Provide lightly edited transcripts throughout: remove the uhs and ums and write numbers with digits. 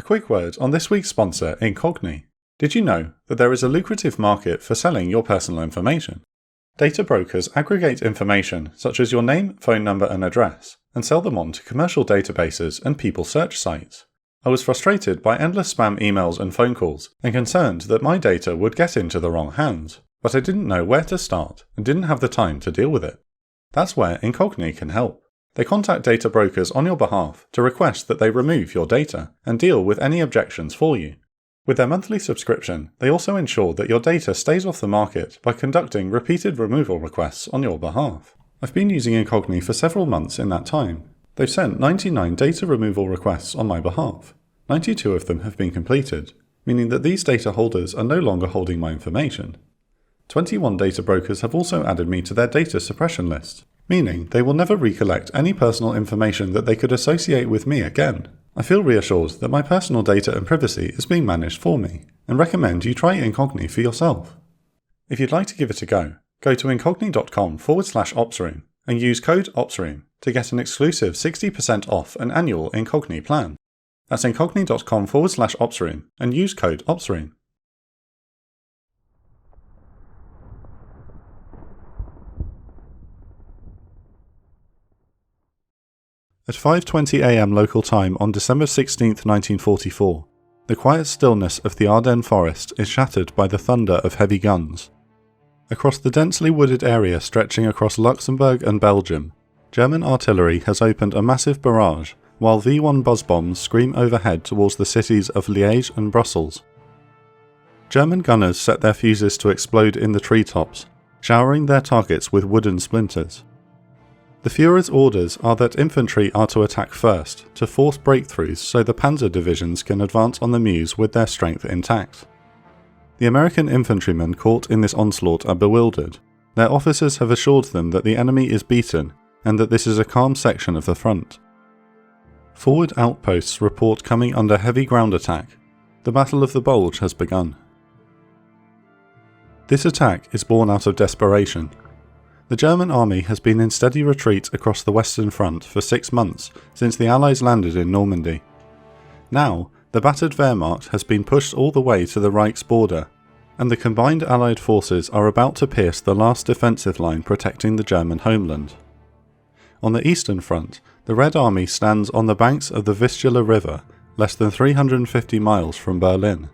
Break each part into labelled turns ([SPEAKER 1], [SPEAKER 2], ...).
[SPEAKER 1] quick word on this week's sponsor, Incogni. Did you know that there is a lucrative market for selling your personal information? Data brokers aggregate information such as your name, phone number and address, and sell them on to commercial databases and people search sites. I was frustrated by endless spam emails and phone calls and concerned that my data would get into the wrong hands, but I didn't know where to start and didn't have the time to deal with it. That's where Incogni can help. They contact data brokers on your behalf to request that they remove your data and deal with any objections for you. With their monthly subscription, they also ensure that your data stays off the market by conducting repeated removal requests on your behalf. I've been using Incogni for several months in that time. They've sent 99 data removal requests on my behalf. 92 of them have been completed, meaning that these data holders are no longer holding my information. 21 data brokers have also added me to their data suppression list, meaning they will never recollect any personal information that they could associate with me again. I feel reassured that my personal data and privacy is being managed for me, and recommend you try Incogni for yourself. If you'd like to give it a go to incogni.com/opsroom and use code OPSROOM to get an exclusive 60% off an annual Incogni plan. That's incogni.com/opsroom and use code OPSROOM. At 5:20 AM local time on December 16, 1944, the quiet stillness of the Ardennes forest is shattered by the thunder of heavy guns. Across the densely wooded area stretching across Luxembourg and Belgium, German artillery has opened a massive barrage, while V-1 buzz bombs scream overhead towards the cities of Liège and Brussels. German gunners set their fuses to explode in the treetops, showering their targets with wooden splinters. The Fuhrer's orders are that infantry are to attack first, to force breakthroughs so the panzer divisions can advance on the Meuse with their strength intact. The American infantrymen caught in this onslaught are bewildered. Their officers have assured them that the enemy is beaten and that this is a calm section of the front. Forward outposts report coming under heavy ground attack. The Battle of the Bulge has begun. This attack is born out of desperation. The German army has been in steady retreat across the Western Front for 6 months since the Allies landed in Normandy. Now, the battered Wehrmacht has been pushed all the way to the Reich's border, and the combined Allied forces are about to pierce the last defensive line protecting the German homeland. On the Eastern Front, the Red Army stands on the banks of the Vistula River, less than 350 miles from Berlin.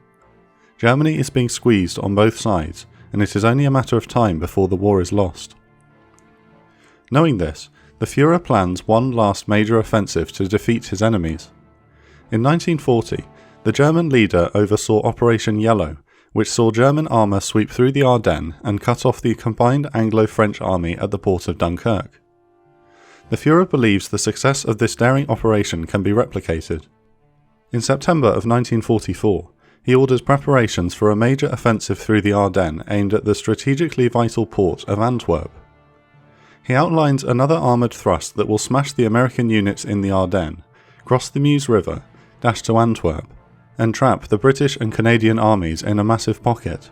[SPEAKER 1] Germany is being squeezed on both sides, and it is only a matter of time before the war is lost. Knowing this, the Fuhrer plans one last major offensive to defeat his enemies. In 1940, the German leader oversaw Operation Yellow, which saw German armour sweep through the Ardennes and cut off the combined Anglo-French army at the port of Dunkirk. The Fuhrer believes the success of this daring operation can be replicated. In September of 1944, he orders preparations for a major offensive through the Ardennes aimed at the strategically vital port of Antwerp. He outlines another armoured thrust that will smash the American units in the Ardennes, cross the Meuse River, dash to Antwerp, and trap the British and Canadian armies in a massive pocket.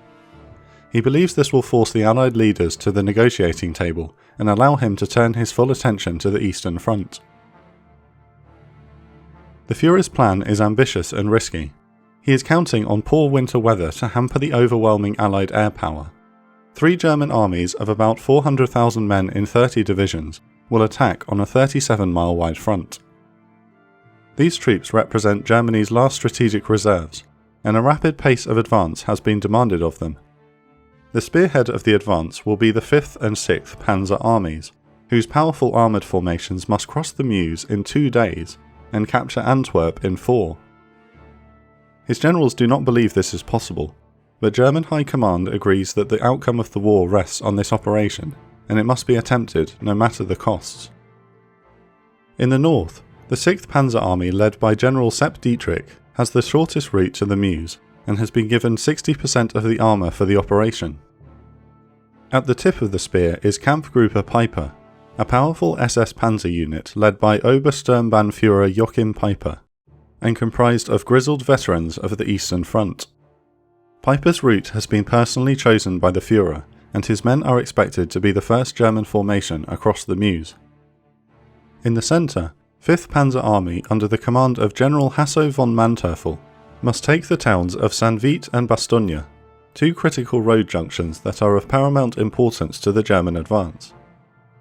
[SPEAKER 1] He believes this will force the Allied leaders to the negotiating table and allow him to turn his full attention to the Eastern Front. The Fuhrer's plan is ambitious and risky. He is counting on poor winter weather to hamper the overwhelming Allied air power. 3 German armies of about 400,000 men in 30 divisions will attack on a 37-mile wide front. These troops represent Germany's last strategic reserves, and a rapid pace of advance has been demanded of them. The spearhead of the advance will be the 5th and 6th Panzer Armies, whose powerful armoured formations must cross the Meuse in 2 days and capture Antwerp in 4. His generals do not believe this is possible, but German High Command agrees that the outcome of the war rests on this operation, and it must be attempted no matter the costs. In the north, the 6th Panzer Army led by General Sepp Dietrich has the shortest route to the Meuse, and has been given 60% of the armour for the operation. At the tip of the spear is Kampfgruppe Peiper, a powerful SS Panzer unit led by Obersturmbannführer Joachim Peiper, and comprised of grizzled veterans of the Eastern Front. Peiper's route has been personally chosen by the Fuhrer, and his men are expected to be the first German formation across the Meuse. In the centre, 5th Panzer Army under the command of General Hasso von Manteuffel must take the towns of Sanvit and Bastogne, two critical road junctions that are of paramount importance to the German advance.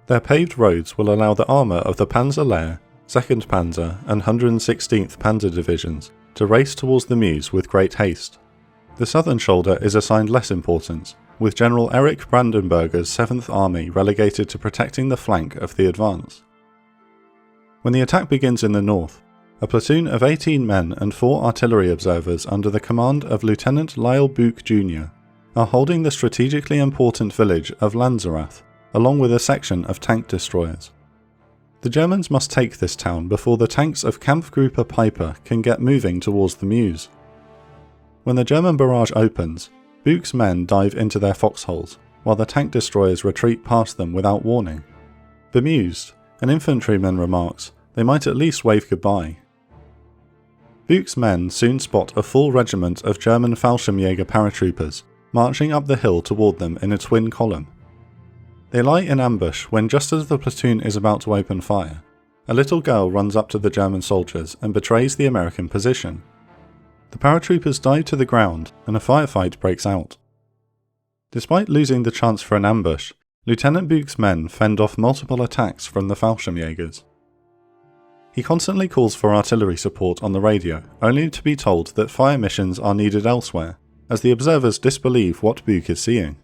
[SPEAKER 1] Their paved roads will allow the armour of the Panzer Lehr, 2nd Panzer and 116th Panzer Divisions to race towards the Meuse with great haste. The southern shoulder is assigned less importance, with General Erich Brandenberger's 7th Army relegated to protecting the flank of the advance. When the attack begins in the north, a platoon of 18 men and 4 artillery observers under the command of Lieutenant Lyle Buch Jr. are holding the strategically important village of Lanzerath, along with a section of tank destroyers. The Germans must take this town before the tanks of Kampfgruppe Piper can get moving towards the Meuse. When the German barrage opens, Buch's men dive into their foxholes, while the tank destroyers retreat past them without warning. Bemused, an infantryman remarks they might at least wave goodbye. Buch's men soon spot a full regiment of German Fallschirmjäger paratroopers marching up the hill toward them in a twin column. They lie in ambush when, just as the platoon is about to open fire, a little girl runs up to the German soldiers and betrays the American position. The paratroopers dive to the ground and a firefight breaks out. Despite losing the chance for an ambush, Lieutenant Buch's men fend off multiple attacks from the Fallschirmjägers. He constantly calls for artillery support on the radio, only to be told that fire missions are needed elsewhere, as the observers disbelieve what Buch is seeing.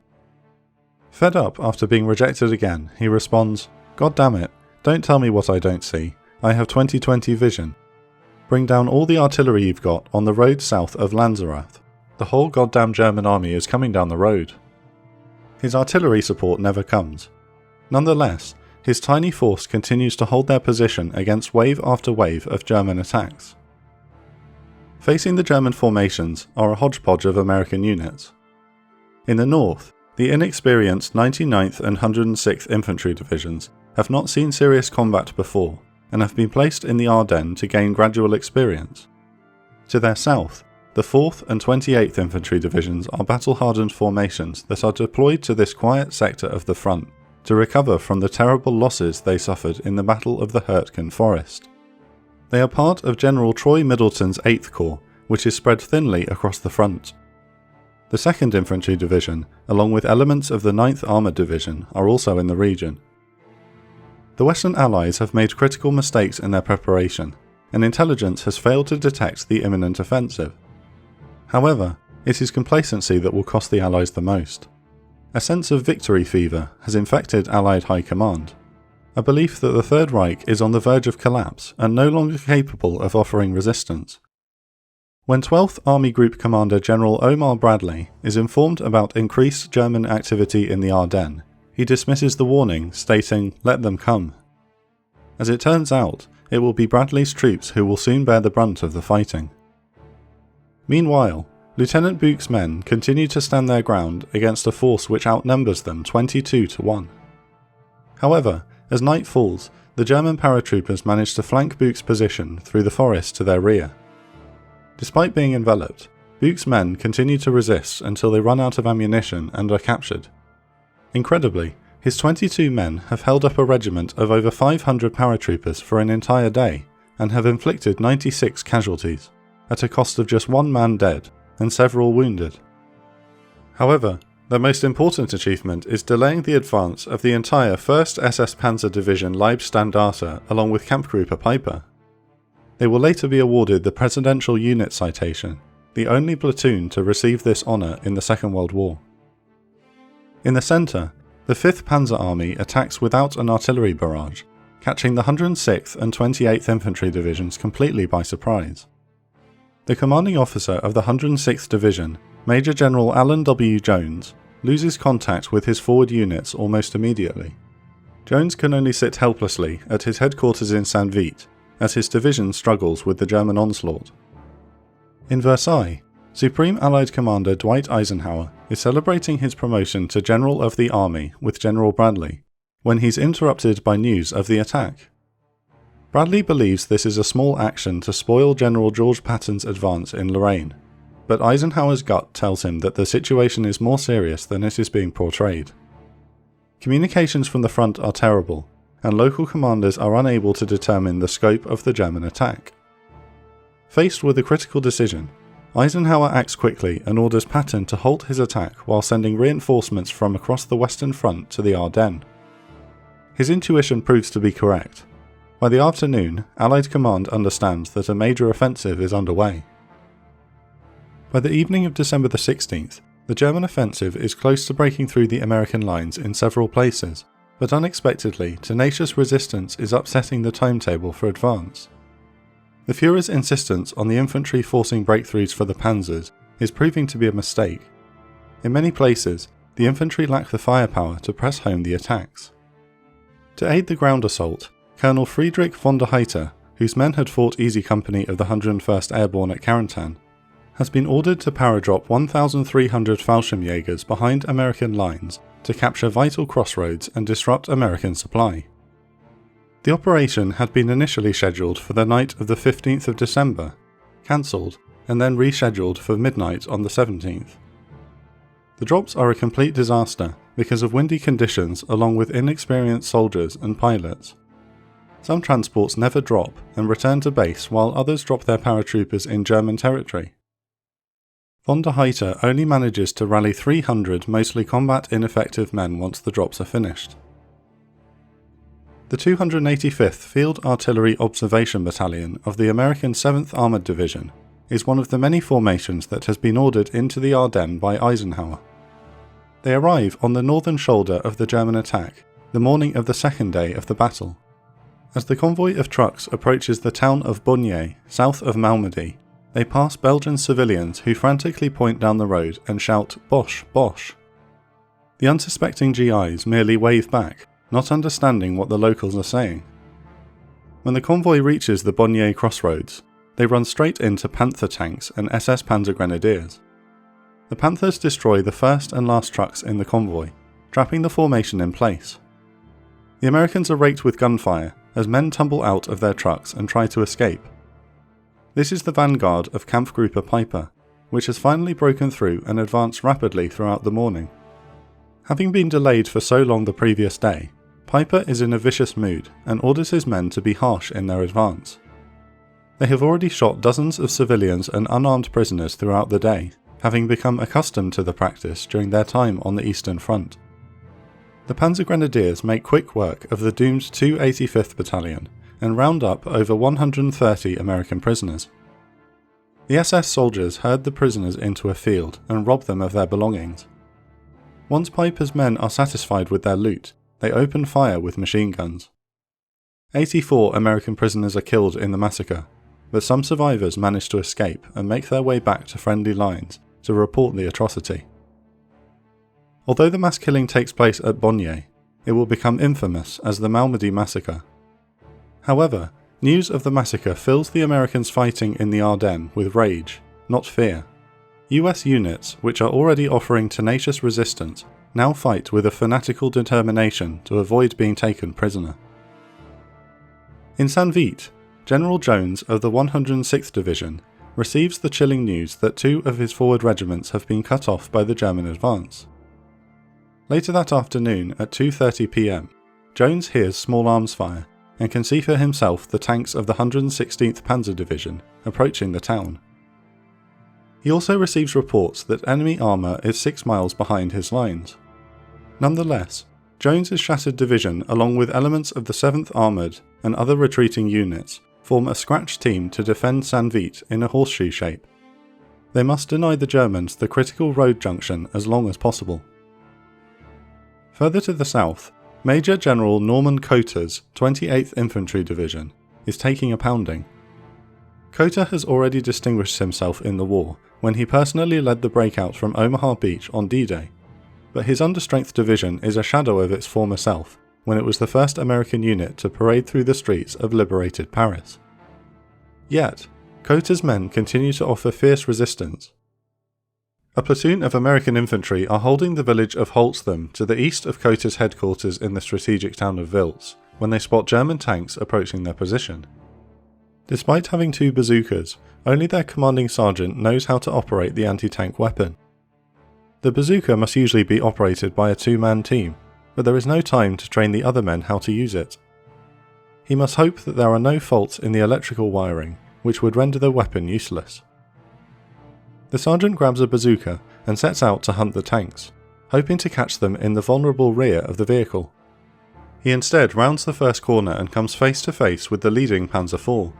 [SPEAKER 1] Fed up after being rejected again, he responds, "God damn it, don't tell me what I don't see. I have 20/20 vision. Bring down all the artillery you've got on the road south of Lanzerath. The whole goddamn German army is coming down the road." His artillery support never comes. Nonetheless, his tiny force continues to hold their position against wave after wave of German attacks. Facing the German formations are a hodgepodge of American units. In the north, the inexperienced 99th and 106th Infantry Divisions have not seen serious combat before, and have been placed in the Ardennes to gain gradual experience. To their south, the 4th and 28th Infantry Divisions are battle-hardened formations that are deployed to this quiet sector of the front to recover from the terrible losses they suffered in the Battle of the Hurtgen Forest. They are part of General Troy Middleton's 8th Corps, which is spread thinly across the front. The 2nd Infantry Division, along with elements of the 9th Armoured Division, are also in the region. The Western Allies have made critical mistakes in their preparation, and intelligence has failed to detect the imminent offensive. However, it is complacency that will cost the Allies the most. A sense of victory fever has infected Allied high command, a belief that the Third Reich is on the verge of collapse and no longer capable of offering resistance. When 12th Army Group Commander General Omar Bradley is informed about increased German activity in the Ardennes, he dismisses the warning, stating, "Let them come." As it turns out, it will be Bradley's troops who will soon bear the brunt of the fighting. Meanwhile, Lieutenant Buch's men continue to stand their ground against a force which outnumbers them 22-1. However, as night falls, the German paratroopers manage to flank Buch's position through the forest to their rear. Despite being enveloped, Buch's men continue to resist until they run out of ammunition and are captured. Incredibly, his 22 men have held up a regiment of over 500 paratroopers for an entire day and have inflicted 96 casualties, at a cost of just 1 man dead and several wounded. However, their most important achievement is delaying the advance of the entire 1st SS Panzer Division Leibstandarte along with Kampfgruppe Piper. They will later be awarded the Presidential Unit Citation, the only platoon to receive this honour in the Second World War. In the centre, the 5th Panzer Army attacks without an artillery barrage, catching the 106th and 28th Infantry Divisions completely by surprise. The commanding officer of the 106th Division, Major General Alan W. Jones, loses contact with his forward units almost immediately. Jones can only sit helplessly at his headquarters in Sanvit, as his division struggles with the German onslaught. In Versailles, Supreme Allied Commander Dwight Eisenhower is celebrating his promotion to General of the Army with General Bradley, when he's interrupted by news of the attack. Bradley believes this is a small action to spoil General George Patton's advance in Lorraine, but Eisenhower's gut tells him that the situation is more serious than it is being portrayed. Communications from the front are terrible, and local commanders are unable to determine the scope of the German attack. Faced with a critical decision, Eisenhower acts quickly and orders Patton to halt his attack while sending reinforcements from across the Western Front to the Ardennes. His intuition proves to be correct. By the afternoon, Allied command understands that a major offensive is underway. By the evening of December the 16th, the German offensive is close to breaking through the American lines in several places, but unexpectedly, tenacious resistance is upsetting the timetable for advance. The Fuhrer's insistence on the infantry forcing breakthroughs for the panzers is proving to be a mistake. In many places, the infantry lack the firepower to press home the attacks. To aid the ground assault, Colonel Friedrich von der Heydte, whose men had fought Easy Company of the 101st Airborne at Carentan, has been ordered to paradrop 1,300 Fallschirmjägers behind American lines to capture vital crossroads and disrupt American supply. The operation had been initially scheduled for the night of the 15th of December, cancelled, and then rescheduled for midnight on the 17th. The drops are a complete disaster because of windy conditions along with inexperienced soldiers and pilots. Some transports never drop and return to base while others drop their paratroopers in German territory. Von der Heydte only manages to rally 300 mostly combat ineffective men once the drops are finished. The 285th Field Artillery Observation Battalion of the American 7th Armoured Division is one of the many formations that has been ordered into the Ardennes by Eisenhower. They arrive on the northern shoulder of the German attack, the morning of the second day of the battle. As the convoy of trucks approaches the town of Bulge, south of Malmedy, they pass Belgian civilians who frantically point down the road and shout "Bosch, Bosch." The unsuspecting GIs merely wave back, not understanding what the locals are saying. When the convoy reaches the Bulge crossroads, they run straight into Panther tanks and SS Panzer Grenadiers. The Panthers destroy the first and last trucks in the convoy, trapping the formation in place. The Americans are raked with gunfire as men tumble out of their trucks and try to escape. This is the vanguard of Kampfgruppe Piper, which has finally broken through and advanced rapidly throughout the morning. Having been delayed for so long the previous day, Piper is in a vicious mood and orders his men to be harsh in their advance. They have already shot dozens of civilians and unarmed prisoners throughout the day, having become accustomed to the practice during their time on the Eastern Front. The Panzer Grenadiers make quick work of the doomed 285th Battalion and round up over 130 American prisoners. The SS soldiers herd the prisoners into a field and rob them of their belongings. Once Piper's men are satisfied with their loot, they open fire with machine guns. 84 American prisoners are killed in the massacre, but some survivors manage to escape and make their way back to friendly lines to report the atrocity. Although the mass killing takes place at Bulge, it will become infamous as the Malmedy massacre. However, news of the massacre fills the Americans fighting in the Ardennes with rage, not fear. US units, which are already offering tenacious resistance, now fight with a fanatical determination to avoid being taken prisoner. In St. Vith, General Jones of the 106th Division receives the chilling news that 2 of his forward regiments have been cut off by the German advance. Later that afternoon at 2:30 p.m, Jones hears small arms fire and can see for himself the tanks of the 116th Panzer Division approaching the town. He also receives reports that enemy armour is 6 miles behind his lines. Nonetheless, Jones's shattered division along with elements of the 7th Armoured and other retreating units form a scratch team to defend St. Vith in a horseshoe shape. They must deny the Germans the critical road junction as long as possible. Further to the south, Major General Norman Cota's 28th Infantry Division is taking a pounding. Cota has already distinguished himself in the war when he personally led the breakout from Omaha Beach on D-Day, but his understrength division is a shadow of its former self when it was the first American unit to parade through the streets of liberated Paris. Yet, Cota's men continue to offer fierce resistance. A platoon of American infantry are holding the village of Holztham to the east of Cota's headquarters in the strategic town of Wiltz when they spot German tanks approaching their position. Despite having 2 bazookas, only their commanding sergeant knows how to operate the anti-tank weapon. The bazooka must usually be operated by a 2-man team, but there is no time to train the other men how to use it. He must hope that there are no faults in the electrical wiring, which would render the weapon useless. The sergeant grabs a bazooka and sets out to hunt the tanks, hoping to catch them in the vulnerable rear of the vehicle. He instead rounds the first corner and comes face to face with the leading Panzer IV.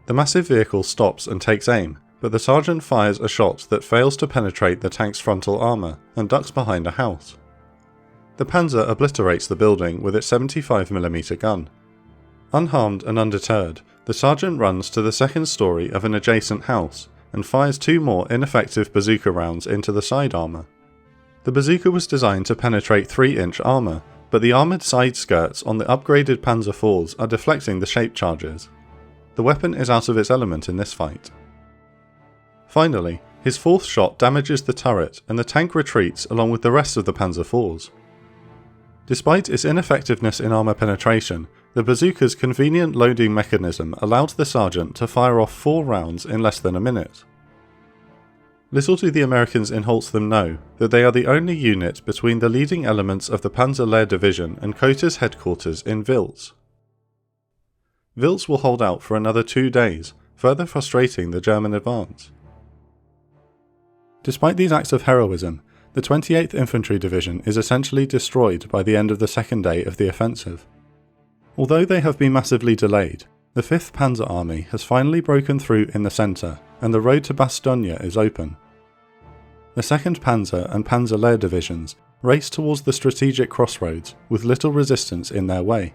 [SPEAKER 1] The massive vehicle stops and takes aim, but the sergeant fires a shot that fails to penetrate the tank's frontal armour and ducks behind a house. The Panzer obliterates the building with its 75mm gun. Unharmed and undeterred, the sergeant runs to the second story of an adjacent house and fires 2 more ineffective bazooka rounds into the side armour. The bazooka was designed to penetrate 3-inch armour, but the armoured side skirts on the upgraded Panzer IVs are deflecting the shape charges. The weapon is out of its element in this fight. Finally, his 4th shot damages the turret and the tank retreats along with the rest of the Panzer IVs. Despite its ineffectiveness in armour penetration, the bazooka's convenient loading mechanism allowed the sergeant to fire off 4 rounds in less than a minute. Little do the Americans in Holstham know that they are the only unit between the leading elements of the Panzer Lehr Division and Cota's headquarters in Wiltz. Wiltz will hold out for another 2 days, further frustrating the German advance. Despite these acts of heroism, the 28th Infantry Division is essentially destroyed by the end of the second day of the offensive. Although they have been massively delayed, the 5th Panzer Army has finally broken through in the centre, and the road to Bastogne is open. The 2nd Panzer and Panzer Lehr divisions race towards the strategic crossroads with little resistance in their way.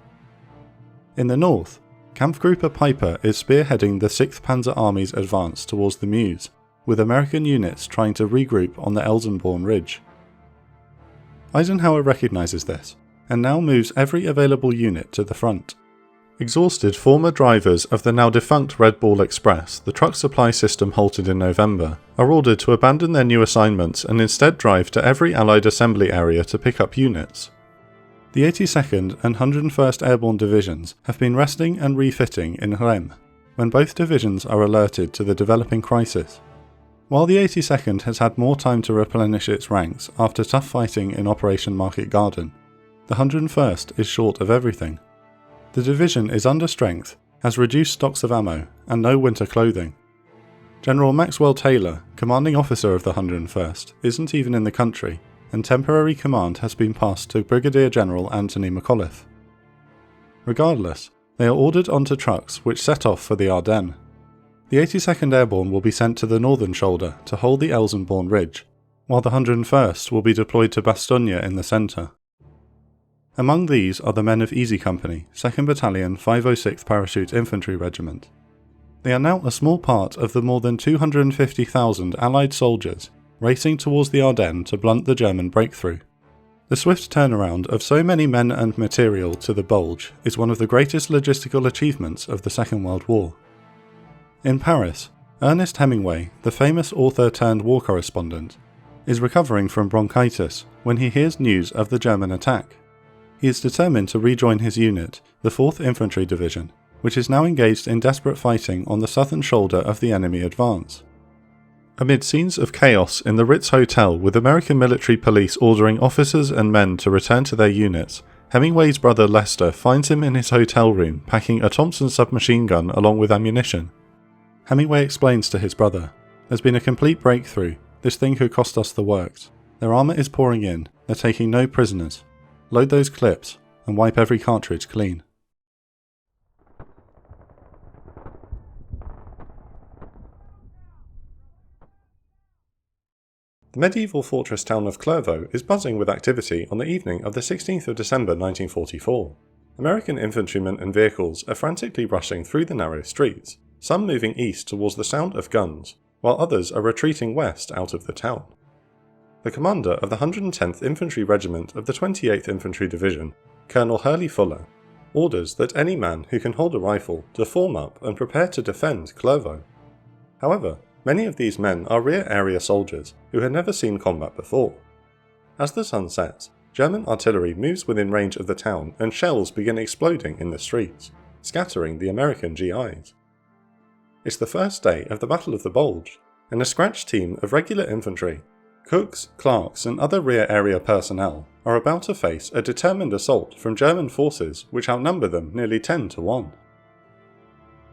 [SPEAKER 1] In the north, Kampfgruppe Piper is spearheading the 6th Panzer Army's advance towards the Meuse, with American units trying to regroup on the Elsenborn Ridge. Eisenhower recognises this, and now moves every available unit to the front. Exhausted former drivers of the now defunct Red Ball Express, the truck supply system halted in November, are ordered to abandon their new assignments and instead drive to every Allied assembly area to pick up units. The 82nd and 101st Airborne Divisions have been resting and refitting in Rheims, when both divisions are alerted to the developing crisis. While the 82nd has had more time to replenish its ranks after tough fighting in Operation Market Garden, the 101st is short of everything. The division is under strength, has reduced stocks of ammo, and no winter clothing. General Maxwell Taylor, commanding officer of the 101st, isn't even in the country, and temporary command has been passed to Brigadier General Anthony McAuliffe. Regardless, they are ordered onto trucks which set off for the Ardennes. The 82nd Airborne will be sent to the northern shoulder to hold the Elsenborn Ridge, while the 101st will be deployed to Bastogne in the centre. Among these are the men of Easy Company, 2nd Battalion 506th Parachute Infantry Regiment. They are now a small part of the more than 250,000 Allied soldiers racing towards the Ardennes to blunt the German breakthrough. The swift turnaround of so many men and material to the Bulge is one of the greatest logistical achievements of the Second World War. In Paris, Ernest Hemingway, the famous author turned war correspondent, is recovering from bronchitis when he hears news of the German attack. He is determined to rejoin his unit, the 4th Infantry Division, which is now engaged in desperate fighting on the southern shoulder of the enemy advance. Amid scenes of chaos in the Ritz Hotel with American military police ordering officers and men to return to their units, Hemingway's brother Lester finds him in his hotel room packing a Thompson submachine gun along with ammunition. Hemingway explains to his brother, "There's been a complete breakthrough. This thing could cost us the works. Their armour is pouring in, they're taking no prisoners. Load those clips and wipe every cartridge clean." The medieval fortress town of Clairvaux is buzzing with activity on the evening of the 16th of December 1944. American infantrymen and vehicles are frantically rushing through the narrow streets, some moving east towards the sound of guns, while others are retreating west out of the town. The commander of the 110th Infantry Regiment of the 28th Infantry Division, Colonel Hurley Fuller, orders that any man who can hold a rifle to form up and prepare to defend Clairvaux. However, many of these men are rear area soldiers who had never seen combat before. As the sun sets, German artillery moves within range of the town and shells begin exploding in the streets, scattering the American GIs. It's the first day of the Battle of the Bulge, and a scratch team of regular infantry, cooks, clerks and other rear area personnel are about to face a determined assault from German forces which outnumber them nearly 10-1.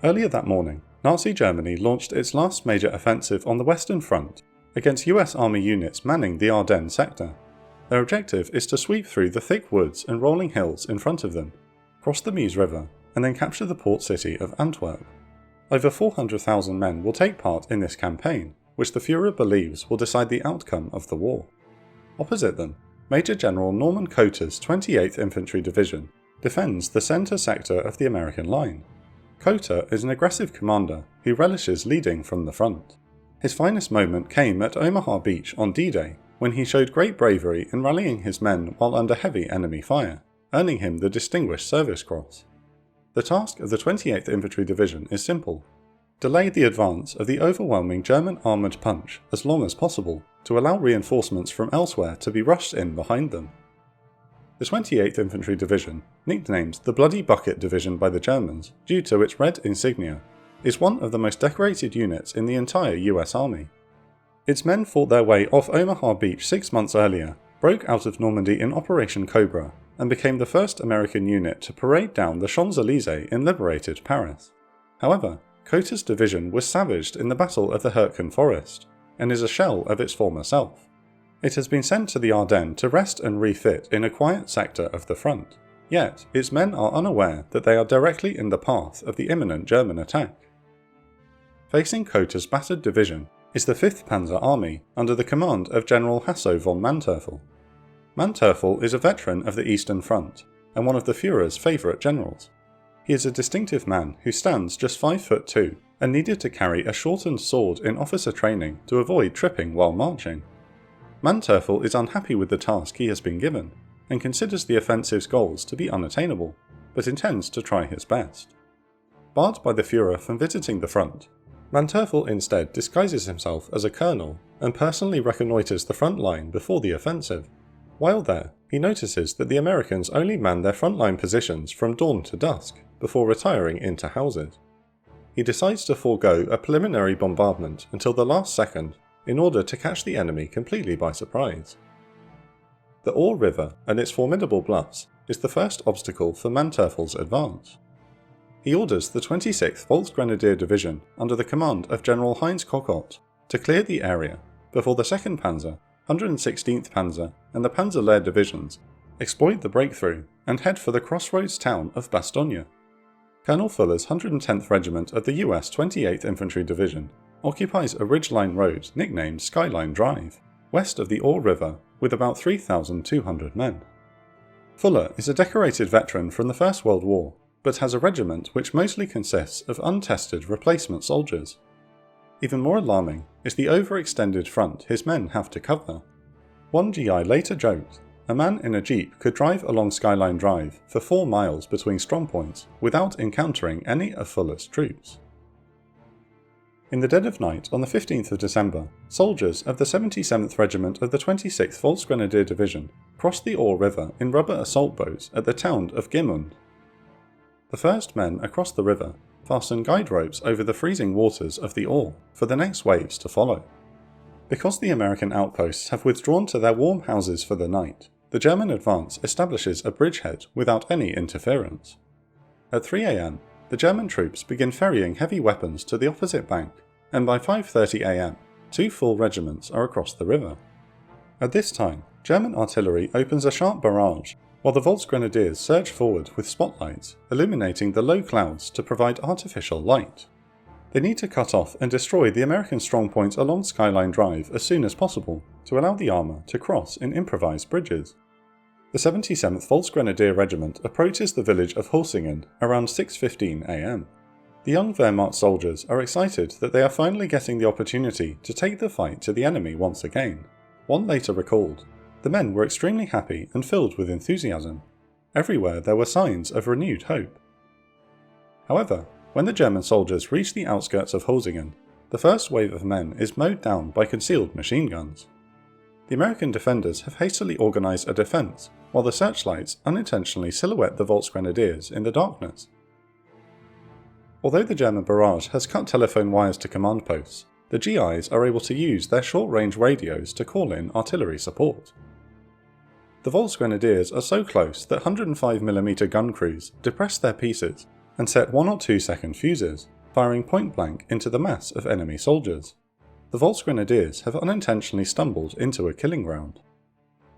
[SPEAKER 1] Earlier that morning, Nazi Germany launched its last major offensive on the Western Front, against US Army units manning the Ardennes sector. Their objective is to sweep through the thick woods and rolling hills in front of them, cross the Meuse River, and then capture the port city of Antwerp. Over 400,000 men will take part in this campaign, which the Fuhrer believes will decide the outcome of the war. Opposite them, Major General Norman Coater's 28th Infantry Division defends the centre sector of the American line. Coater is an aggressive commander who relishes leading from the front. His finest moment came at Omaha Beach on D-Day, when he showed great bravery in rallying his men while under heavy enemy fire, earning him the Distinguished Service Cross. The task of the 28th Infantry Division is simple: delay the advance of the overwhelming German armoured punch as long as possible to allow reinforcements from elsewhere to be rushed in behind them. The 28th Infantry Division, nicknamed the Bloody Bucket Division by the Germans due to its red insignia, is one of the most decorated units in the entire US Army. Its men fought their way off Omaha Beach 6 months earlier, broke out of Normandy in Operation Cobra, and became the first American unit to parade down the Champs-Élysées in liberated Paris. However, Coater's division was savaged in the Battle of the Hürtgen Forest, and is a shell of its former self. It has been sent to the Ardennes to rest and refit in a quiet sector of the front, yet its men are unaware that they are directly in the path of the imminent German attack. Facing Coater's battered division is the 5th Panzer Army under the command of General Hasso von Manteuffel. Manteuffel is a veteran of the Eastern Front, and one of the Führer's favourite generals. He is a distinctive man who stands just 5'2" and needed to carry a shortened sword in officer training to avoid tripping while marching. Manteuffel is unhappy with the task he has been given, and considers the offensive's goals to be unattainable, but intends to try his best. Barred by the Führer from visiting the front, Manteuffel instead disguises himself as a colonel and personally reconnoitres the front line before the offensive. While there, he notices that the Americans only man their frontline positions from dawn to dusk, before retiring into houses. He decides to forego a preliminary bombardment until the last second in order to catch the enemy completely by surprise. The Aar River and its formidable bluffs is the first obstacle for Manteuffel's advance. He orders the 26th Volksgrenadier Division under the command of General Heinz Kochot to clear the area before the 2nd Panzer, 116th Panzer and the Panzerlehr divisions exploit the breakthrough and head for the crossroads town of Bastogne. Colonel Fuller's 110th Regiment of the US 28th Infantry Division occupies a ridgeline road nicknamed Skyline Drive, west of the Aar River, with about 3,200 men. Fuller is a decorated veteran from the First World War, but has a regiment which mostly consists of untested replacement soldiers. Even more alarming is the overextended front his men have to cover. One GI later joked, a man in a jeep could drive along Skyline Drive for 4 miles between strongpoints without encountering any of Fuller's troops. In the dead of night on the 15th of December, soldiers of the 77th Regiment of the 26th Volksgrenadier Division crossed the Aar River in rubber assault boats at the town of Gmünd. The first men across the river fasten guide ropes over the freezing waters of the Aar for the next waves to follow. Because the American outposts have withdrawn to their warm houses for the night, the German advance establishes a bridgehead without any interference. At 3 am, the German troops begin ferrying heavy weapons to the opposite bank, and by 5:30 am, 2 full regiments are across the river. At this time, German artillery opens a sharp barrage, while the Volksgrenadiers surge forward with spotlights, illuminating the low clouds to provide artificial light. They need to cut off and destroy the American strongpoints along Skyline Drive as soon as possible to allow the armour to cross in improvised bridges. The 77th Volksgrenadier Regiment approaches the village of Hulsingen around 6:15 am. The young Wehrmacht soldiers are excited that they are finally getting the opportunity to take the fight to the enemy once again. One later recalled, "The men were extremely happy and filled with enthusiasm. Everywhere there were signs of renewed hope." However, when the German soldiers reach the outskirts of Hulsingen, the first wave of men is mowed down by concealed machine guns. The American defenders have hastily organised a defence, while the searchlights unintentionally silhouette the Volksgrenadiers in the darkness. Although the German barrage has cut telephone wires to command posts, the GIs are able to use their short-range radios to call in artillery support. The Volksgrenadiers are so close that 105mm gun crews depress their pieces and set 1 or 2 second fuses, firing point blank into the mass of enemy soldiers. the Volksgrenadiers have unintentionally stumbled into a killing ground.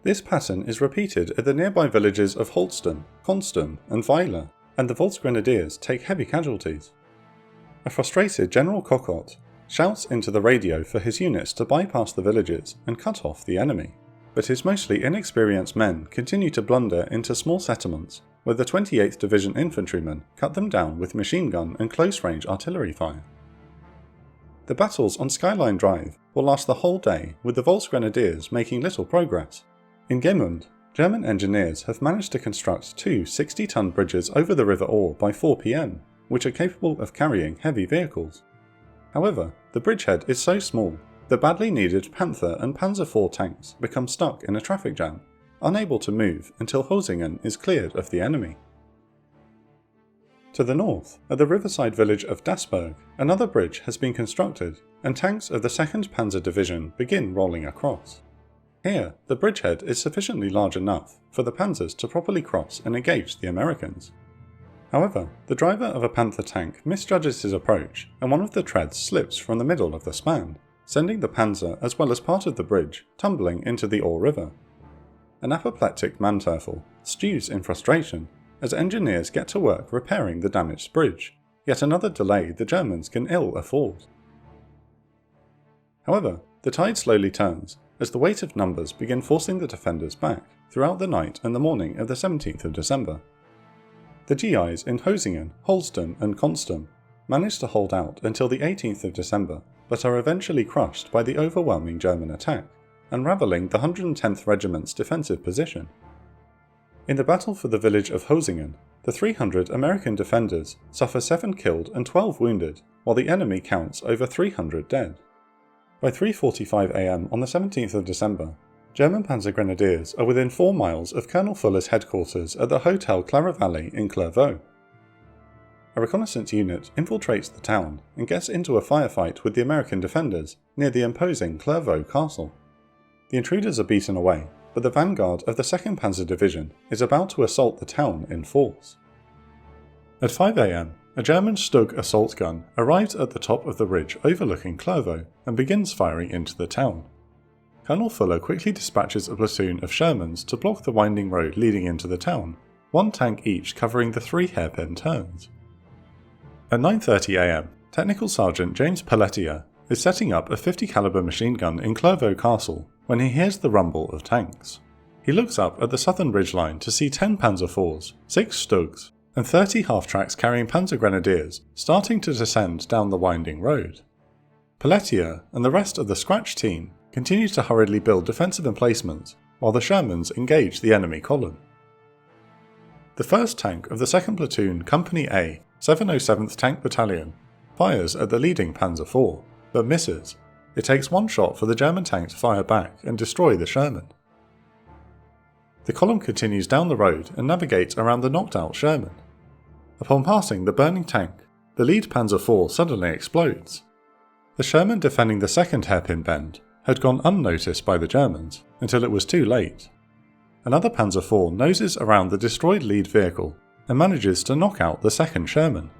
[SPEAKER 1] This pattern is repeated at the nearby villages of Holsten, Constum and Weiler, and the Volksgrenadiers take heavy casualties. A frustrated General Kokot shouts into the radio for his units to bypass the villages and cut off the enemy, but his mostly inexperienced men continue to blunder into small settlements where the 28th Division infantrymen cut them down with machine gun and close-range artillery fire. The battles on Skyline Drive will last the whole day, with the Volksgrenadiers making little progress. In Gemund, German engineers have managed to construct two 60-ton bridges over the River Ore by 4 PM, which are capable of carrying heavy vehicles. However, the bridgehead is so small that badly needed Panther and Panzer IV tanks become stuck in a traffic jam, unable to move until Hosingen is cleared of the enemy. To the north, at the riverside village of Dasburg, another bridge has been constructed, and tanks of the 2nd Panzer Division begin rolling across. Here, the bridgehead is sufficiently large enough for the panzers to properly cross and engage the Americans. However, the driver of a Panther tank misjudges his approach, and one of the treads slips from the middle of the span, sending the panzer as well as part of the bridge tumbling into the Ore River. An apoplectic Manteuffel stews in frustration as engineers get to work repairing the damaged bridge, yet another delay the Germans can ill afford. However, the tide slowly turns as the weight of numbers begin forcing the defenders back throughout the night and the morning of the 17th of December. The GIs in Hosingen, Holsten and Constum manage to hold out until the 18th of December, but are eventually crushed by the overwhelming German attack, unravelling the 110th Regiment's defensive position. In the battle for the village of Hosingen, the 300 American defenders suffer 7 killed and 12 wounded, while the enemy counts over 300 dead. By 3:45 AM on the 17th of December, German Panzer Grenadiers are within 4 miles of Colonel Fuller's headquarters at the Hotel Clairvalley in Clairvaux. A reconnaissance unit infiltrates the town and gets into a firefight with the American defenders near the imposing Clairvaux Castle. The intruders are beaten away, but the vanguard of the 2nd Panzer Division is about to assault the town in force. At 5 AM, a German Stug assault gun arrives at the top of the ridge overlooking Clairvaux and begins firing into the town. Colonel Fuller quickly dispatches a platoon of Shermans to block the winding road leading into the town, 1 tank each covering the 3 hairpin turns. At 9:30 AM, Technical Sergeant James Pelletier is setting up a 50 caliber machine gun in Clairvaux Castle when he hears the rumble of tanks. He looks up at the southern ridgeline to see 10 Panzer IVs, 6 Stugs, and 30 half-tracks carrying Panzer Grenadiers starting to descend down the winding road. Pelletier and the rest of the Scratch team continue to hurriedly build defensive emplacements while the Shermans engage the enemy column. The 1st tank of the 2nd Platoon Company A, 707th Tank Battalion, fires at the leading Panzer IV, but misses. It takes 1 shot for the German tank to fire back and destroy the Sherman. The column continues down the road and navigates around the knocked-out Sherman. Upon passing the burning tank, the lead Panzer IV suddenly explodes. The Sherman defending the 2nd hairpin bend had gone unnoticed by the Germans until it was too late. Another Panzer IV noses around the destroyed lead vehicle and manages to knock out the 2nd Sherman.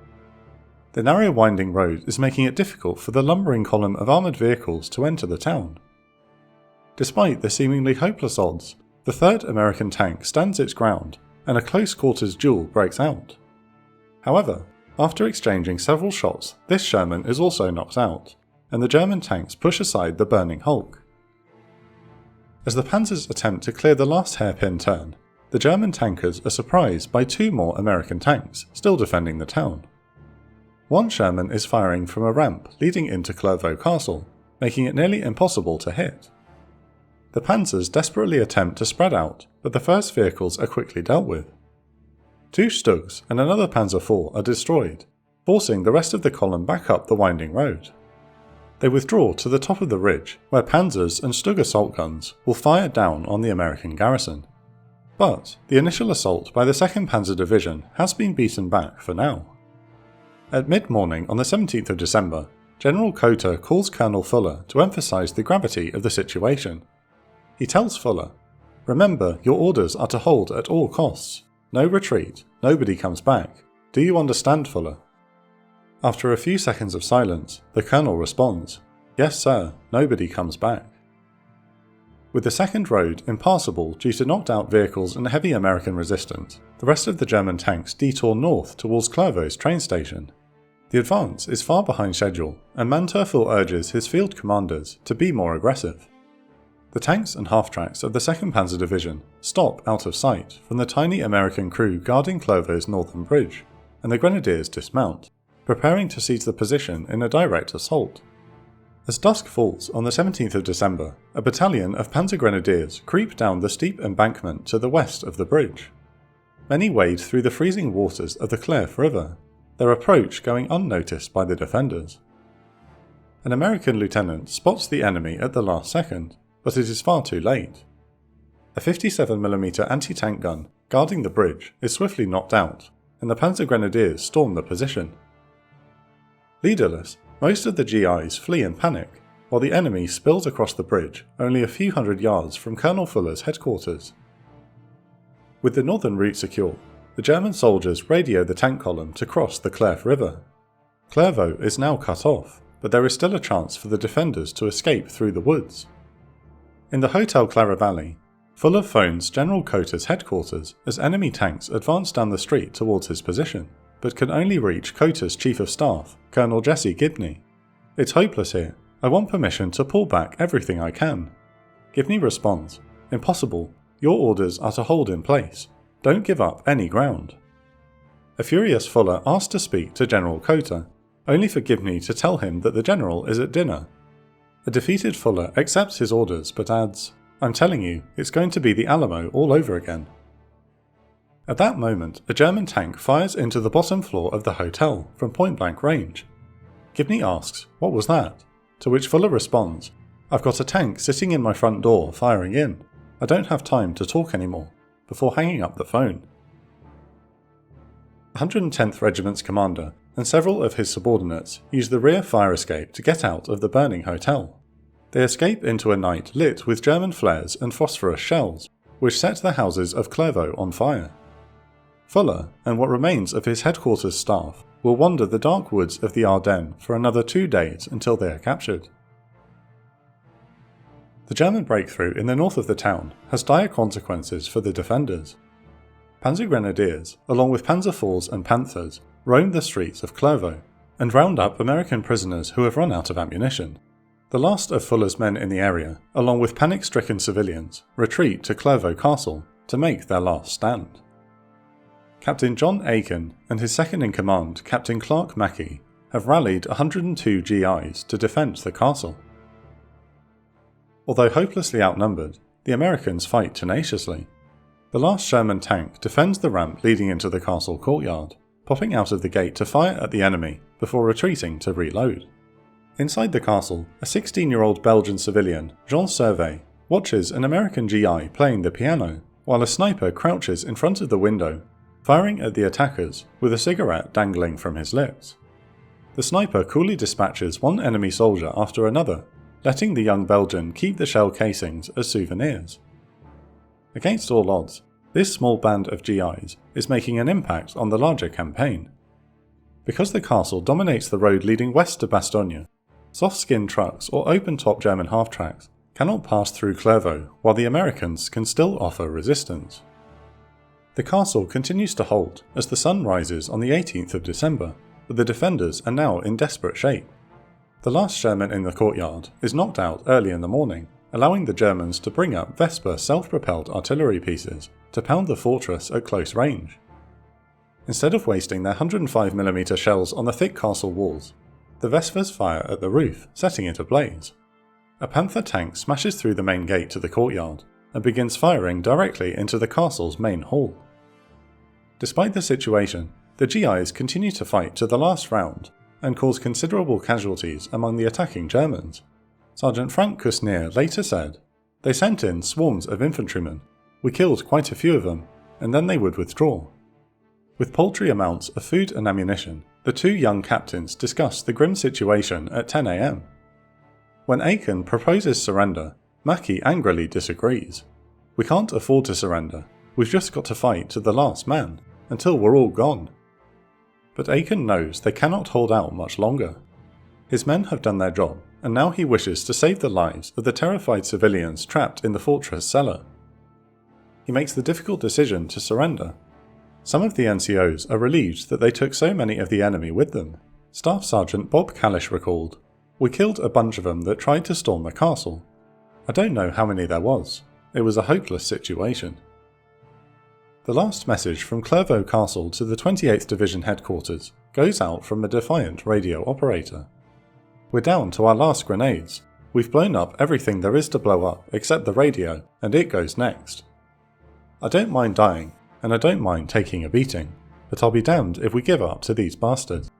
[SPEAKER 1] The narrow winding road is making it difficult for the lumbering column of armoured vehicles to enter the town. Despite the seemingly hopeless odds, the 3rd American tank stands its ground and a close quarters duel breaks out. However, after exchanging several shots, this Sherman is also knocked out, and the German tanks push aside the burning hulk. As the panzers attempt to clear the last hairpin turn, the German tankers are surprised by 2 more American tanks still defending the town. 1 Sherman is firing from a ramp leading into Clairvaux Castle, making it nearly impossible to hit. The panzers desperately attempt to spread out, but the first vehicles are quickly dealt with. 2 Stugs and another Panzer IV are destroyed, forcing the rest of the column back up the winding road. They withdraw to the top of the ridge, where panzers and Stug assault guns will fire down on the American garrison. But the initial assault by the 2nd Panzer Division has been beaten back for now. At mid-morning on the 17th of December, General Cotter calls Colonel Fuller to emphasise the gravity of the situation. He tells Fuller, "Remember, your orders are to hold at all costs. No retreat, nobody comes back. Do you understand, Fuller?" After a few seconds of silence, the colonel responds, Yes sir, nobody comes back. With the second road impassable due to knocked out vehicles and heavy American resistance, the rest of the German tanks detour north towards Clairvault's train station. The advance is far behind schedule, and Manteuffel urges his field commanders to be more aggressive. The tanks and half-tracks of the 2nd Panzer Division stop out of sight from the tiny American crew guarding Clairvault's northern bridge, and the grenadiers dismount, preparing to seize the position in a direct assault. As dusk falls on the 17th of December, a battalion of Panzer Grenadiers creep down the steep embankment to the west of the bridge. Many wade through the freezing waters of the Clairve River, their approach going unnoticed by the defenders. An American lieutenant spots the enemy at the last second, but it is far too late. A 57mm anti-tank gun guarding the bridge is swiftly knocked out, and the Panzer Grenadiers storm the position. Leaderless, most of the GIs flee in panic, while the enemy spills across the bridge only a few hundred yards from Colonel Fuller's headquarters. With the northern route secure, the German soldiers radio the tank column to cross the Clairve River. Clairvaux is now cut off, but there is still a chance for the defenders to escape through the woods. In the Hotel Clara Valley, Fuller phones General Cota's headquarters as enemy tanks advance down the street towards his position, but can only reach Cota's Chief of Staff, Colonel Jesse Gibney. "It's hopeless here. I want permission to pull back everything I can." Gibney responds, "Impossible. Your orders are to hold in place. Don't give up any ground." A furious Fuller asks to speak to General Cota, only for Gibney to tell him that the general is at dinner. A defeated Fuller accepts his orders but adds, "I'm telling you, it's going to be the Alamo all over again." At that moment, a German tank fires into the bottom floor of the hotel from point-blank range. Gibney asks, "What was that?" To which Fuller responds, "I've got a tank sitting in my front door firing in. I don't have time to talk anymore," before hanging up the phone. 110th Regiment's commander and several of his subordinates use the rear fire escape to get out of the burning hotel. They escape into a night lit with German flares and phosphorus shells, which set the houses of Clairvaux on fire. Fuller, and what remains of his headquarters staff, will wander the dark woods of the Ardennes for another 2 days until they are captured. The German breakthrough in the north of the town has dire consequences for the defenders. Panzer Grenadiers, along with Panzerforts and Panthers, roam the streets of Clairvaux and round up American prisoners who have run out of ammunition. The last of Fuller's men in the area, along with panic-stricken civilians, retreat to Clairvaux Castle to make their last stand. Captain John Aiken and his second-in-command, Captain Clark Mackey, have rallied 102 GIs to defend the castle. Although hopelessly outnumbered, the Americans fight tenaciously. The last Sherman tank defends the ramp leading into the castle courtyard, popping out of the gate to fire at the enemy before retreating to reload. Inside the castle, a 16-year-old Belgian civilian, Jean Servet, watches an American GI playing the piano, while a sniper crouches in front of the window, firing at the attackers with a cigarette dangling from his lips. The sniper coolly dispatches one enemy soldier after another, letting the young Belgian keep the shell casings as souvenirs. Against all odds, this small band of GIs is making an impact on the larger campaign. Because the castle dominates the road leading west to Bastogne, soft-skinned trucks or open-top German half-tracks cannot pass through Clairvaux while the Americans can still offer resistance. The castle continues to hold as the sun rises on the 18th of December, but the defenders are now in desperate shape. The last Sherman in the courtyard is knocked out early in the morning, allowing the Germans to bring up Vesper self-propelled artillery pieces to pound the fortress at close range. Instead of wasting their 105mm shells on the thick castle walls, the Vespers fire at the roof, setting it ablaze. A Panther tank smashes through the main gate to the courtyard and begins firing directly into the castle's main hall. Despite the situation, the GIs continue to fight to the last round and cause considerable casualties among the attacking Germans. Sergeant Frank Kusnier later said, "They sent in swarms of infantrymen. We killed quite a few of them, and then they would withdraw." With paltry amounts of food and ammunition, the two young captains discuss the grim situation at 10 AM. When Aiken proposes surrender, Mackey angrily disagrees. "We can't afford to surrender. We've just got to fight to the last man, until we're all gone." But Aiken knows they cannot hold out much longer. His men have done their job, and now he wishes to save the lives of the terrified civilians trapped in the fortress cellar. He makes the difficult decision to surrender. Some of the NCOs are relieved that they took so many of the enemy with them. Staff Sergeant Bob Kalish recalled, "We killed a bunch of them that tried to storm the castle. I don't know how many there was. It was a hopeless situation." The last message from Clairvaux Castle to the 28th Division headquarters goes out from a defiant radio operator. "We're down to our last grenades. We've blown up everything there is to blow up except the radio, and it goes next. I don't mind dying, and I don't mind taking a beating, but I'll be damned if we give up to these bastards."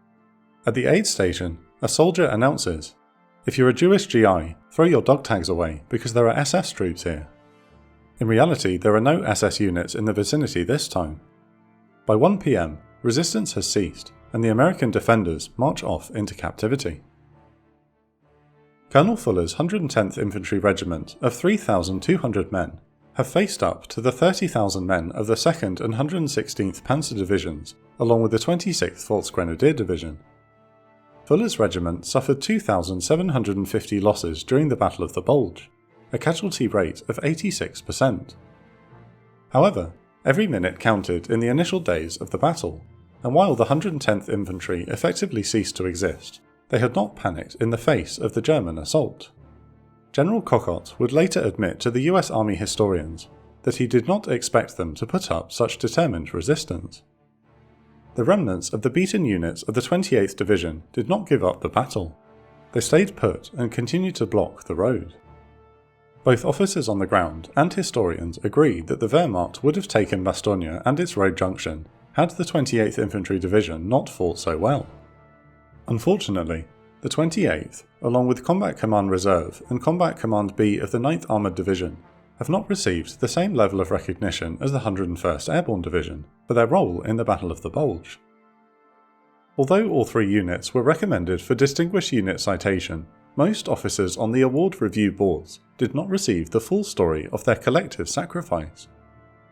[SPEAKER 1] At the aid station, a soldier announces, "If you're a Jewish GI, throw your dog tags away because there are SS troops here." In reality, there are no SS units in the vicinity this time. By 1 PM, resistance has ceased, and the American defenders march off into captivity. Colonel Fuller's 110th Infantry Regiment of 3,200 men have faced up to the 30,000 men of the 2nd and 116th Panzer Divisions, along with the 26th Volksgrenadier Division. Fuller's regiment suffered 2,750 losses during the Battle of the Bulge, a casualty rate of 86%. However, every minute counted in the initial days of the battle, and while the 110th Infantry effectively ceased to exist, they had not panicked in the face of the German assault. General Kokott would later admit to the US Army historians that he did not expect them to put up such determined resistance. The remnants of the beaten units of the 28th Division did not give up the battle. They stayed put and continued to block the road. Both officers on the ground and historians agree that the Wehrmacht would have taken Bastogne and its road junction had the 28th Infantry Division not fought so well. Unfortunately, the 28th, along with Combat Command Reserve and Combat Command B of the 9th Armoured Division, have not received the same level of recognition as the 101st Airborne Division for their role in the Battle of the Bulge. Although all three units were recommended for Distinguished Unit citation, most officers on the award review boards did not receive the full story of their collective sacrifice.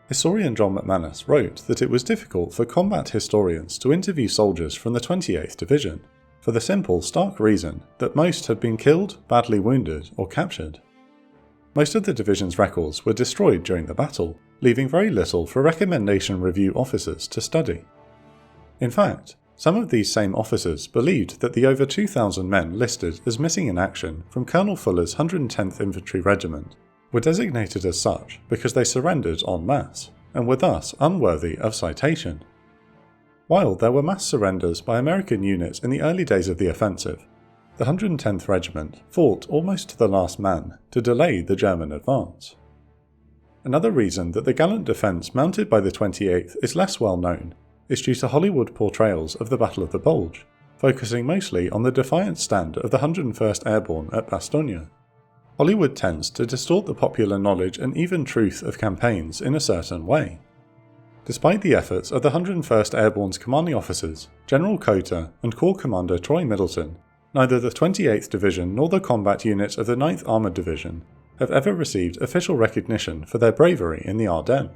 [SPEAKER 1] Historian John McManus wrote that it was difficult for combat historians to interview soldiers from the 28th Division, for the simple, stark reason that most had been killed, badly wounded, or captured. Most of the division's records were destroyed during the battle, leaving very little for recommendation review officers to study. In fact, some of these same officers believed that the over 2,000 men listed as missing in action from Colonel Fuller's 110th Infantry Regiment were designated as such because they surrendered en masse, and were thus unworthy of citation. While there were mass surrenders by American units in the early days of the offensive, the 110th Regiment fought almost to the last man to delay the German advance. Another reason that the gallant defence mounted by the 28th is less well known is due to Hollywood portrayals of the Battle of the Bulge, focusing mostly on the defiant stand of the 101st Airborne at Bastogne. Hollywood tends to distort the popular knowledge and even truth of campaigns in a certain way. Despite the efforts of the 101st Airborne's commanding officers, General Coter and Corps Commander Troy Middleton, neither the 28th Division nor the combat units of the 9th Armoured Division have ever received official recognition for their bravery in the Ardennes.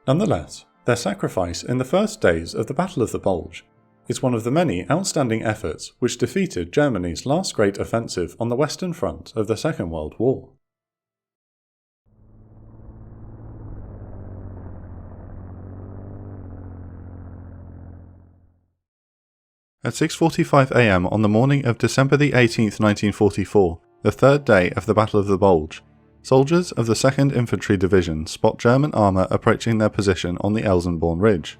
[SPEAKER 1] Nonetheless, their sacrifice in the first days of the Battle of the Bulge is one of the many outstanding efforts which defeated Germany's last great offensive on the Western Front of the Second World War.
[SPEAKER 2] At 6:45 AM on the morning of December the 18th, 1944, the third day of the Battle of the Bulge, soldiers of the 2nd Infantry Division spot German armour approaching their position on the Elsenborn Ridge.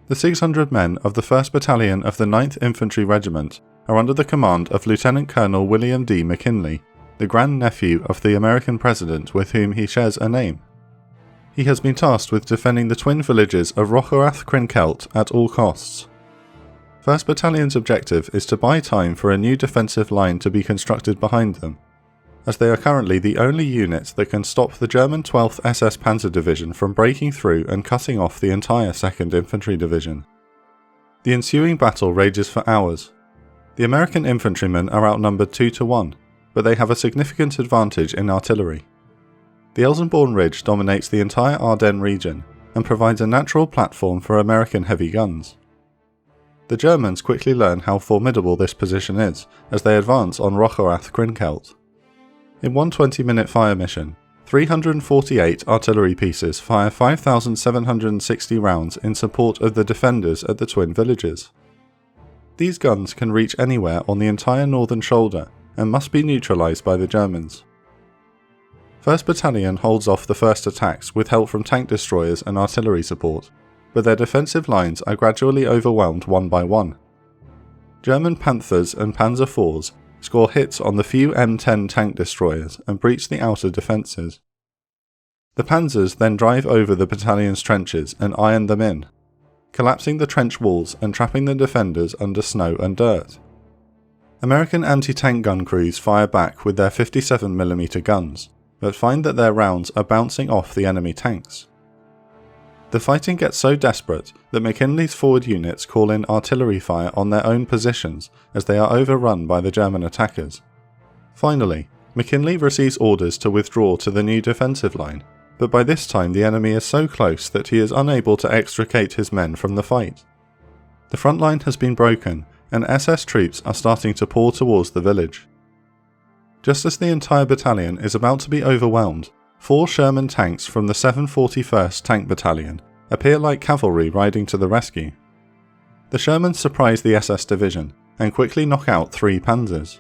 [SPEAKER 2] The 600 men of the 1st Battalion of the 9th Infantry Regiment are under the command of Lieutenant Colonel William D. McKinley, the grandnephew of the American President with whom he shares a name. He has been tasked with defending the twin villages of Rocherath-Krinkelt at all costs. 1st Battalion's objective is to buy time for a new defensive line to be constructed behind them, as they are currently the only unit that can stop the German 12th SS Panzer Division from breaking through and cutting off the entire 2nd Infantry Division. The ensuing battle rages for hours. The American infantrymen are outnumbered 2-1, but they have a significant advantage in artillery. The Elsenborn Ridge dominates the entire Ardennes region and provides a natural platform for American heavy guns. The Germans quickly learn how formidable this position is as they advance on Rocherath-Krinkelt. In one 20-minute fire mission, 348 artillery pieces fire 5,760 rounds in support of the defenders at the twin villages. These guns can reach anywhere on the entire northern shoulder and must be neutralised by the Germans. 1st Battalion holds off the first attacks with help from tank destroyers and artillery support, but their defensive lines are gradually overwhelmed one by one. German Panthers and Panzer IVs score hits on the few M10 tank destroyers and breach the outer defences. The Panzers then drive over the battalion's trenches and iron them in, collapsing the trench walls and trapping the defenders under snow and dirt. American anti-tank gun crews fire back with their 57mm guns, but find that their rounds are bouncing off the enemy tanks. The fighting gets so desperate that McKinley's forward units call in artillery fire on their own positions as they are overrun by the German attackers. Finally, McKinley receives orders to withdraw to the new defensive line, but by this time the enemy is so close that he is unable to extricate his men from the fight. The front line has been broken and SS troops are starting to pour towards the village. Just as the entire battalion is about to be overwhelmed, 4 Sherman tanks from the 741st Tank Battalion appear like cavalry riding to the rescue. The Shermans surprise the SS division and quickly knock out 3 panzers.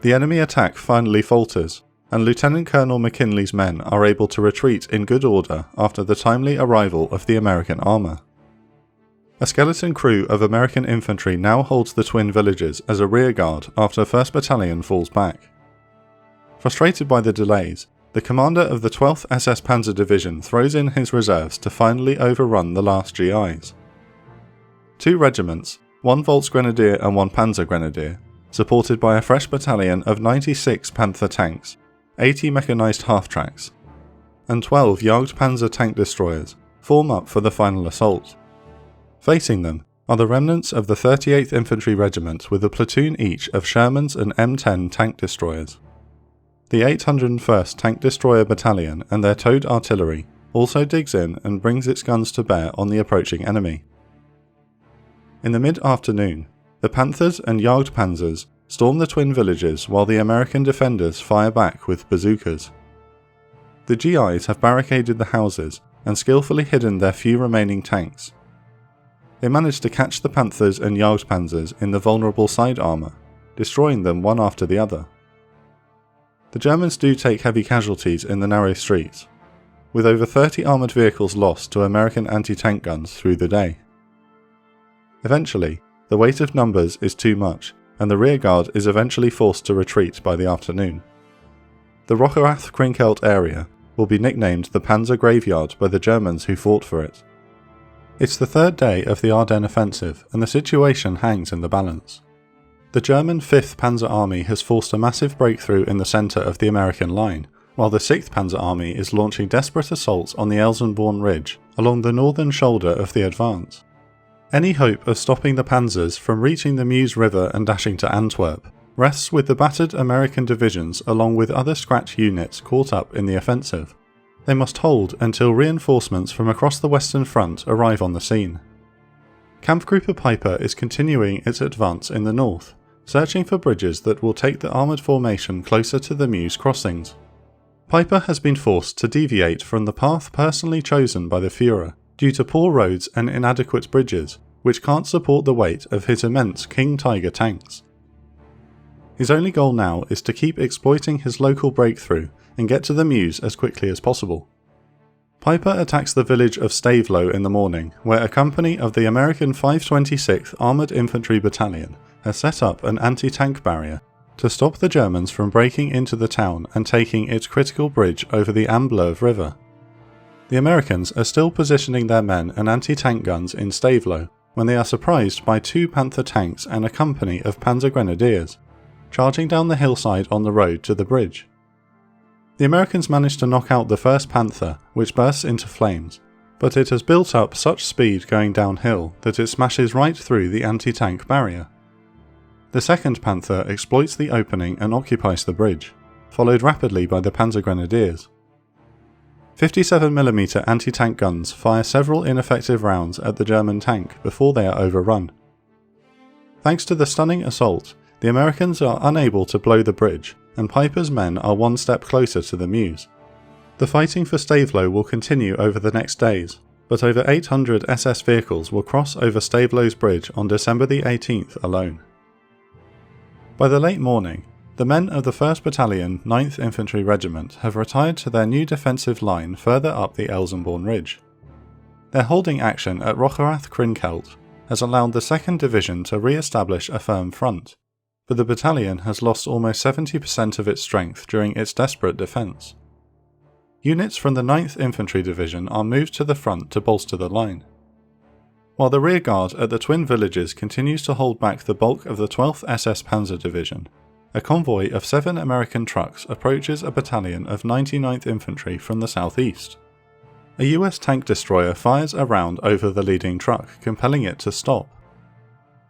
[SPEAKER 2] The enemy attack finally falters, and Lieutenant Colonel McKinley's men are able to retreat in good order after the timely arrival of the American armour. A skeleton crew of American infantry now holds the twin villages as a rearguard after 1st Battalion falls back. Frustrated by the delays, the commander of the 12th SS Panzer Division throws in his reserves to finally overrun the last GIs. 2 regiments, 1 Volksgrenadier and 1 Panzer Grenadier, supported by a fresh battalion of 96 Panther tanks, 80 mechanised half-tracks, and 12 Jagdpanzer tank destroyers, form up for the final assault. Facing them are the remnants of the 38th Infantry Regiment with a platoon each of Shermans and M10 tank destroyers. The 801st Tank Destroyer Battalion and their towed artillery also digs in and brings its guns to bear on the approaching enemy. In the mid-afternoon, the Panthers and Jagdpanzers storm the twin villages while the American defenders fire back with bazookas. The GIs have barricaded the houses and skillfully hidden their few remaining tanks. They manage to catch the Panthers and Jagdpanzers in the vulnerable side armour, destroying them one after the other. The Germans do take heavy casualties in the narrow streets, with over 30 armoured vehicles lost to American anti-tank guns through the day. Eventually, the weight of numbers is too much, and the rearguard is eventually forced to retreat by the afternoon. The Rocherath-Krinkelt area will be nicknamed the Panzer Graveyard by the Germans who fought for it. It's the 3rd day of the Ardennes offensive, and the situation hangs in the balance. The German 5th Panzer Army has forced a massive breakthrough in the centre of the American line, while the 6th Panzer Army is launching desperate assaults on the Elsenborn Ridge along the northern shoulder of the advance. Any hope of stopping the panzers from reaching the Meuse River and dashing to Antwerp rests with the battered American divisions along with other scratch units caught up in the offensive. They must hold until reinforcements from across the Western Front arrive on the scene. Kampfgruppe Piper is continuing its advance in the north, searching for bridges that will take the armoured formation closer to the Meuse crossings. Piper has been forced to deviate from the path personally chosen by the Fuhrer due to poor roads and inadequate bridges, which can't support the weight of his immense King Tiger tanks. His only goal now is to keep exploiting his local breakthrough and get to the Meuse as quickly as possible. Piper attacks the village of Stavelot in the morning, where a company of the American 526th Armoured Infantry Battalion has set up an anti-tank barrier to stop the Germans from breaking into the town and taking its critical bridge over the Amblève River. The Americans are still positioning their men and anti-tank guns in Stavelot when they are surprised by 2 Panther tanks and a company of Panzer Grenadiers, charging down the hillside on the road to the bridge. The Americans manage to knock out the first Panther, which bursts into flames, but it has built up such speed going downhill that it smashes right through the anti-tank barrier. The second Panther exploits the opening and occupies the bridge, followed rapidly by the Panzer Grenadiers. 57mm anti-tank guns fire several ineffective rounds at the German tank before they are overrun,
[SPEAKER 1] Thanks to the stunning assault, the Americans are unable to blow the bridge, and Piper's men are one step closer to the Meuse. The fighting for Stavelot will continue over the next days, but over 800 SS vehicles will cross over Stavelot's bridge on December the 18th alone. By the late morning, the men of the 1st Battalion, 9th Infantry Regiment have retired to their new defensive line further up the Elsenborn Ridge. Their holding action at Rocherath-Krinkelt has allowed the 2nd Division to re-establish a firm front, but the battalion has lost almost 70% of its strength during its desperate defence. Units from the 9th Infantry Division are moved to the front to bolster the line, while the rearguard at the twin villages continues to hold back the bulk of the 12th SS Panzer Division. A convoy of 7 American trucks approaches a battalion of 99th Infantry from the southeast. A US tank destroyer fires a round over the leading truck, compelling it to stop.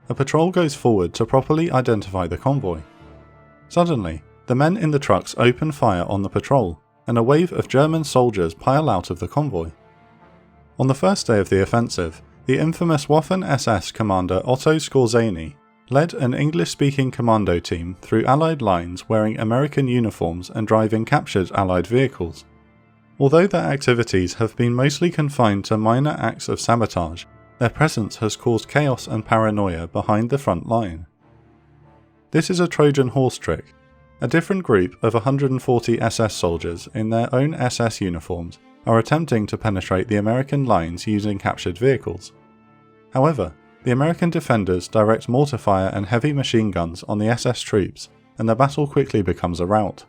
[SPEAKER 1] A patrol goes forward to properly identify the convoy. Suddenly, the men in the trucks open fire on the patrol, and a wave of German soldiers pile out of the convoy. On the first day of the offensive, the infamous Waffen-SS commander Otto Skorzeny led an English-speaking commando team through Allied lines wearing American uniforms and driving captured Allied vehicles. Although their activities have been mostly confined to minor acts of sabotage, their presence has caused chaos and paranoia behind the front line. This is a Trojan horse trick. A different group of 140 SS soldiers in their own SS uniforms are attempting to penetrate the American lines using captured vehicles. However, the American defenders direct mortar fire and heavy machine guns on the SS troops, and the battle quickly becomes a rout.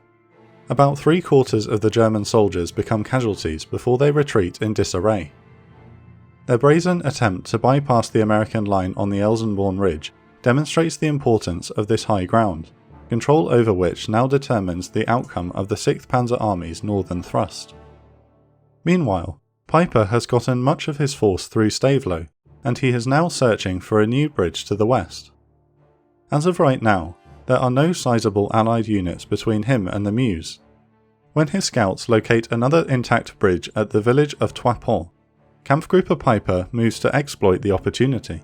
[SPEAKER 1] About 3/4 of the German soldiers become casualties before they retreat in disarray. Their brazen attempt to bypass the American line on the Elsenborn Ridge demonstrates the importance of this high ground, control over which now determines the outcome of the 6th Panzer Army's northern thrust. Meanwhile, Piper has gotten much of his force through Stavelot, and he is now searching for a new bridge to the west. As of right now, there are no sizable Allied units between him and the Meuse. When his scouts locate another intact bridge at the village of Toipon, Kampfgruppe Piper moves to exploit the opportunity.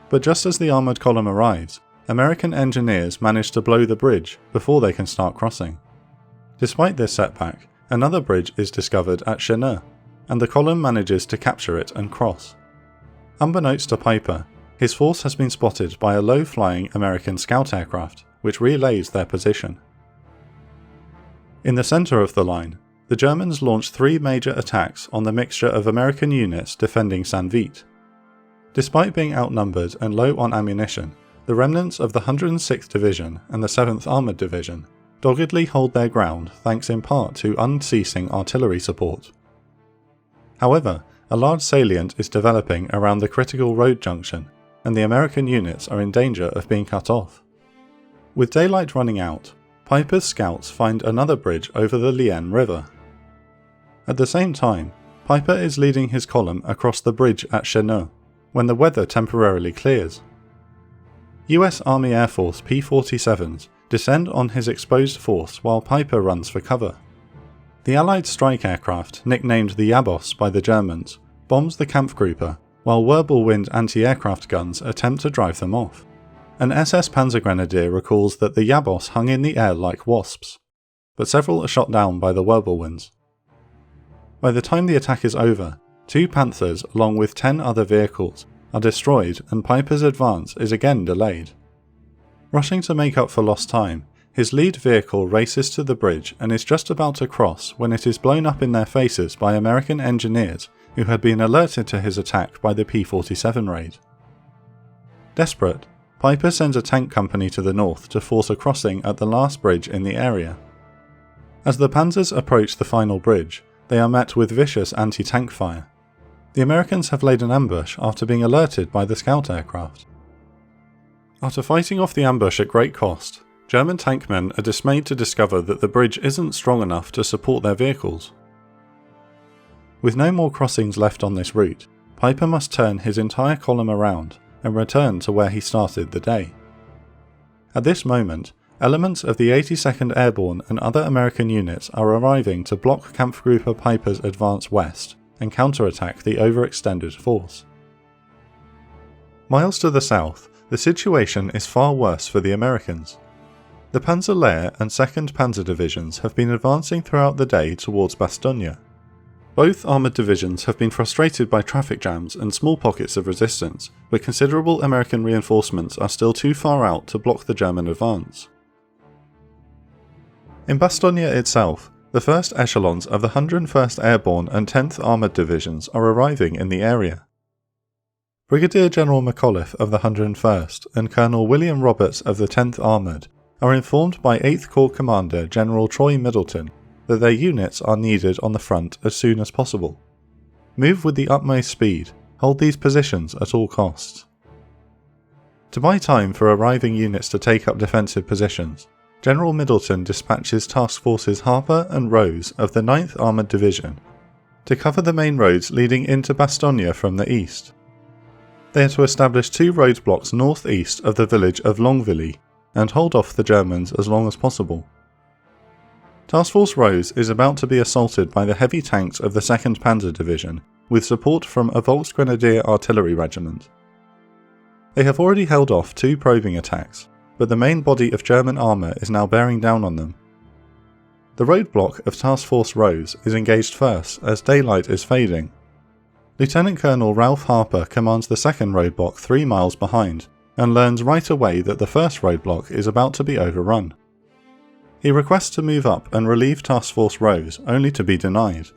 [SPEAKER 1] But just as the armoured column arrives, American engineers manage to blow the bridge before they can start crossing. Despite this setback, another bridge is discovered at Cheneux, and the column manages to capture it and cross. Unbeknownst to Piper, his force has been spotted by a low-flying American scout aircraft, which relays their position. In the centre of the line, the Germans launched 3 major attacks on the mixture of American units defending Saint-Vith. Despite being outnumbered and low on ammunition, the remnants of the 106th Division and the 7th Armoured Division doggedly hold their ground thanks in part to unceasing artillery support. However, a large salient is developing around the critical road junction, and the American units are in danger of being cut off. With daylight running out, Piper's scouts find another bridge over the Lienne River. At the same time, Piper is leading his column across the bridge at Cheneux, when the weather temporarily clears. US Army Air Force P-47s descend on his exposed force while Piper runs for cover. The Allied strike aircraft, nicknamed the Jabos by the Germans, bombs the Kampfgruppe, while Wirbelwind anti-aircraft guns attempt to drive them off. An SS Panzer Grenadier recalls that the Jabos hung in the air like wasps, but several are shot down by the Wirbelwinds. By the time the attack is over, 2 Panthers along with 10 other vehicles are destroyed and Piper's advance is again delayed. Rushing to make up for lost time, his lead vehicle races to the bridge and is just about to cross when it is blown up in their faces by American engineers who had been alerted to his attack by the P-47 raid. Desperate, Piper sends a tank company to the north to force a crossing at the last bridge in the area. As the panzers approach the final bridge, they are met with vicious anti-tank fire. The Americans have laid an ambush after being alerted by the scout aircraft. After fighting off the ambush at great cost, German tankmen are dismayed to discover that the bridge isn't strong enough to support their vehicles. With no more crossings left on this route, Piper must turn his entire column around and return to where he started the day. At this moment, elements of the 82nd Airborne and other American units are arriving to block Kampfgruppe Piper's advance west and counterattack the overextended force. Miles to the south,
[SPEAKER 2] The situation is far worse for the Americans. The Panzer Lehr and 2nd Panzer Divisions have been advancing throughout the day towards Bastogne. Both armoured divisions have been frustrated by traffic jams and small pockets of resistance, but considerable American reinforcements are still too far out to block the German advance. In Bastogne itself, the first echelons of the 101st Airborne and 10th Armoured Divisions are arriving in the area. Brigadier General McAuliffe of the 101st and Colonel William Roberts of the 10th Armoured are informed by 8th Corps Commander General Troy Middleton that their units are needed on the front as soon as possible. Move with the utmost speed, hold these positions at all costs. To buy time for arriving units to take up defensive positions, General Middleton dispatches Task Forces Harper and Rose of the 9th Armoured Division to cover the main roads leading into Bastogne from the east. They are to establish 2 roadblocks northeast of the village of Longvilly and hold off the Germans as long as possible. Task Force Rose is about to be assaulted by the heavy tanks of the 2nd Panzer Division with support from a Volksgrenadier artillery regiment. They have already held off 2 probing attacks, but the main body of German armour is now bearing down on them. The roadblock of Task Force Rose is engaged first as daylight is fading. Lieutenant Colonel Ralph Harper commands the 2nd roadblock 3 miles behind and learns right away that the 1st roadblock is about to be overrun. He requests to move up and relieve Task Force Rose, only to be denied.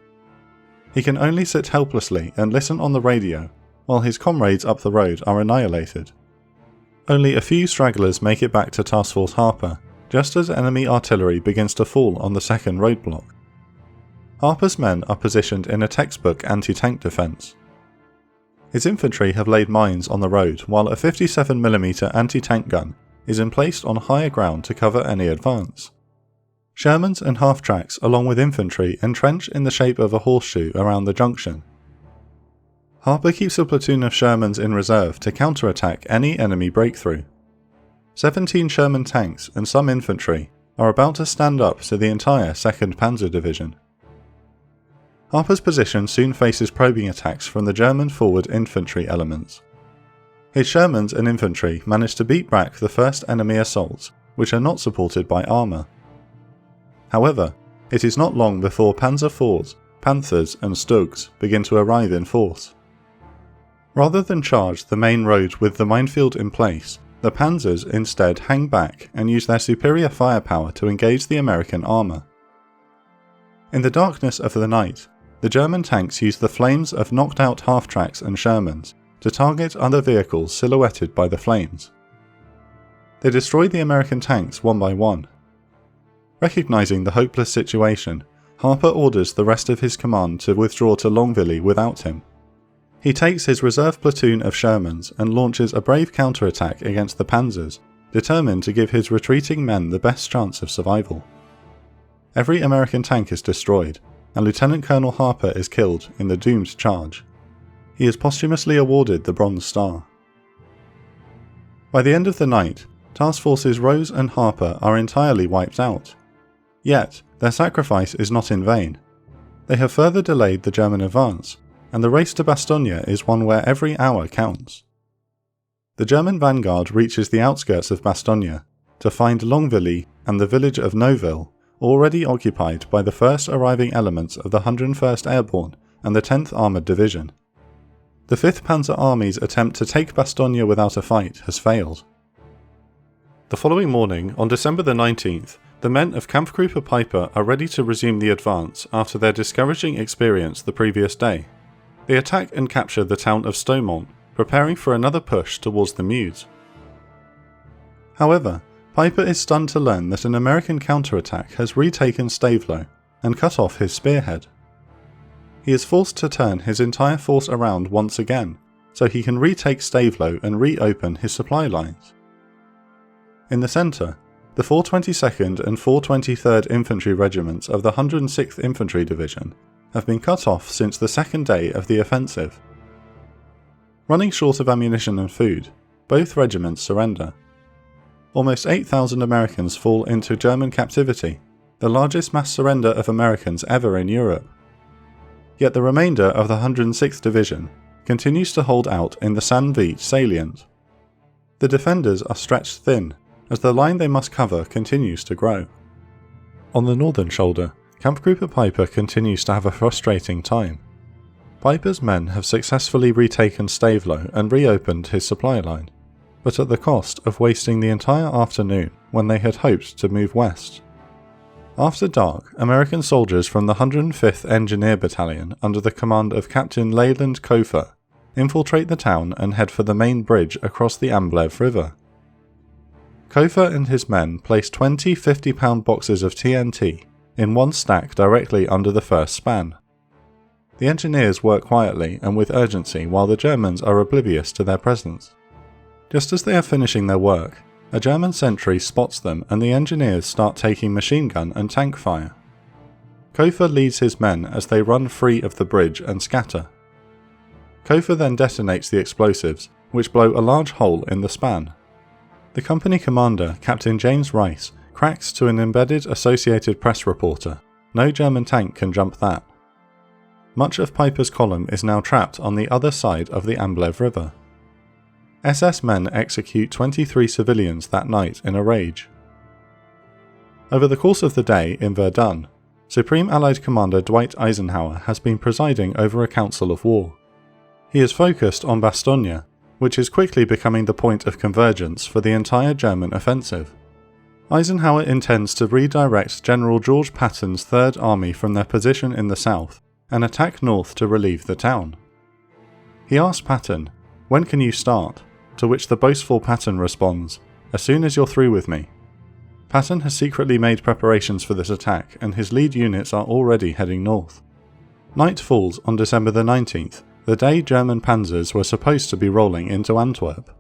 [SPEAKER 2] He can only sit helplessly and listen on the radio, while his comrades up the road are annihilated. Only a few stragglers make it back to Task Force Harper, just as enemy artillery begins to fall on the 2nd roadblock. Harper's men are positioned in a textbook anti-tank defence. His infantry have laid mines on the road, while a 57mm anti-tank gun is emplaced on higher ground to cover any advance. Shermans and half-tracks along with infantry entrench in the shape of a horseshoe around the junction. Harper keeps a platoon of Shermans in reserve to counterattack any enemy breakthrough. 17 Sherman tanks and some infantry are about to stand up to the entire 2nd Panzer Division. Harper's position soon faces probing attacks from the German forward infantry elements. His Shermans and infantry manage to beat back the first enemy assaults, which are not supported by armour. However, it is not long before Panzer IVs, Panthers and Stugs begin to arrive in force. Rather than charge the main road with the minefield in place, the Panzers instead hang back and use their superior firepower to engage the American armour. In the darkness of the night, the German tanks use the flames of knocked out half-tracks and Shermans to target other vehicles silhouetted by the flames. They destroy the American tanks one by one. Recognising the hopeless situation, Harper orders the rest of his command to withdraw to Longvilly without him. He takes his reserve platoon of Shermans and launches a brave counterattack against the Panzers, determined to give his retreating men the best chance of survival. Every American tank is destroyed, and Lieutenant Colonel Harper is killed in the doomed charge. He is posthumously awarded the Bronze Star. By the end of the night, Task Forces Rose and Harper are entirely wiped out. Yet, their sacrifice is not in vain. They have further delayed the German advance, and the race to Bastogne is one where every hour counts. The German vanguard reaches the outskirts of Bastogne to find Longvilly and the village of Neuville already occupied by the first arriving elements of the 101st Airborne and the 10th Armoured Division. The 5th Panzer Army's attempt to take Bastogne without a fight has failed. The following morning, on December the 19th, the men of Kampfgruppe Piper are ready to resume the advance after their discouraging experience the previous day. They attack and capture the town of Stoumont, preparing for another push towards the Meuse. However, Piper is stunned to learn that an American counterattack has retaken Stavelot and cut off his spearhead. He is forced to turn his entire force around once again, so he can retake Stavelot and reopen his supply lines. In the centre, the 422nd and 423rd Infantry Regiments of the 106th Infantry Division have been cut off since the second day of the offensive. Running short of ammunition and food, both regiments surrender. Almost 8,000 Americans fall into German captivity, the largest mass surrender of Americans ever in Europe. Yet the remainder of the 106th Division continues to hold out in the San Vite salient.
[SPEAKER 1] The defenders are stretched thin, as the line they must cover continues to grow. On the northern shoulder, Kampfgruppe Piper continues to have a frustrating time. Piper's men have successfully retaken Stavelot and reopened his supply line, but at the cost of wasting the entire afternoon when they had hoped to move west. After dark, American soldiers from the 105th Engineer Battalion under the command of Captain Leyland Kofer infiltrate the town and head for the main bridge across the Amblev River. Kofer and his men place 20 50-pound boxes of TNT in one stack directly under the first span. The engineers work quietly and with urgency while the Germans are oblivious to their presence. Just as they are finishing their work, a German sentry spots them and the engineers start taking machine gun and tank fire. Kofer leads his men as they run free of the bridge and scatter. Kofer then detonates the explosives, which blow a large hole in the span. The company commander, Captain James Rice, cracks to an embedded Associated Press reporter, "No German tank can jump that." Much of Piper's column is now trapped on the other side of the Amblev River. SS men execute 23 civilians that night in a rage. Over the course of the day in Verdun, Supreme Allied Commander Dwight Eisenhower has been presiding over a council of war. He is focused on Bastogne, which is quickly becoming the point of convergence for the entire German offensive. Eisenhower intends to redirect General George Patton's Third Army from their position in the south and attack north to relieve the town. He asks Patton, "When can you start?" To which the boastful Patton responds, "As soon as you're through with me." Patton has secretly made preparations for this attack and his lead units are already heading north. Night falls on December the 19th, the day German panzers were supposed to be rolling into Antwerp.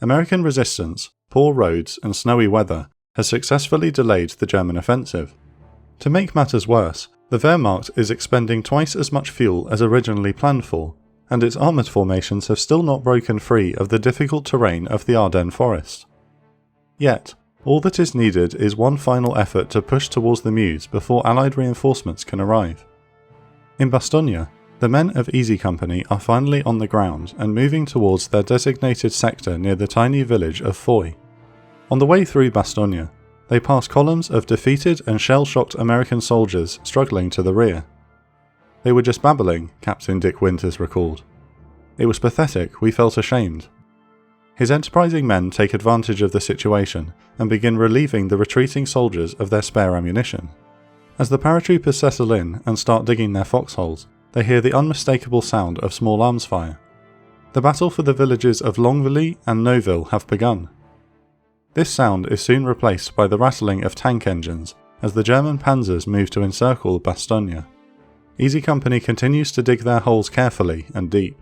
[SPEAKER 1] American resistance, poor roads and snowy weather has successfully delayed the German offensive. To make matters worse, the Wehrmacht is expending twice as much fuel as originally planned for, and its armoured formations have still not broken free of the difficult terrain of the Ardennes forest. Yet, all that is needed is one final effort to push towards the Meuse before Allied reinforcements can arrive. In Bastogne, the men of Easy Company are finally on the ground and moving towards their designated sector near the tiny village of Foy. On the way through Bastogne, they pass columns of defeated and shell-shocked American soldiers struggling to the rear. "They were just babbling," Captain Dick Winters recalled. "It was pathetic, we felt ashamed." His enterprising men take advantage of the situation and begin relieving the retreating soldiers of their spare ammunition. As the paratroopers settle in and start digging their foxholes, they hear the unmistakable sound of small arms fire. The battle for the villages of Longvilly and Neuville have begun. This sound is soon replaced by the rattling of tank engines as the German panzers move to encircle Bastogne. Easy Company continues to dig their holes carefully and deep.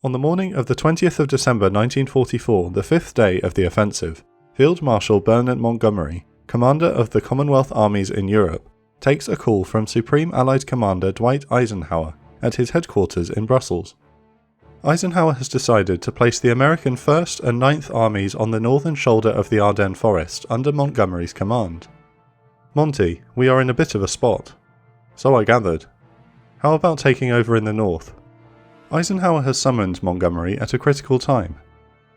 [SPEAKER 1] On the morning of the 20th of December 1944, the fifth day of the offensive, Field Marshal Bernard Montgomery, commander of the Commonwealth armies in Europe, takes a call from Supreme Allied Commander Dwight Eisenhower at his headquarters in Brussels. Eisenhower has decided to place the American 1st and 9th Armies on the northern shoulder of the Ardennes forest under Montgomery's command. "Monty, we are in a bit of a spot." "So I gathered." "How about taking over in the north?" Eisenhower has summoned Montgomery at a critical time.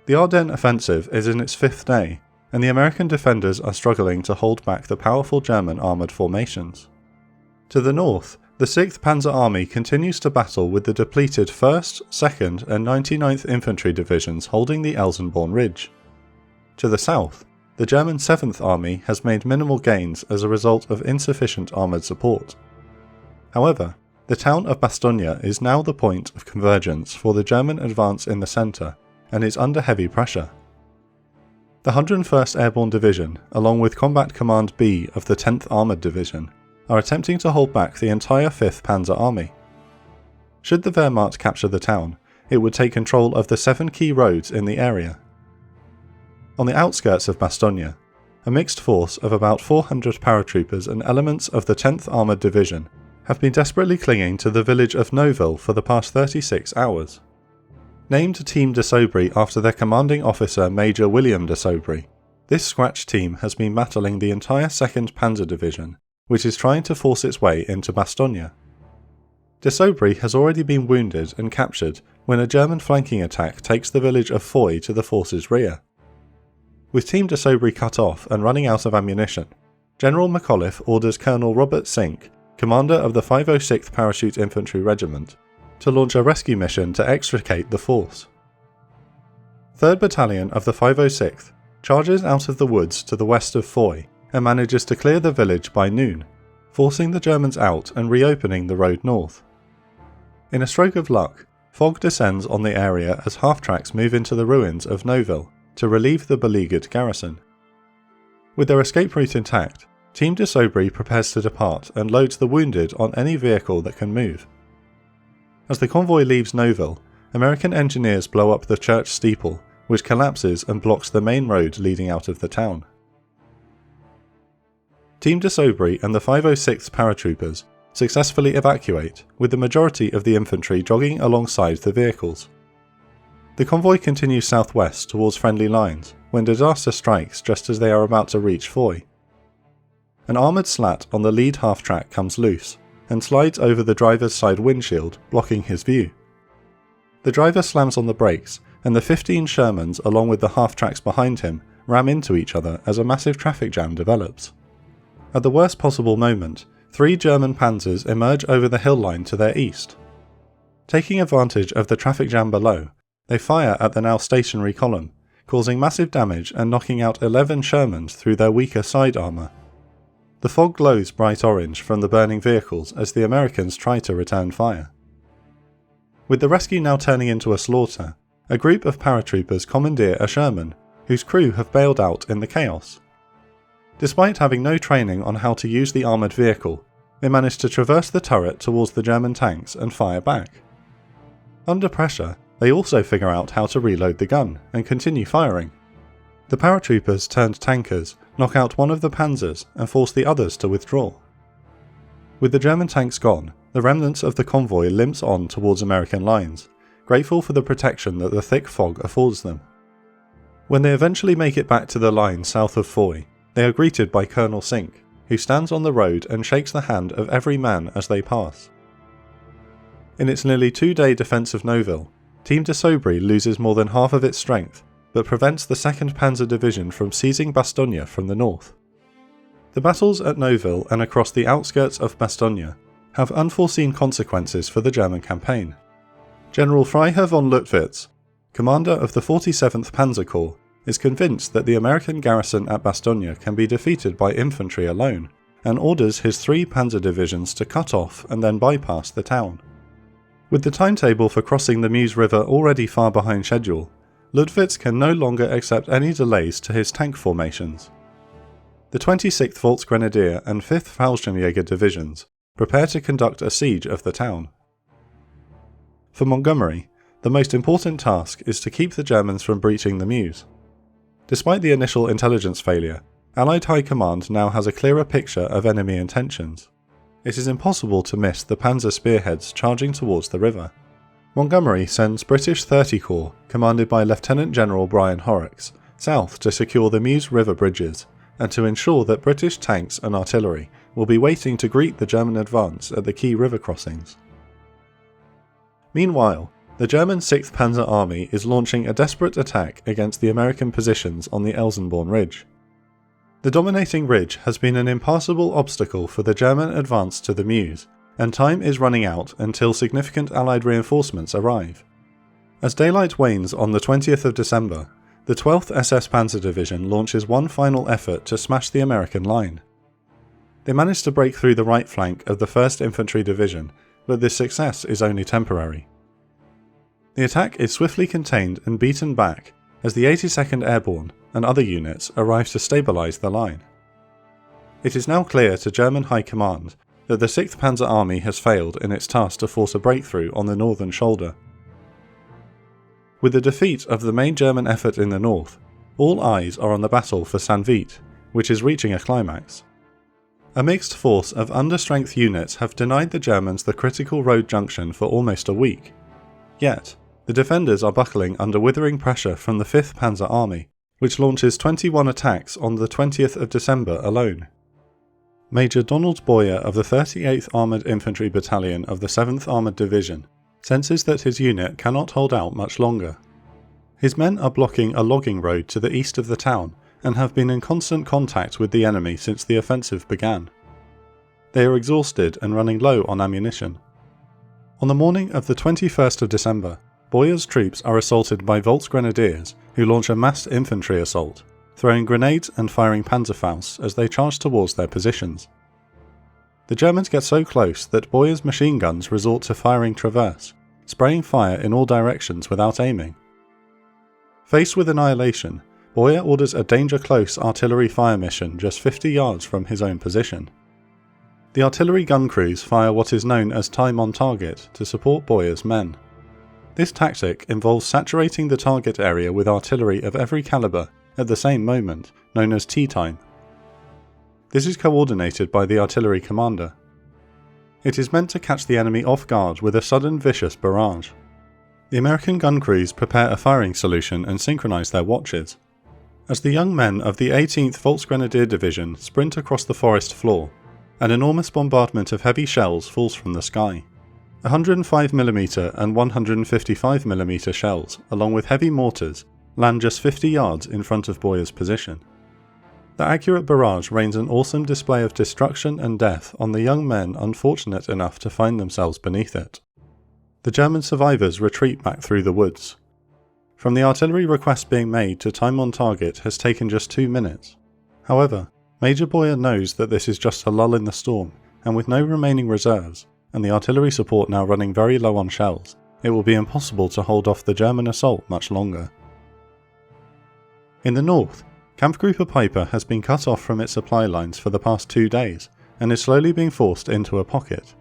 [SPEAKER 1] The Ardennes offensive is in its fifth day, and the American defenders are struggling to hold back the powerful German armoured formations. To the north, the 6th Panzer Army continues to battle with the depleted 1st, 2nd and 99th Infantry Divisions holding the Elsenborn Ridge. To the south, the German 7th Army has made minimal gains as a result of insufficient armoured support. However, the town of Bastogne is now the point of convergence for the German advance in the centre, and is under heavy pressure. The 101st Airborne Division, along with Combat Command B of the 10th Armoured Division, are attempting to hold back the entire 5th Panzer Army. Should the Wehrmacht capture the town, it would take control of the 7 key roads in the area. On the outskirts of Bastogne, a mixed force of about 400 paratroopers and elements of the 10th Armoured Division have been desperately clinging to the village of Neuville for the past 36 hours. Named Team de Sobry after their commanding officer Major William de Sobry, this scratch team has been battling the entire 2nd Panzer Division which is trying to force its way into Bastogne. Decisive has already been wounded and captured when a German flanking attack takes the village of Foy to the force's rear. With Team Decisive cut off and running out of ammunition, General McAuliffe orders Colonel Robert Sink, commander of the 506th Parachute Infantry Regiment, to launch a rescue mission to extricate the force. 3rd Battalion of the 506th charges out of the woods to the west of Foy and manages to clear the village by noon, forcing the Germans out and reopening the road north. In a stroke of luck, fog descends on the area as half-tracks move into the ruins of Neuville to relieve the beleaguered garrison. With their escape route intact, Team Decisive prepares to depart and loads the wounded on any vehicle that can move. As the convoy leaves Neuville, American engineers blow up the church steeple, which collapses and blocks the main road leading out of the town. Team Decisive and the 506th paratroopers successfully evacuate, with the majority of the infantry jogging alongside the vehicles. The convoy continues southwest towards friendly lines when disaster strikes just as they are about to reach Foy. An armoured slat on the lead half-track comes loose and slides over the driver's side windshield, blocking his view. The driver slams on the brakes, and the 15 Shermans along with the half-tracks behind him ram into each other as a massive traffic jam develops. At the worst possible moment, 3 German panzers emerge over the hill line to their east. Taking advantage of the traffic jam below, they fire at the now stationary column, causing massive damage and knocking out 11 Shermans through their weaker side armour. The fog glows bright orange from the burning vehicles as the Americans try to return fire. With the rescue now turning into a slaughter, a group of paratroopers commandeer a Sherman, whose crew have bailed out in the chaos. Despite having no training on how to use the armoured vehicle, they manage to traverse the turret towards the German tanks and fire back. Under pressure, they also figure out how to reload the gun and continue firing. The paratroopers turned tankers knock out one of the panzers and force the others to withdraw. With the German tanks gone, the remnants of the convoy limps on towards American lines, grateful for the protection that the thick fog affords them. When they eventually make it back to the line south of Foy, they are greeted by Colonel Sink, who stands on the road and shakes the hand of every man as they pass. In its nearly 2-day defence of Neuville, Team Decisive loses more than half of its strength, but prevents the 2nd Panzer Division from seizing Bastogne from the north. The battles at Neuville and across the outskirts of Bastogne have unforeseen consequences for the German campaign. General Freiherr von Luttwitz, commander of the 47th Panzer Corps, is convinced that the American garrison at Bastogne can be defeated by infantry alone, and orders his 3 panzer divisions to cut off and then bypass the town. With the timetable for crossing the Meuse River already far behind schedule, Luttwitz can no longer accept any delays to his tank formations. The 26th Volksgrenadier and 5th Fallschirmjäger divisions prepare to conduct a siege of the town. For Montgomery, the most important task is to keep the Germans from breaching the Meuse. Despite the initial intelligence failure, Allied High Command now has a clearer picture of enemy intentions. It is impossible to miss the panzer spearheads charging towards the river. Montgomery sends British 30 Corps, commanded by Lieutenant General Brian Horrocks, south to secure the Meuse River bridges, and to ensure that British tanks and artillery will be waiting to greet the German advance at the key river crossings. Meanwhile, the German 6th Panzer Army is launching a desperate attack against the American positions on the Elsenborn Ridge. The dominating ridge has been an impassable obstacle for the German advance to the Meuse, and time is running out until significant Allied reinforcements arrive. As daylight wanes on the 20th of December, the 12th SS Panzer Division launches one final effort to smash the American line. They manage to break through the right flank of the 1st Infantry Division, but this success is only temporary. The attack is swiftly contained and beaten back as the 82nd Airborne and other units arrive to stabilise the line. It is now clear to German High Command that the 6th Panzer Army has failed in its task to force a breakthrough on the northern shoulder. With the defeat of the main German effort in the north, all eyes are on the battle for St. Vith, which is reaching a climax. A mixed force of understrength units have denied the Germans the critical road junction for almost a week. Yet, the defenders are buckling under withering pressure from the 5th Panzer Army, which launches 21 attacks on the 20th of December alone. Major Donald Boyer of the 38th Armoured Infantry Battalion of the 7th Armoured Division senses that his unit cannot hold out much longer. His men are blocking a logging road to the east of the town and have been in constant contact with the enemy since the offensive began. They are exhausted and running low on ammunition. On the morning of the 21st of December, Boyer's troops are assaulted by Volksgrenadiers, who launch a massed infantry assault, throwing grenades and firing Panzerfausts as they charge towards their positions. The Germans get so close that Boyer's machine guns resort to firing traverse, spraying fire in all directions without aiming. Faced with annihilation, Boyer orders a danger-close artillery fire mission just 50 yards from his own position. The artillery gun crews fire what is known as time on target to support Boyer's men. This tactic involves saturating the target area with artillery of every calibre at the same moment, known as tea time. This is coordinated by the artillery commander. It is meant to catch the enemy off guard with a sudden vicious barrage. The American gun crews prepare a firing solution and synchronise their watches. As the young men of the 18th Volksgrenadier Division sprint across the forest floor, an enormous bombardment of heavy shells falls from the sky. 105mm and 155mm shells, along with heavy mortars, land just 50 yards in front of Boyer's position. The accurate barrage rains an awesome display of destruction and death on the young men unfortunate enough to find themselves beneath it. The German survivors retreat back through the woods. From the artillery request being made to time on target has taken just 2 minutes. However, Major Boyer knows that this is just a lull in the storm, and with no remaining reserves, and the artillery support now running very low on shells, it will be impossible to hold off the German assault much longer. In the north, Kampfgruppe Piper has been cut off from its supply lines for the past 2 days, and is slowly being forced into a pocket.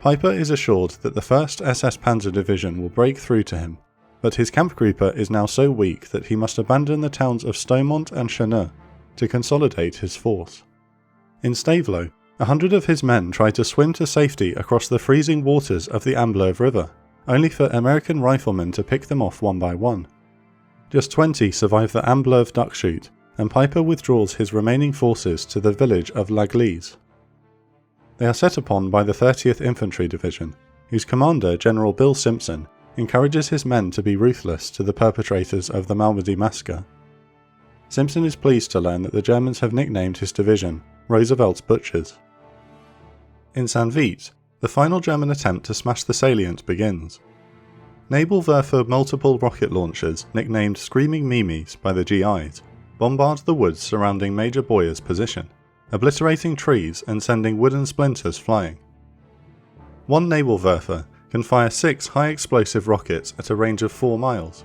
[SPEAKER 1] Piper is assured that the 1st SS Panzer Division will break through to him, but his Kampfgruppe is now so weak that he must abandon the towns of Stoumont and Cherneux to consolidate his force. In Stavelot, 100 of his men try to swim to safety across the freezing waters of the Amblève River, only for American riflemen to pick them off one by one. Just 20 survive the Amblève duck shoot, and Piper withdraws his remaining forces to the village of L'Aglise. They are set upon by the 30th Infantry Division, whose commander, General Bill Simpson, encourages his men to be ruthless to the perpetrators of the Malmedy massacre. Simpson is pleased to learn that the Germans have nicknamed his division Roosevelt's Butchers. In St. Vith, the final German attempt to smash the salient begins. Nebelwerfer multiple rocket launchers, nicknamed Screaming Mimes by the GIs, bombard the woods surrounding Major Boyer's position, obliterating trees and sending wooden splinters flying. One Nebelwerfer can fire 6 high-explosive rockets at a range of 4 miles.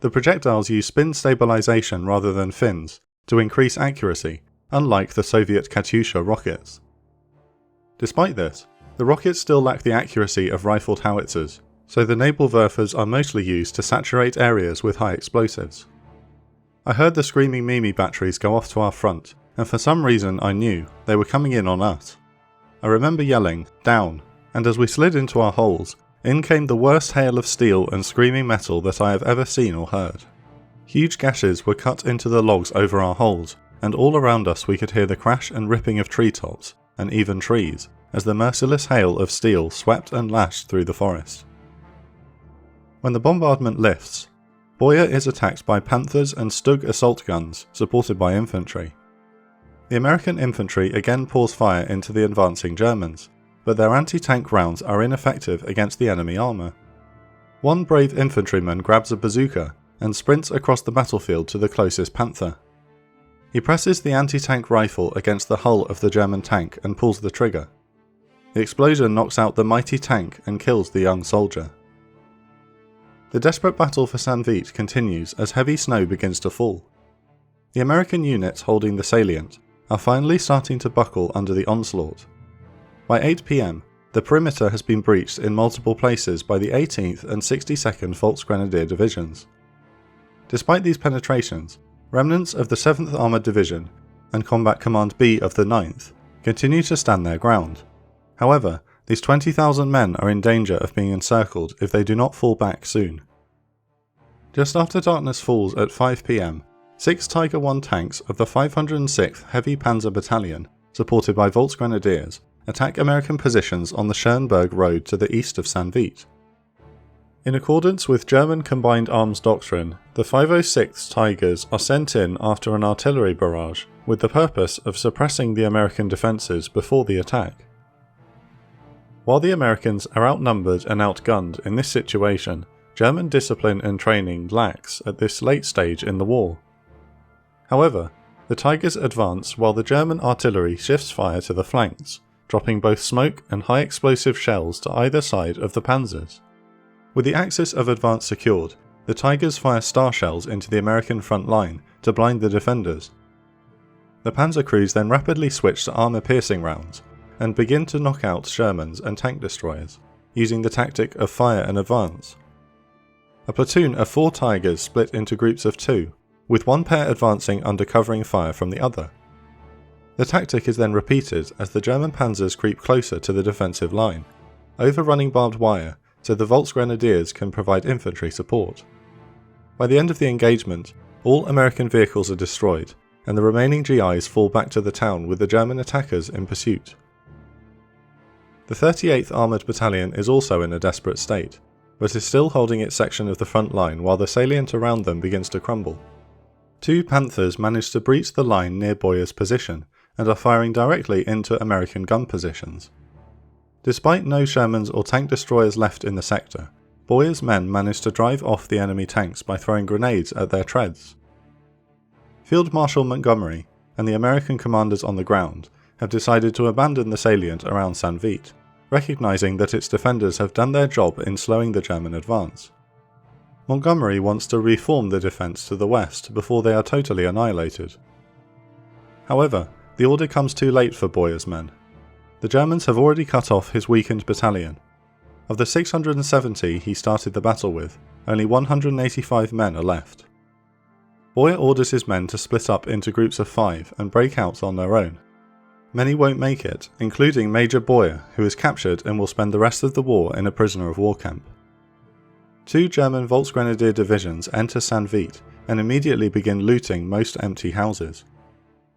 [SPEAKER 1] The projectiles use spin stabilization rather than fins to increase accuracy, unlike the Soviet Katyusha rockets. Despite this, the rockets still lack the accuracy of rifled howitzers, so the Nebelwerfers are mostly used to saturate areas with high explosives. I heard the Screaming Mimi batteries go off to our front, and for some reason I knew they were coming in on us. I remember yelling, "Down!" and as we slid into our holes, in came the worst hail of steel and screaming metal that I have ever seen or heard. Huge gashes were cut into the logs over our holes, and all around us we could hear the crash and ripping of treetops, and even trees, as the merciless hail of steel swept and lashed through the forest. When the bombardment lifts, Boyer is attacked by Panthers and Stug assault guns, supported by infantry. The American infantry again pours fire into the advancing Germans, but their anti-tank rounds are ineffective against the enemy armour. One brave infantryman grabs a bazooka and sprints across the battlefield to the closest Panther. He presses the anti-tank rifle against the hull of the German tank and pulls the trigger. The explosion knocks out the mighty tank and kills the young soldier. The desperate battle for St. Vith continues as heavy snow begins to fall. The American units holding the salient are finally starting to buckle under the onslaught. By 8 PM, the perimeter has been breached in multiple places by the 18th and 62nd Volksgrenadier Divisions. Despite these penetrations, remnants of the 7th Armoured Division and Combat Command B of the 9th continue to stand their ground. However, these 20,000 men are in danger of being encircled if they do not fall back soon. Just after darkness falls at 5 PM, 6 Tiger I tanks of the 506th Heavy Panzer Battalion
[SPEAKER 2] supported by Volksgrenadiers, attack American positions on the Schönberg road to the east of Sanvit. In accordance with German combined arms doctrine, the 506th Tigers are sent in after an artillery barrage with the purpose of suppressing the American defences before the attack. While the Americans are outnumbered and outgunned in this situation, German discipline and training lacks at this late stage in the war. However, the Tigers advance while the German artillery shifts fire to the flanks, dropping both smoke and high explosive shells to either side of the panzers. With the axis of advance secured, the Tigers fire star shells into the American front line to blind the defenders. The panzer crews then rapidly switch to armour-piercing rounds and begin to knock out Shermans and tank destroyers, using the tactic of fire and advance. A platoon of 4 Tigers split into groups of 2, with one pair advancing under covering fire from the other. The tactic is then repeated as the German panzers creep closer to the defensive line, overrunning barbed wire so the Volksgrenadiers can provide infantry support. By the end of the engagement, all American vehicles are destroyed, and the remaining GIs fall back to the town with the German attackers in pursuit. The 38th Armoured Battalion is also in a desperate state, but is still holding its section of the front line while the salient around them begins to crumble. 2 Panthers manage to breach the line near Boyer's position, and are firing directly into American gun positions. Despite no Shermans or tank destroyers left in the sector, Boyer's men manage to drive off the enemy tanks by throwing grenades at their treads. Field Marshal Montgomery and the American commanders on the ground have decided to abandon the salient around Sanvit, recognising that its defenders have done their job in slowing the German advance. Montgomery wants to reform the defence to the west before they are totally annihilated. However, the order comes too late for Boyer's men. The Germans have already cut off his weakened battalion. Of the 670 he started the battle with, only 185 men are left. Boyer orders his men to split up into groups of 5 and break out on their own. Many won't make it, including Major Boyer, who is captured and will spend the rest of the war in a prisoner of war camp. 2 German Volksgrenadier divisions enter Sanvit and immediately begin looting most empty houses.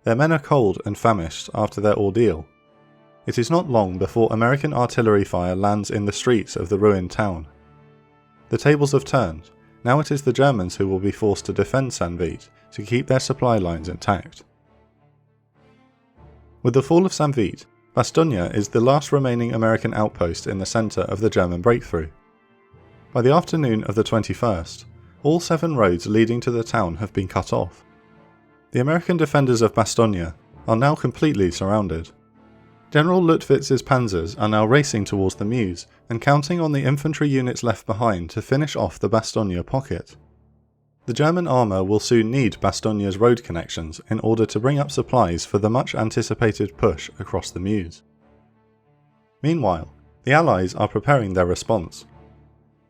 [SPEAKER 2] Their men are cold and famished after their ordeal. It is not long before American artillery fire lands in the streets of the ruined town. The tables have turned. Now it is the Germans who will be forced to defend Sanvit to keep their supply lines intact. With the fall of Sanvit, Bastogne is the last remaining American outpost in the centre of the German breakthrough. By the afternoon of the 21st, all 7 roads leading to the town have been cut off. The American defenders of Bastogne are now completely surrounded. General Luttwitz's panzers are now racing towards the Meuse and counting on the infantry units left behind to finish off the Bastogne pocket. The German armour will soon need Bastogne's road connections in order to bring up supplies for the much anticipated push across the Meuse. Meanwhile, the Allies are preparing their response.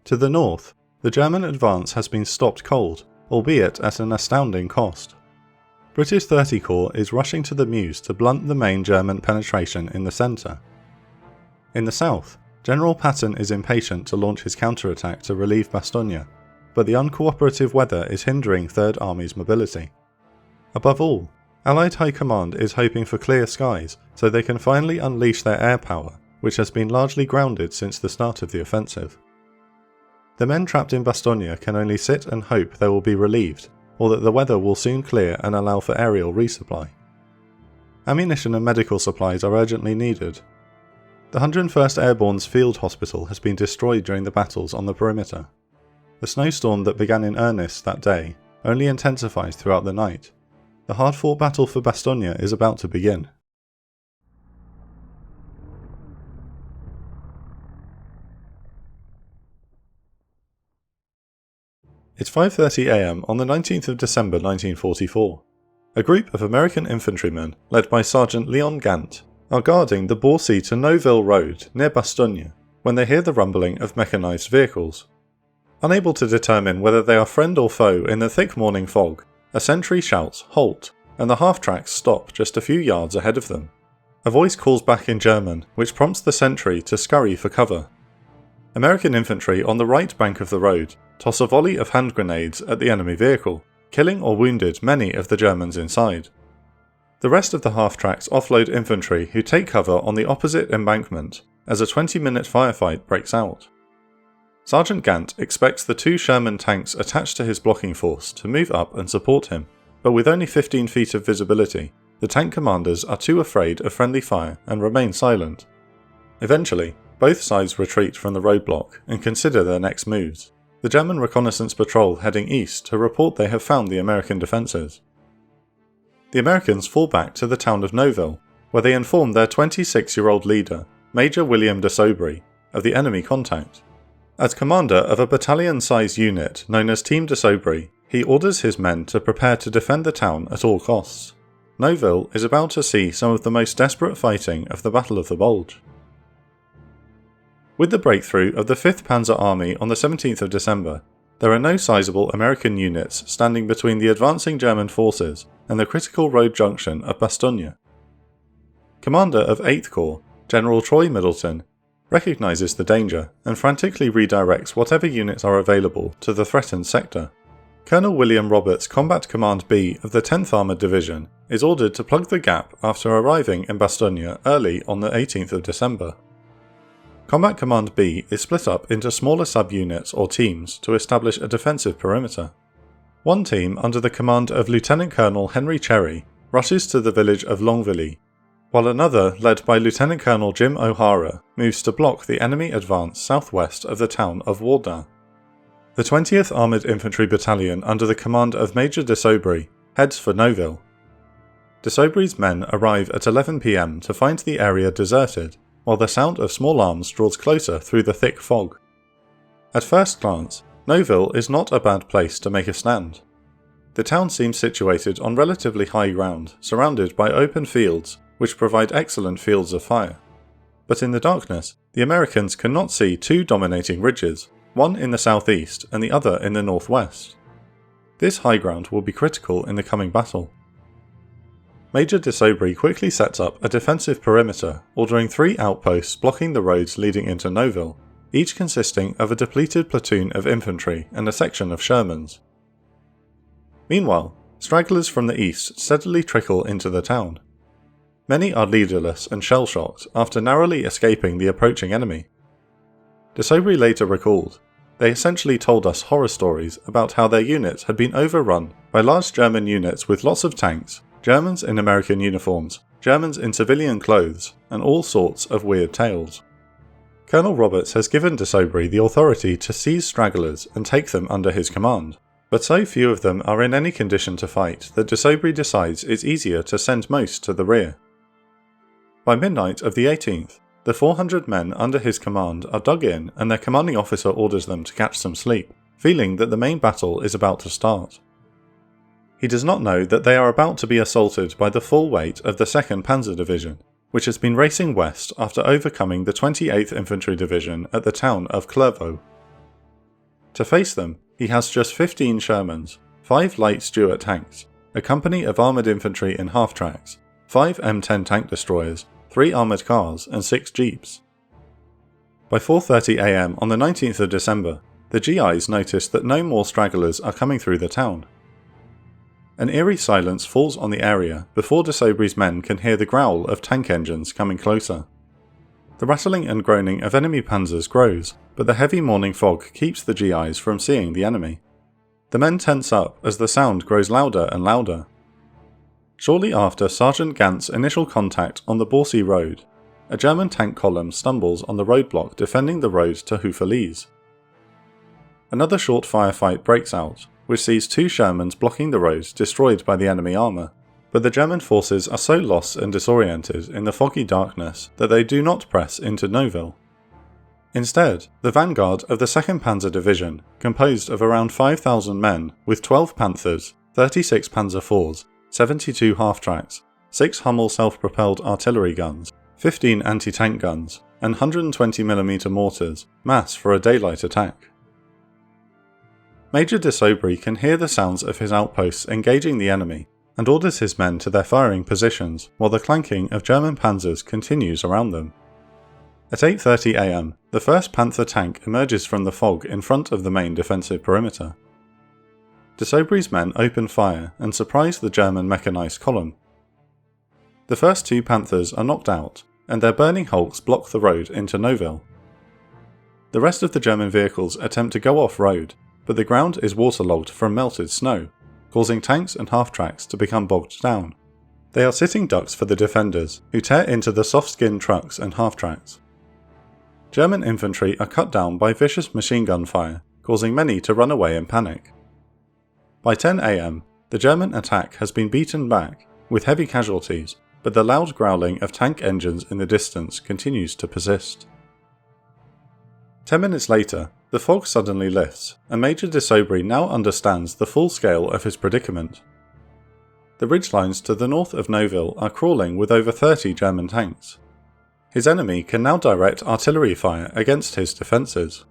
[SPEAKER 2] To the north, the German advance has been stopped cold, albeit at an astounding cost. British 30 Corps is rushing to the Meuse to blunt the main German penetration in the centre. In the south, General Patton is impatient to launch his counterattack to relieve Bastogne, but the uncooperative weather is hindering Third Army's mobility. Above all, Allied High Command is hoping for clear skies so they can finally unleash their air power, which has been largely grounded since the start of the offensive. The men trapped in Bastogne can only sit and hope they will be relieved, or that the weather will soon clear and allow for aerial resupply. Ammunition and medical supplies are urgently needed. The 101st Airborne's field hospital has been destroyed during the battles on the perimeter. The snowstorm that began in earnest that day only intensifies throughout the night. The hard-fought battle for Bastogne is about to begin. It's 5:30 am on the 19th of December 1944. A group of American infantrymen, led by Sergeant Leon Gant, are guarding the Bourcy to Neuville road near Bastogne when they hear the rumbling of mechanised vehicles. Unable to determine whether they are friend or foe in the thick morning fog, a sentry shouts "Halt!" and the half-tracks stop just a few yards ahead of them. A voice calls back in German, which prompts the sentry to scurry for cover. American infantry on the right bank of the road toss a volley of hand grenades at the enemy vehicle, killing or wounded many of the Germans inside. The rest of the half-tracks offload infantry who take cover on the opposite embankment as a 20-minute firefight breaks out. Sergeant Gant expects the 2 Sherman tanks attached to his blocking force to move up and support him, but with only 15 feet of visibility, the tank commanders are too afraid of friendly fire and remain silent. Eventually, both sides retreat from the roadblock and consider their next moves. The German reconnaissance patrol heading east to report they have found the American defences. The Americans fall back to the town of Neuville, where they inform their 26-year-old leader, Major William de Sobry, of the enemy contact. As commander of a battalion-sized unit known as Team de Sobry, he orders his men to prepare to defend the town at all costs. Neuville is about to see some of the most desperate fighting of the Battle of the Bulge. With the breakthrough of the 5th Panzer Army on the 17th of December, there are no sizable American units standing between the advancing German forces and the critical road junction of Bastogne. Commander of 8th Corps, General Troy Middleton, recognises the danger and frantically redirects whatever units are available to the threatened sector. Colonel William Roberts' Combat Command B of the 10th Armoured Division is ordered to plug the gap after arriving in Bastogne early on the 18th of December. Combat Command B is split up into smaller subunits or teams to establish a defensive perimeter. One team under the command of Lieutenant Colonel Henry Cherry rushes to the village of Longvilly, while another, led by Lieutenant Colonel Jim O'Hara, moves to block the enemy advance southwest of the town of Waldau. The 20th Armoured Infantry Battalion under the command of Major de Sobry heads for Neuville. De Sobry's men arrive at 11 PM to find the area deserted, while the sound of small arms draws closer through the thick fog. At first glance, Neuville is not a bad place to make a stand. The town seems situated on relatively high ground, surrounded by open fields which provide excellent fields of fire. But in the darkness, the Americans cannot see 2 dominating ridges, one in the southeast and the other in the northwest. This high ground will be critical in the coming battle. Major de Sobry quickly sets up a defensive perimeter, ordering 3 outposts blocking the roads leading into Neuville, each consisting of a depleted platoon of infantry and a section of Shermans. Meanwhile, stragglers from the east steadily trickle into the town. Many are leaderless and shell-shocked after narrowly escaping the approaching enemy. De Sobry later recalled, "They essentially told us horror stories about how their units had been overrun by large German units with lots of tanks, Germans in American uniforms, Germans in civilian clothes, and all sorts of weird tales." Colonel Roberts has given de Sobry the authority to seize stragglers and take them under his command, but so few of them are in any condition to fight that de Sobry decides it's easier to send most to the rear. By midnight of the 18th, the 400 men under his command are dug in and their commanding officer orders them to catch some sleep, feeling that the main battle is about to start. He does not know that they are about to be assaulted by the full weight of the 2nd Panzer Division, which has been racing west after overcoming the 28th Infantry Division at the town of Clairvaux. To face them, he has just 15 Shermans, 5 light Stuart tanks, a company of armoured infantry in half-tracks, 5 M10 tank destroyers, 3 armoured cars and 6 jeeps. By 4:30 AM on the 19th of December, the GIs notice that no more stragglers are coming through the town. An eerie silence falls on the area before de Sobry's men can hear the growl of tank engines coming closer. The rattling and groaning of enemy panzers grows, but the heavy morning fog keeps the GIs from seeing the enemy. The men tense up as the sound grows louder and louder. Shortly after Sergeant Gant's initial contact on the Borsy Road, a German tank column stumbles on the roadblock defending the road to Houffalize. Another short firefight breaks out, which sees 2 Shermans blocking the road destroyed by the enemy armour, but the German forces are so lost and disoriented in the foggy darkness that they do not press into Neuville. Instead, the vanguard of the 2nd Panzer Division, composed of around 5,000 men with 12 Panthers, 36 Panzer IVs, 72 half-tracks, 6 Hummel self-propelled artillery guns, 15 anti-tank guns, and 120mm mortars, mass for a daylight attack. Major de Sobry can hear the sounds of his outposts engaging the enemy, and orders his men to their firing positions while the clanking of German panzers continues around them. At 8:30 AM, the 1st Panther tank emerges from the fog in front of the main defensive perimeter. De Sobry's men open fire and surprise the German mechanised column. The first two Panthers are knocked out, and their burning hulks block the road into Neuville. The rest of the German vehicles attempt to go off-road, but the ground is waterlogged from melted snow, causing tanks and half-tracks to become bogged down. They are sitting ducks for the defenders, who tear into the soft-skinned trucks and half-tracks. German infantry are cut down by vicious machine gun fire, causing many to run away in panic. By 10 AM, the German attack has been beaten back, with heavy casualties, but the loud growling of tank engines in the distance continues to persist. 10 minutes later, the fog suddenly lifts, and Major de Saubry now understands the full scale of his predicament. The ridgelines to the north of Neuville are crawling with over 30 German tanks. His enemy can now direct artillery fire against his defences.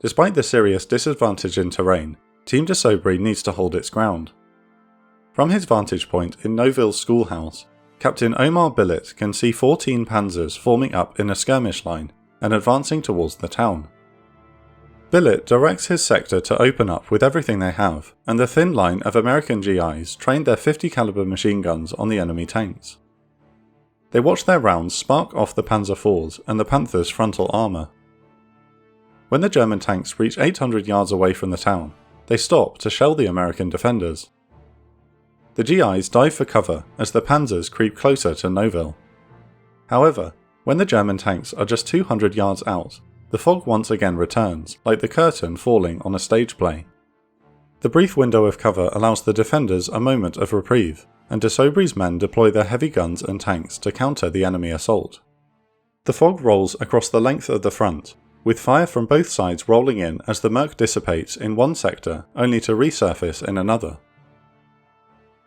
[SPEAKER 2] Despite the serious disadvantage in terrain, Team de Saubry needs to hold its ground. From his vantage point in Neuville's schoolhouse, Captain Omar Billet can see 14 panzers forming up in a skirmish line and advancing towards the town. Billet directs his sector to open up with everything they have, and the thin line of American GIs train their 50 caliber machine guns on the enemy tanks. They watch their rounds spark off the Panzer IVs and the Panthers' frontal armour. When the German tanks reach 800 yards away from the town, they stop to shell the American defenders. The GIs dive for cover as the Panzers creep closer to Neuville. However, when the German tanks are just 200 yards out, the fog once again returns, like the curtain falling on a stage play. The brief window of cover allows the defenders a moment of reprieve, and de Saubry's men deploy their heavy guns and tanks to counter the enemy assault. The fog rolls across the length of the front, with fire from both sides rolling in as the murk dissipates in one sector only to resurface in another.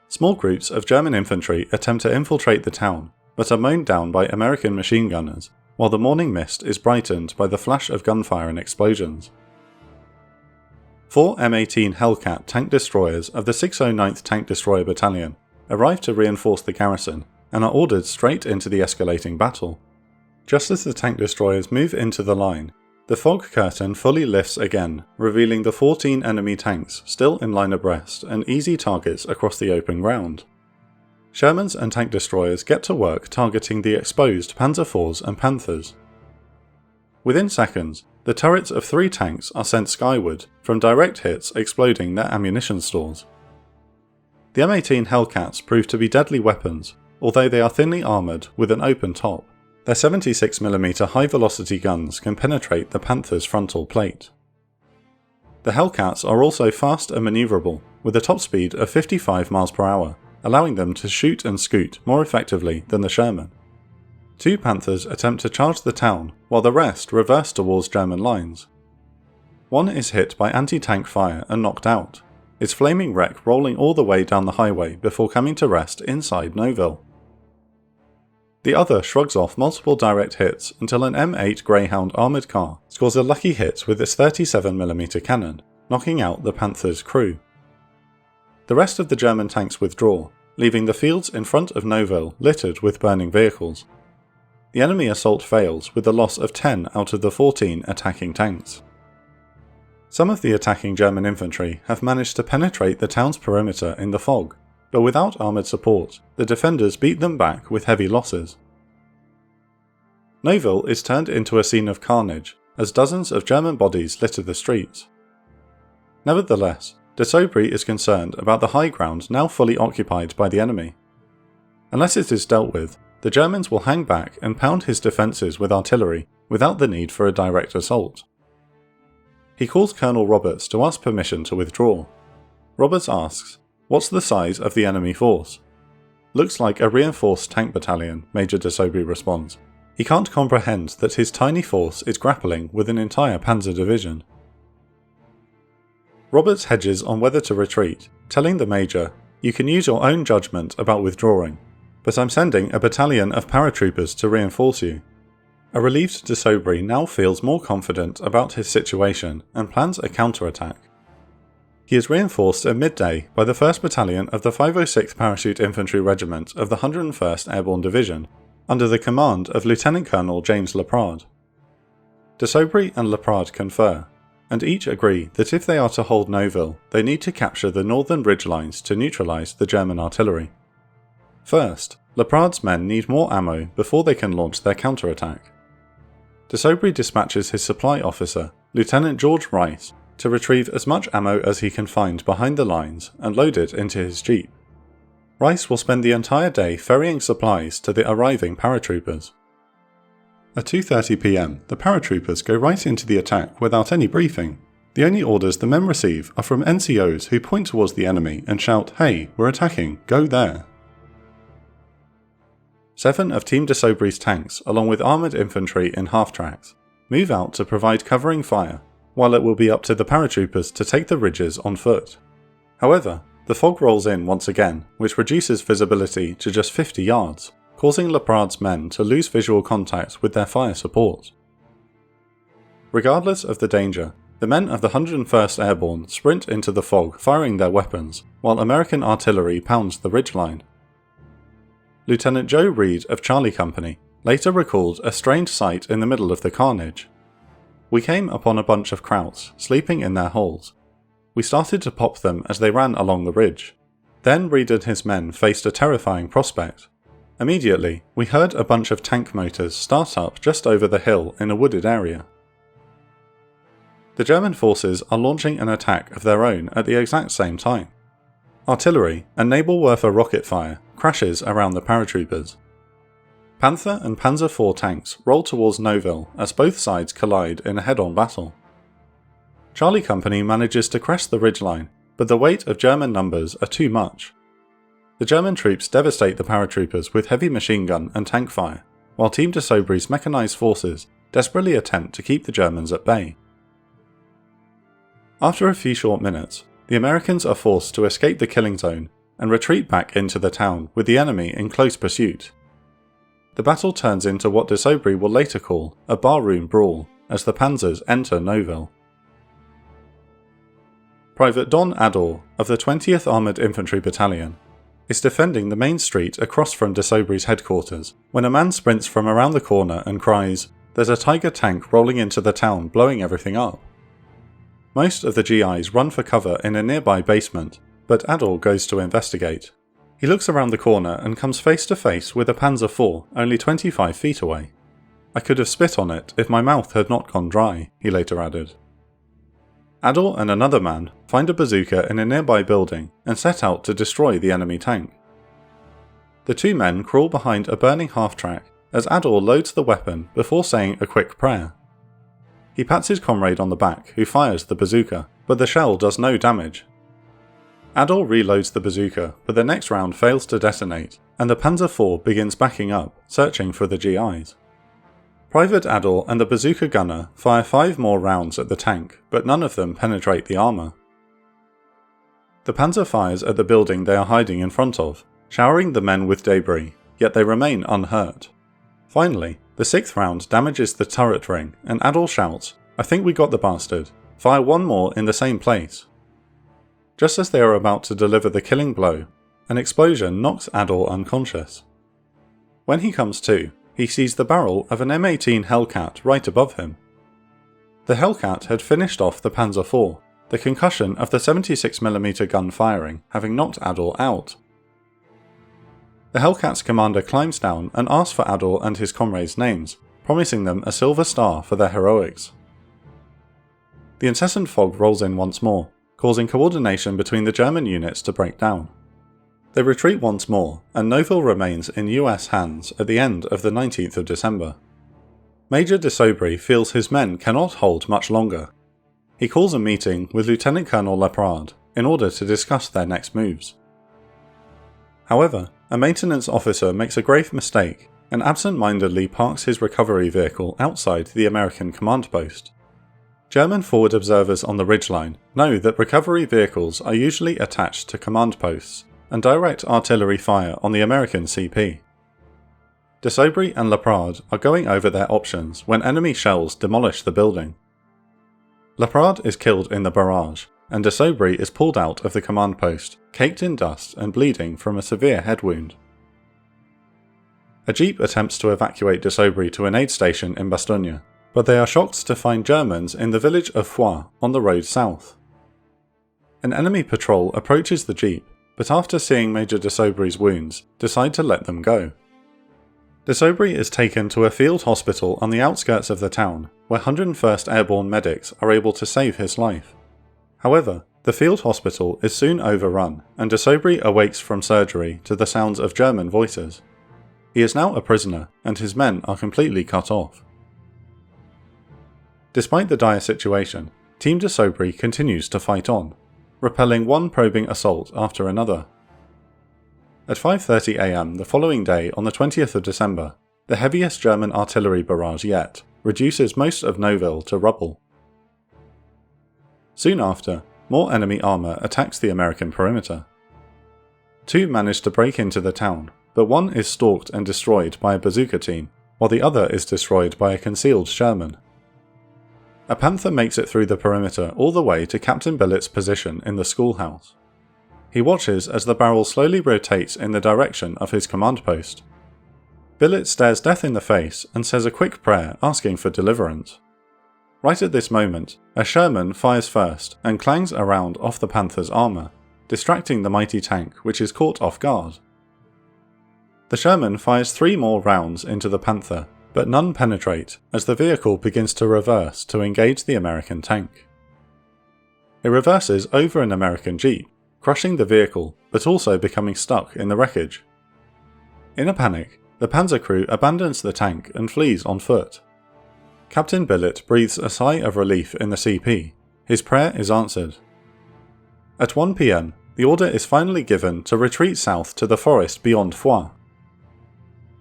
[SPEAKER 2] Small groups of German infantry attempt to infiltrate the town, but are mown down by American machine gunners, while the morning mist is brightened by the flash of gunfire and explosions. 4 M18 Hellcat tank destroyers of the 609th Tank Destroyer Battalion arrive to reinforce the garrison and are ordered straight into the escalating battle. Just as the tank destroyers move into the line, the fog curtain fully lifts again, revealing the 14 enemy tanks still in line abreast and easy targets across the open ground. Shermans and tank destroyers get to work targeting the exposed Panzer IVs and Panthers. Within seconds, the turrets of 3 tanks are sent skyward from direct hits exploding their ammunition stores. The M18 Hellcats prove to be deadly weapons, although they are thinly armoured with an open top. Their 76mm high-velocity guns can penetrate the Panther's frontal plate. The Hellcats are also fast and manoeuvrable, with a top speed of 55 mph, allowing them to shoot and scoot more effectively than the Sherman. 2 Panthers attempt to charge the town, while the rest reverse towards German lines. One is hit by anti-tank fire and knocked out, its flaming wreck rolling all the way down the highway before coming to rest inside Neuville. The other shrugs off multiple direct hits until an M8 Greyhound armoured car scores a lucky hit with its 37mm cannon, knocking out the Panther's crew. The rest of the German tanks withdraw, leaving the fields in front of Neuville littered with burning vehicles. The enemy assault fails with the loss of 10 out of the 14 attacking tanks. Some of the attacking German infantry have managed to penetrate the town's perimeter in the fog, but without armoured support, the defenders beat them back with heavy losses. Neuville is turned into a scene of carnage as dozens of German bodies litter the streets. Nevertheless, de Saubry is concerned about the high ground now fully occupied by the enemy. Unless it is dealt with, the Germans will hang back and pound his defences with artillery without the need for a direct assault. He calls Colonel Roberts to ask permission to withdraw. Roberts asks, "What's the size of the enemy force?" "Looks like a reinforced tank battalion," Major de Saubry responds. He can't comprehend that his tiny force is grappling with an entire panzer division. Roberts hedges on whether to retreat, telling the Major, "You can use your own judgment about withdrawing, but I'm sending a battalion of paratroopers to reinforce you." A relieved de Saubry now feels more confident about his situation and plans a counterattack. He is reinforced at midday by the 1st Battalion of the 506th Parachute Infantry Regiment of the 101st Airborne Division, under the command of Lieutenant Colonel James Laprade. De Saubry and Laprade confer, and each agree that if they are to hold Neuville, they need to capture the northern ridgelines to neutralise the German artillery. First,
[SPEAKER 1] Laprade's men need more ammo before they can launch their counterattack. De Sobry dispatches his supply officer, Lieutenant George Rice, to retrieve as much ammo as he can find behind the lines and load it into his jeep. Rice will spend the entire day ferrying supplies to the arriving paratroopers. At 2:30 PM, the paratroopers go right into the attack without any briefing. The only orders the men receive are from NCOs who point towards the enemy and shout, "Hey, we're attacking, go there." 7 of Team de Sobry's tanks, along with armoured infantry in half-tracks, move out to provide covering fire, while it will be up to the paratroopers to take the ridges on foot. However, the fog rolls in once again, which reduces visibility to just 50 yards, causing Laprade's men to lose visual contact with their fire support. Regardless of the danger, the men of the 101st Airborne sprint into the fog firing their weapons, while American artillery pounds the ridgeline. Lieutenant Joe Reed of Charlie Company later recalled a strange sight in the middle of the carnage. "We came upon a bunch of krauts sleeping in their holes. We started to pop them as they ran along the ridge. Then Reed and his men faced a terrifying prospect. Immediately, we heard a bunch of tank motors start up just over the hill in a wooded area." The German forces are launching an attack of their own at the exact same time. Artillery and Naval-Werfer rocket fire crashes around the paratroopers. Panther and Panzer IV tanks roll towards Neuville as both sides collide in a head-on battle. Charlie Company manages to crest the ridgeline, but the weight of German numbers are too much. The German troops devastate the paratroopers with heavy machine gun and tank fire, while Team de Sobry's mechanised forces desperately attempt to keep the Germans at bay. After a few short minutes, the Americans are forced to escape the killing zone and retreat back into the town with the enemy in close pursuit. The battle turns into what de Sobry will later call a barroom brawl as the panzers enter Neuville. Private Don Ador of the 20th Armoured Infantry Battalion is defending the main street across from de Sobry's headquarters when a man sprints from around the corner and cries, "There's a Tiger tank rolling into the town, blowing everything up." Most of the GIs run for cover in a nearby basement, but Ador goes to investigate. He looks around the corner and comes face to face with a Panzer IV only 25 feet away. "I could have spit on it if my mouth had not gone dry," he later added. Ador and another man find a bazooka in a nearby building and set out to destroy the enemy tank. The two men crawl behind a burning half-track as Ador loads the weapon before saying a quick prayer. He pats his comrade on the back, who fires the bazooka, but the shell does no damage. Ador reloads the bazooka, but the next round fails to detonate, and the Panzer IV begins backing up, searching for the GIs. Private Ador and the bazooka gunner fire 5 more rounds at the tank, but none of them penetrate the armour. The Panzer fires at the building they are hiding in front of, showering the men with debris, yet they remain unhurt. Finally, the 6th round damages the turret ring, and Ador shouts, "I think we got the bastard. Fire one more in the same place." Just as they are about to deliver the killing blow, an explosion knocks Ador unconscious. When he comes to, he sees the barrel of an M18 Hellcat right above him. The Hellcat had finished off the Panzer IV, the concussion of the 76mm gun firing having knocked Ador out. The Hellcat's commander climbs down and asks for Ador and his comrades' names, promising them a silver star for their heroics. The incessant fog rolls in once more, causing coordination between the German units to break down. They retreat once more, and Neuville remains in US hands at the end of the 19th of December. Major de Sobry feels his men cannot hold much longer. He calls a meeting with Lieutenant Colonel Laprade in order to discuss their next moves. However, a maintenance officer makes a grave mistake and absent-mindedly parks his recovery vehicle outside the American command post. German forward observers on the ridgeline know that recovery vehicles are usually attached to command posts and direct artillery fire on the American CP. De Sobry and Laprade are going over their options when enemy shells demolish the building. Laprade is killed in the barrage, and de Sobry is pulled out of the command post, caked in dust and bleeding from a severe head wound. A jeep attempts to evacuate de Sobry to an aid station in Bastogne, but they are shocked to find Germans in the village of Fuhrer on the road south. An enemy patrol approaches the jeep, but after seeing Major de Sobry's wounds, decide to let them go. De Sobry is taken to a field hospital on the outskirts of the town, where 101st Airborne medics are able to save his life. However, the field hospital is soon overrun, and de Sobry awakes from surgery to the sounds of German voices. He is now a prisoner, and his men are completely cut off. Despite the dire situation, Team de Sobry continues to fight on, repelling one probing assault after another. At 5:30 am the following day on the 20th of December, the heaviest German artillery barrage yet reduces most of Neuville to rubble. Soon after, more enemy armour attacks the American perimeter. Two manage to break into the town, but one is stalked and destroyed by a bazooka team, while the other is destroyed by a concealed Sherman. A Panther makes it through the perimeter all the way to Captain Billet's position in the schoolhouse. He watches as the barrel slowly rotates in the direction of his command post. Billet stares death in the face and says a quick prayer asking for deliverance. Right at this moment, a Sherman fires first and clangs around off the Panther's armour, distracting the mighty tank which is caught off guard. The Sherman fires 3 more rounds into the Panther, but none penetrate as the vehicle begins to reverse to engage the American tank. It reverses over an American jeep, crushing the vehicle but also becoming stuck in the wreckage. In a panic, the Panzer crew abandons the tank and flees on foot. Captain Billet breathes a sigh of relief in the CP. His prayer is answered. At 1 PM, the order is finally given to retreat south to the forest beyond Foix.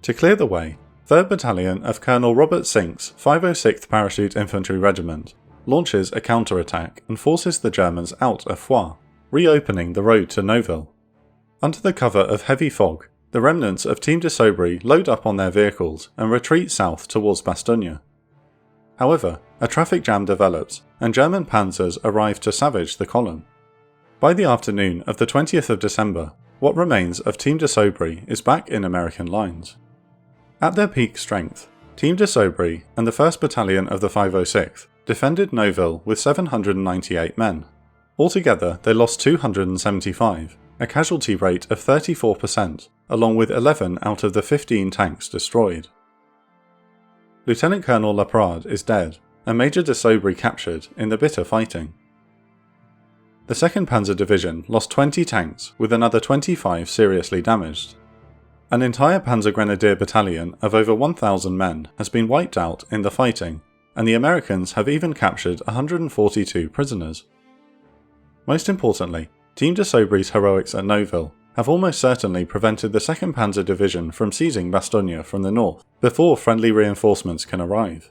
[SPEAKER 1] To clear the way, 3rd Battalion of Colonel Robert Sink's 506th Parachute Infantry Regiment launches a counterattack and forces the Germans out of Foix, reopening the road to Neuville. Under the cover of heavy fog, the remnants of Team de Sobry load up on their vehicles and retreat south towards Bastogne. However, a traffic jam develops and German panzers arrive to savage the column. By the afternoon of the 20th of December, what remains of Team de Sobry is back in American lines. At their peak strength, Team de Sobry and the 1st Battalion of the 506th defended Neuville with 798 men. Altogether, they lost 275, a casualty rate of 34%, along with 11 out of the 15 tanks destroyed. Lieutenant Colonel Laprade is dead, and Major de Sobry captured in the bitter fighting. The 2nd Panzer Division lost 20 tanks, with another 25 seriously damaged. An entire Panzer Grenadier battalion of over 1,000 men has been wiped out in the fighting, and the Americans have even captured 142 prisoners. Most importantly, Team de Sobry's heroics at Neuville have almost certainly prevented the 2nd Panzer Division from seizing Bastogne from the north before friendly reinforcements can arrive.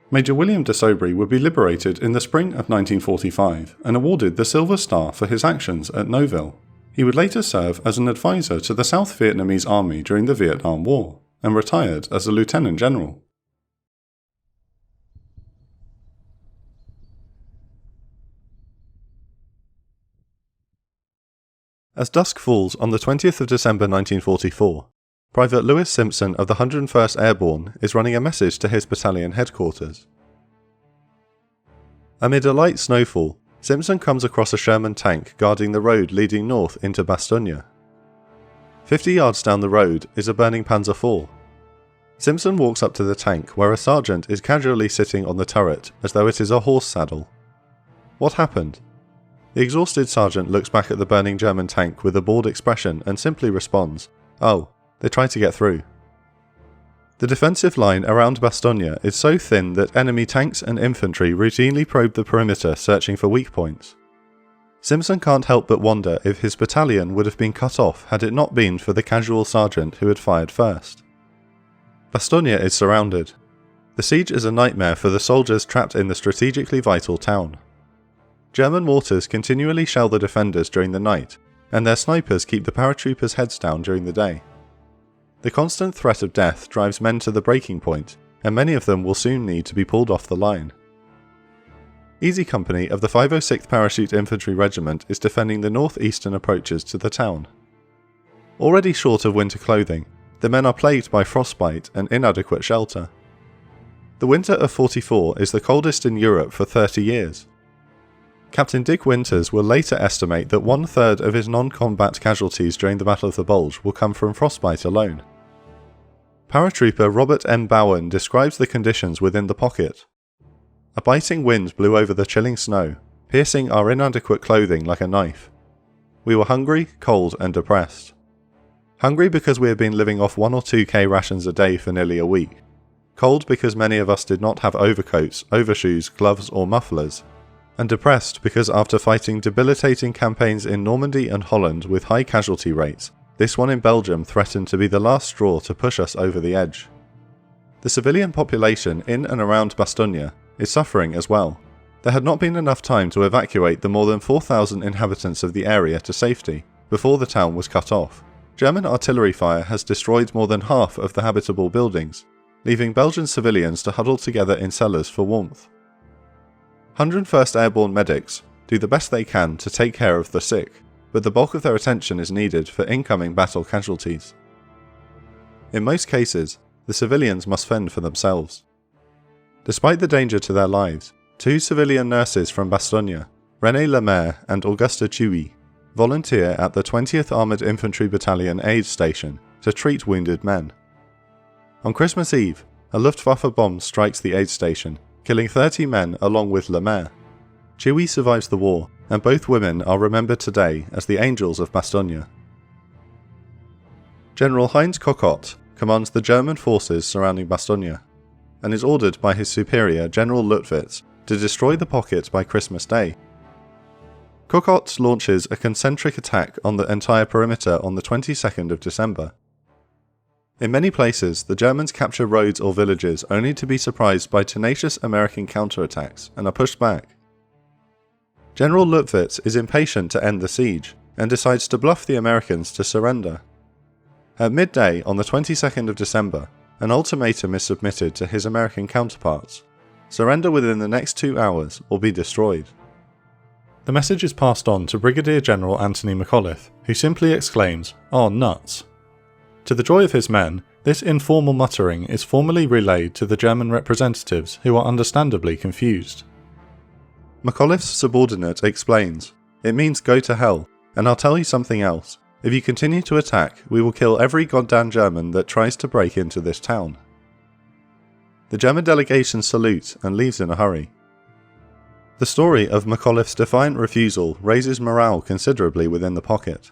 [SPEAKER 1] Major William de Sobry would be liberated in the spring of 1945 and awarded the Silver Star for his actions at Neuville. He would later serve as an advisor to the South Vietnamese Army during the Vietnam War, and retired as a lieutenant general. As dusk falls on the 20th of December 1944, Private Lewis Simpson of the 101st Airborne is running a message to his battalion headquarters. Amid a light snowfall, Simpson comes across a Sherman tank guarding the road leading north into Bastogne. 50 yards down the road is a burning Panzer IV. Simpson walks up to the tank where a sergeant is casually sitting on the turret as though it is a horse saddle. What happened? The exhausted sergeant looks back at the burning German tank with a bored expression and simply responds, "Oh, they tried to get through." The defensive line around Bastogne is so thin that enemy tanks and infantry routinely probe the perimeter searching for weak points. Simpson can't help but wonder if his battalion would have been cut off had it not been for the casual sergeant who had fired first. Bastogne is surrounded. The siege is a nightmare for the soldiers trapped in the strategically vital town. German mortars continually shell the defenders during the night, and their snipers keep the paratroopers' heads down during the day. The constant threat of death drives men to the breaking point, and many of them will soon need to be pulled off the line. Easy Company of the 506th Parachute Infantry Regiment is defending the northeastern approaches to the town. Already short of winter clothing, the men are plagued by frostbite and inadequate shelter. The winter of '44 is the coldest in Europe for 30 years.
[SPEAKER 2] Captain Dick Winters will later estimate that 1/3 of his non-combat casualties during the Battle of the Bulge will come from frostbite alone. Paratrooper Robert M. Bowen describes the conditions within the pocket. A biting wind blew over the chilling snow, piercing our inadequate clothing like a knife. We were hungry, cold, and depressed. Hungry because we had been living off 1 or 2 K rations a day for nearly a week. Cold because many of us did not have overcoats, overshoes, gloves, or mufflers. And depressed because after fighting debilitating campaigns in Normandy and Holland with high casualty rates, this one in Belgium threatened to be the last straw to push us over the edge. The civilian population in and around Bastogne is suffering as well. There had not been enough time to evacuate the more than 4,000 inhabitants of the area to safety before the town was cut off. German artillery fire has destroyed more than half of the habitable buildings, leaving Belgian civilians to huddle together in cellars for warmth. 101st Airborne medics do the best they can to take care of the sick, but the bulk of their attention is needed for incoming battle casualties. In most cases, the civilians must fend for themselves. Despite the danger to their lives, 2 civilian nurses from Bastogne, René Lemaire and Augusta Chewy, volunteer at the 20th Armoured Infantry Battalion aid station to treat wounded men. On Christmas Eve, a Luftwaffe bomb strikes the aid station, killing 30 men along with Lemaire. Chewy survives the war, and both women are remembered today as the Angels of Bastogne. General Heinz Kokott commands the German forces surrounding Bastogne, and is ordered by his superior General Luttwitz to destroy the pocket by Christmas Day. Kokott launches a concentric attack on the entire perimeter on the 22nd of December. In many places, the Germans capture roads or villages only to be surprised by tenacious American counterattacks and are pushed back. General Luttwitz is impatient to end the siege and decides to bluff the Americans to surrender. At midday on the 22nd of December, an ultimatum is submitted to his American counterparts: surrender within the next 2 hours or be destroyed.
[SPEAKER 1] The message is passed on to Brigadier General Anthony McAuliffe, who simply exclaims, "Oh, nuts!" To the joy of his men, this informal muttering is formally relayed to the German representatives, who are understandably confused.
[SPEAKER 2] McAuliffe's subordinate explains, "It means go to hell, and I'll tell you something else. If you continue to attack, we will kill every goddamn German that tries to break into this town." The German delegation salutes and leaves in a hurry. The story of McAuliffe's defiant refusal raises morale considerably within the pocket.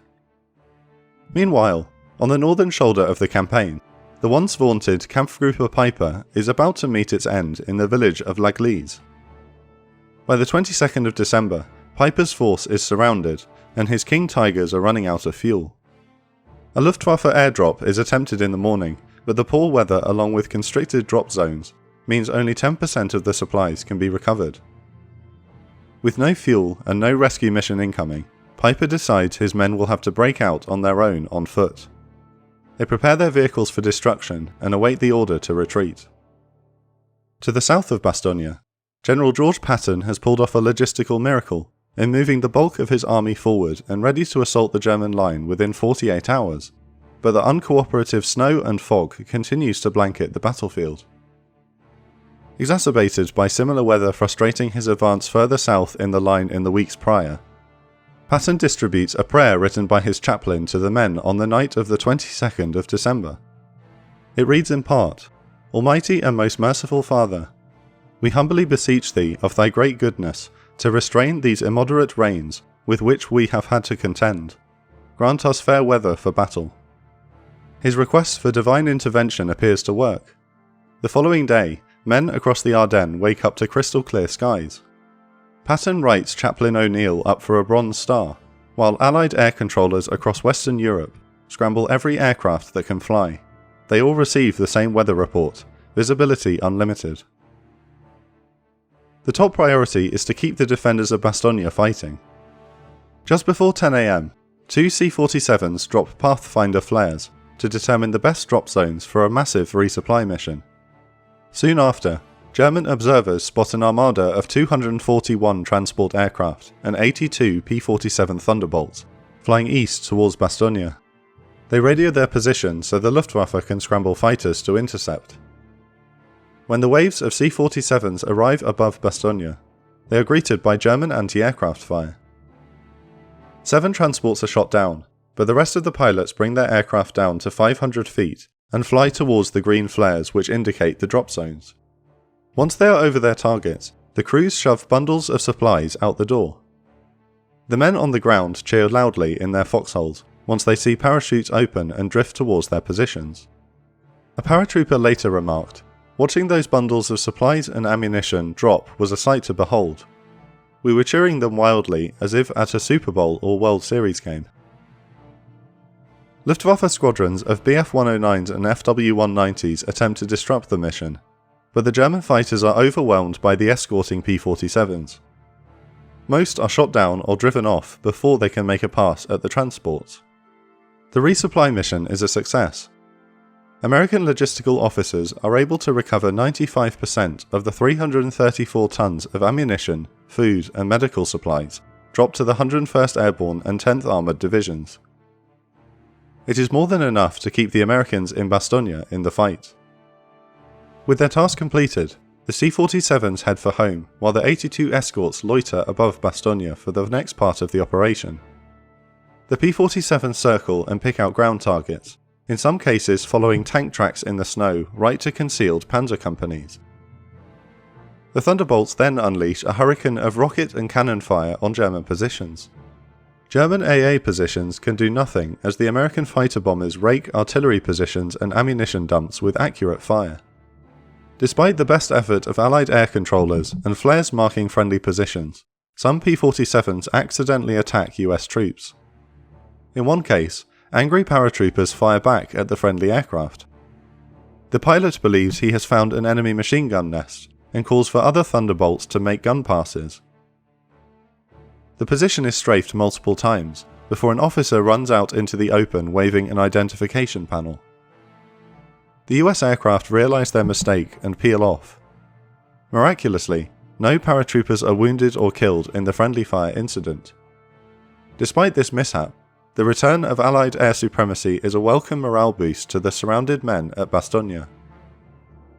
[SPEAKER 2] Meanwhile, on the northern shoulder of the campaign, the once vaunted Kampfgruppe Piper is about to meet its end in the village of L'Église. By the 22nd of December, Piper's force is surrounded, and his King Tigers are running out of fuel. A Luftwaffe airdrop is attempted in the morning, but the poor weather along with constricted drop zones means only 10% of the supplies can be recovered. With no fuel and no rescue mission incoming, Piper decides his men will have to break out on their own on foot. They prepare their vehicles for destruction and await the order to retreat. To the south of Bastogne, General George Patton has pulled off a logistical miracle in moving the bulk of his army forward and ready to assault the German line within 48 hours, but the uncooperative snow and fog continues to blanket the battlefield. Exacerbated by similar weather frustrating his advance further south in the line in the weeks prior, Patton distributes a prayer written by his chaplain to the men on the night of the 22nd of December. It reads in part, "Almighty and most merciful Father, we humbly beseech Thee of Thy great goodness to restrain these immoderate rains with which we have had to contend. Grant us fair weather for battle." His request for divine intervention appears to work. The following day, men across the Ardennes wake up to crystal clear skies. Patton writes Chaplain O'Neill up for a Bronze Star, while Allied air controllers across Western Europe scramble every aircraft that can fly. They all receive the same weather report, visibility unlimited. The top priority is to keep the defenders of Bastogne fighting. Just before 10 AM, 2 C-47s drop Pathfinder flares to determine the best drop zones for a massive resupply mission. Soon after, German observers spot an armada of 241 transport aircraft and 82 P-47 Thunderbolts flying east towards Bastogne. They radio their position so the Luftwaffe can scramble fighters to intercept. When the waves of C-47s arrive above Bastogne, they are greeted by German anti-aircraft fire. 7 transports are shot down, but the rest of the pilots bring their aircraft down to 500 feet and fly towards the green flares which indicate the drop zones. Once they are over their targets, the crews shove bundles of supplies out the door. The men on the ground cheer loudly in their foxholes once they see parachutes open and drift towards their positions. A paratrooper later remarked, "Watching those bundles of supplies and ammunition drop was a sight to behold. We were cheering them wildly as if at a Super Bowl or World Series game." Luftwaffe squadrons of Bf-109s and Fw-190s attempt to disrupt the mission, but the German fighters are overwhelmed by the escorting P-47s. Most are shot down or driven off before they can make a pass at the transports. The resupply mission is a success. American logistical officers are able to recover 95% of the 334 tons of ammunition, food and medical supplies dropped to the 101st Airborne and 10th Armoured Divisions. It is more than enough to keep the Americans in Bastogne in the fight. With their task completed, the C-47s head for home, while the 82 escorts loiter above Bastogne for the next part of the operation. The P-47s circle and pick out ground targets, in some cases following tank tracks in the snow right to concealed panzer companies. The Thunderbolts then unleash a hurricane of rocket and cannon fire on German positions. German AA positions can do nothing as the American fighter bombers rake artillery positions and ammunition dumps with accurate fire. Despite the best effort of Allied air controllers and flares marking friendly positions, some P-47s accidentally attack US troops. In one case, angry paratroopers fire back at the friendly aircraft. The pilot believes he has found an enemy machine gun nest and calls for other Thunderbolts to make gun passes. The position is strafed multiple times before an officer runs out into the open waving an identification panel. The US aircraft realise their mistake and peel off. Miraculously, no paratroopers are wounded or killed in the friendly fire incident. Despite this mishap, the return of Allied air supremacy is a welcome morale boost to the surrounded men at Bastogne.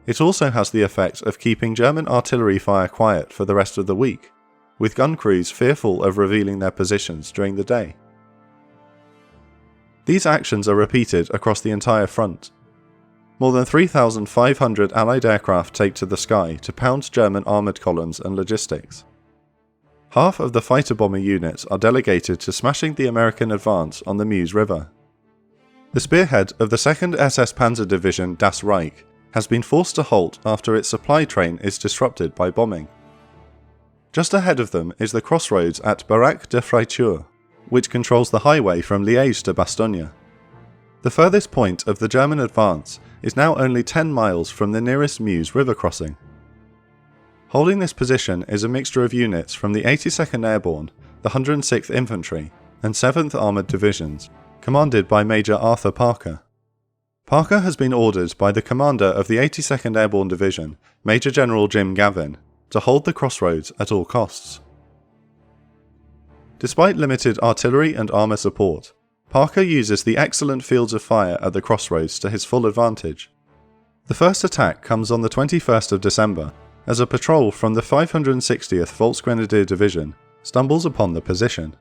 [SPEAKER 2] It also has the effect of keeping German artillery fire quiet for the rest of the week, with gun crews fearful of revealing their positions during the day. These actions are repeated across the entire front. More than 3,500 Allied aircraft take to the sky to pound German armoured columns and logistics. Half of the fighter bomber units are delegated to smashing the American advance on the Meuse River. The spearhead of the 2nd SS Panzer Division Das Reich has been forced to halt after its supply train is disrupted by bombing. Just ahead of them is the crossroads at Baraque de Freiture, which controls the highway from Liège to Bastogne. The furthest point of the German advance is now only 10 miles from the nearest Meuse river crossing. Holding this position is a mixture of units from the 82nd Airborne, the 106th Infantry, and 7th Armoured Divisions, commanded by Major Arthur Parker. Parker has been ordered by the commander of the 82nd Airborne Division, Major General Jim Gavin, to hold the crossroads at all costs. Despite limited artillery and armour support, Parker uses the excellent fields of fire at the crossroads to his full advantage. The first attack comes on the 21st of December, as a patrol from the 560th Volksgrenadier Division stumbles upon the position.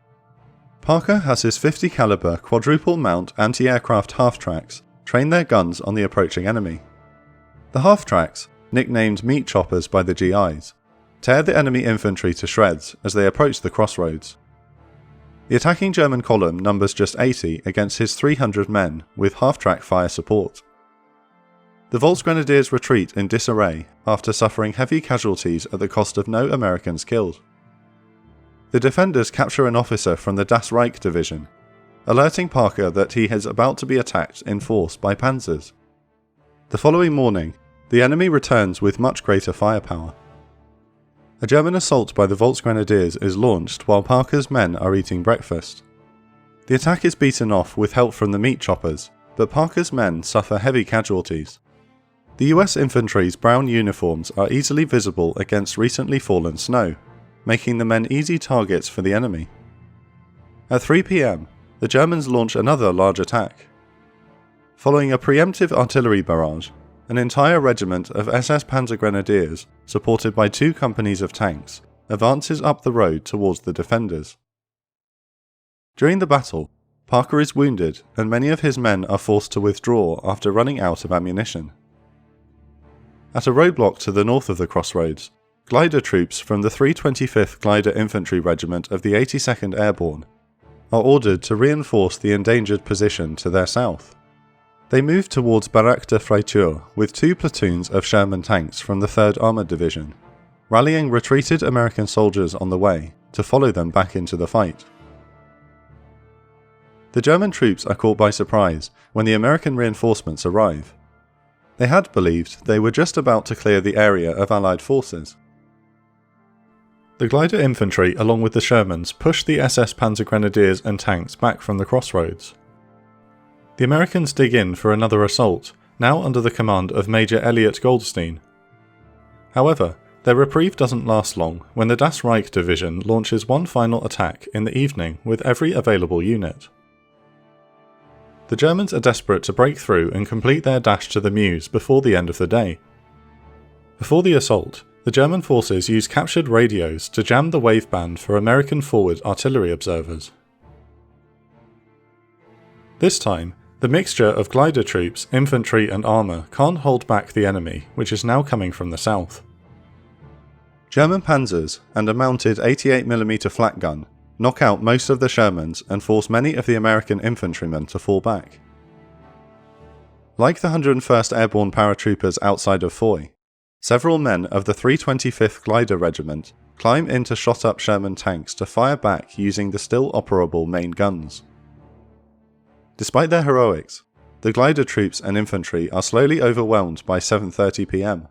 [SPEAKER 2] Parker has his 50 caliber quadruple mount anti-aircraft half-tracks train their guns on the approaching enemy. The half-tracks, nicknamed meat choppers by the GIs, tear the enemy infantry to shreds as they approach the crossroads. The attacking German column numbers just 80 against his 300 men with half-track fire support. The Volksgrenadiers retreat in disarray after suffering heavy casualties at the cost of no Americans killed. The defenders capture an officer from the Das Reich division, alerting Parker that he is about to be attacked in force by panzers. The following morning, the enemy returns with much greater firepower. A German assault by the Volksgrenadiers is launched while Parker's men are eating breakfast. The attack is beaten off with help from the meat choppers, but Parker's men suffer heavy casualties. The US infantry's brown uniforms are easily visible against recently fallen snow, making the men easy targets for the enemy. At 3 p.m, the Germans launch another large attack. Following a preemptive artillery barrage, an entire regiment of SS Panzer Grenadiers, supported by 2 companies of tanks, advances up the road towards the defenders. During the battle, Parker is wounded and many of his men are forced to withdraw after running out of ammunition. At a roadblock to the north of the crossroads, glider troops from the 325th Glider Infantry Regiment of the 82nd Airborne are ordered to reinforce the endangered position to their south. They move towards Barraque de Freiture with 2 platoons of Sherman tanks from the 3rd Armoured Division, rallying retreated American soldiers on the way to follow them back into the fight. The German troops are caught by surprise when the American reinforcements arrive. They had believed they were just about to clear the area of Allied forces. The glider infantry along with the Shermans pushed the SS Panzer Grenadiers and tanks back from the crossroads. The Americans dig in for another assault, now under the command of Major Elliot Goldstein. However, their reprieve doesn't last long when the Das Reich Division launches one final attack in the evening with every available unit. The Germans are desperate to break through and complete their dash to the Meuse before the end of the day. Before the assault, the German forces use captured radios to jam the waveband for American forward artillery observers. This time, the mixture of glider troops, infantry and armour can't hold back the enemy, which is now coming from the south. German panzers and a mounted 88mm flak gun knock out most of the Shermans and force many of the American infantrymen to fall back. Like the 101st Airborne paratroopers outside of Foy, several men of the 325th Glider Regiment climb into shot-up Sherman tanks to fire back using the still operable main guns. Despite their heroics, the glider troops and infantry are slowly overwhelmed by 7:30 p.m.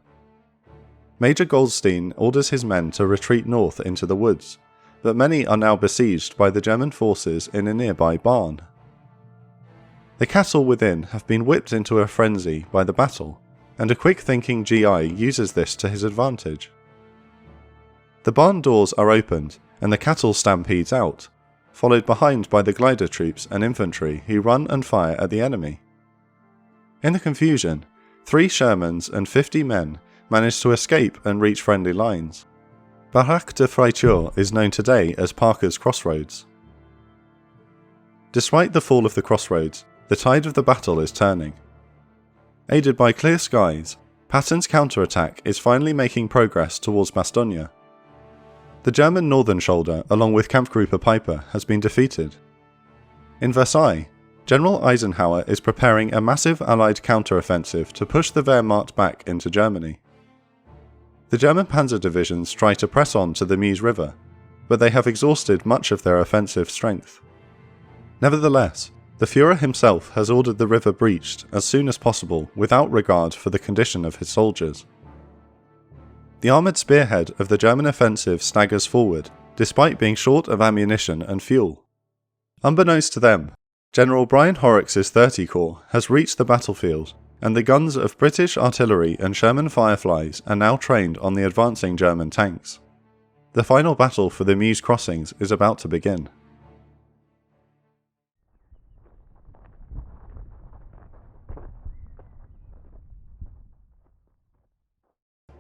[SPEAKER 2] Major Goldstein orders his men to retreat north into the woods, but many are now besieged by the German forces in a nearby barn. The cattle within have been whipped into a frenzy by the battle, and a quick-thinking GI uses this to his advantage. The barn doors are opened, and the cattle stampedes out, followed behind by the glider troops and infantry who run and fire at the enemy. In the confusion, 3 Shermans and 50 men manage to escape and reach friendly lines. Barraque de Freiture is known today as Parker's Crossroads. Despite the fall of the crossroads, the tide of the battle is turning. Aided by clear skies, Patton's counterattack is finally making progress towards Bastogne. The German northern shoulder, along with Kampfgruppe Peiper, has been defeated. In Versailles, General Eisenhower is preparing a massive Allied counter-offensive to push the Wehrmacht back into Germany. The German panzer divisions try to press on to the Meuse River, but they have exhausted much of their offensive strength. Nevertheless, the Fuhrer himself has ordered the river breached as soon as possible without regard for the condition of his soldiers. The armoured spearhead of the German offensive staggers forward, despite being short of ammunition and fuel. Unbeknownst to them, General Brian Horrocks' 30 Corps has reached the battlefield, and the guns of British artillery and Sherman Fireflies are now trained on the advancing German tanks. The final battle for the Meuse crossings is about to begin.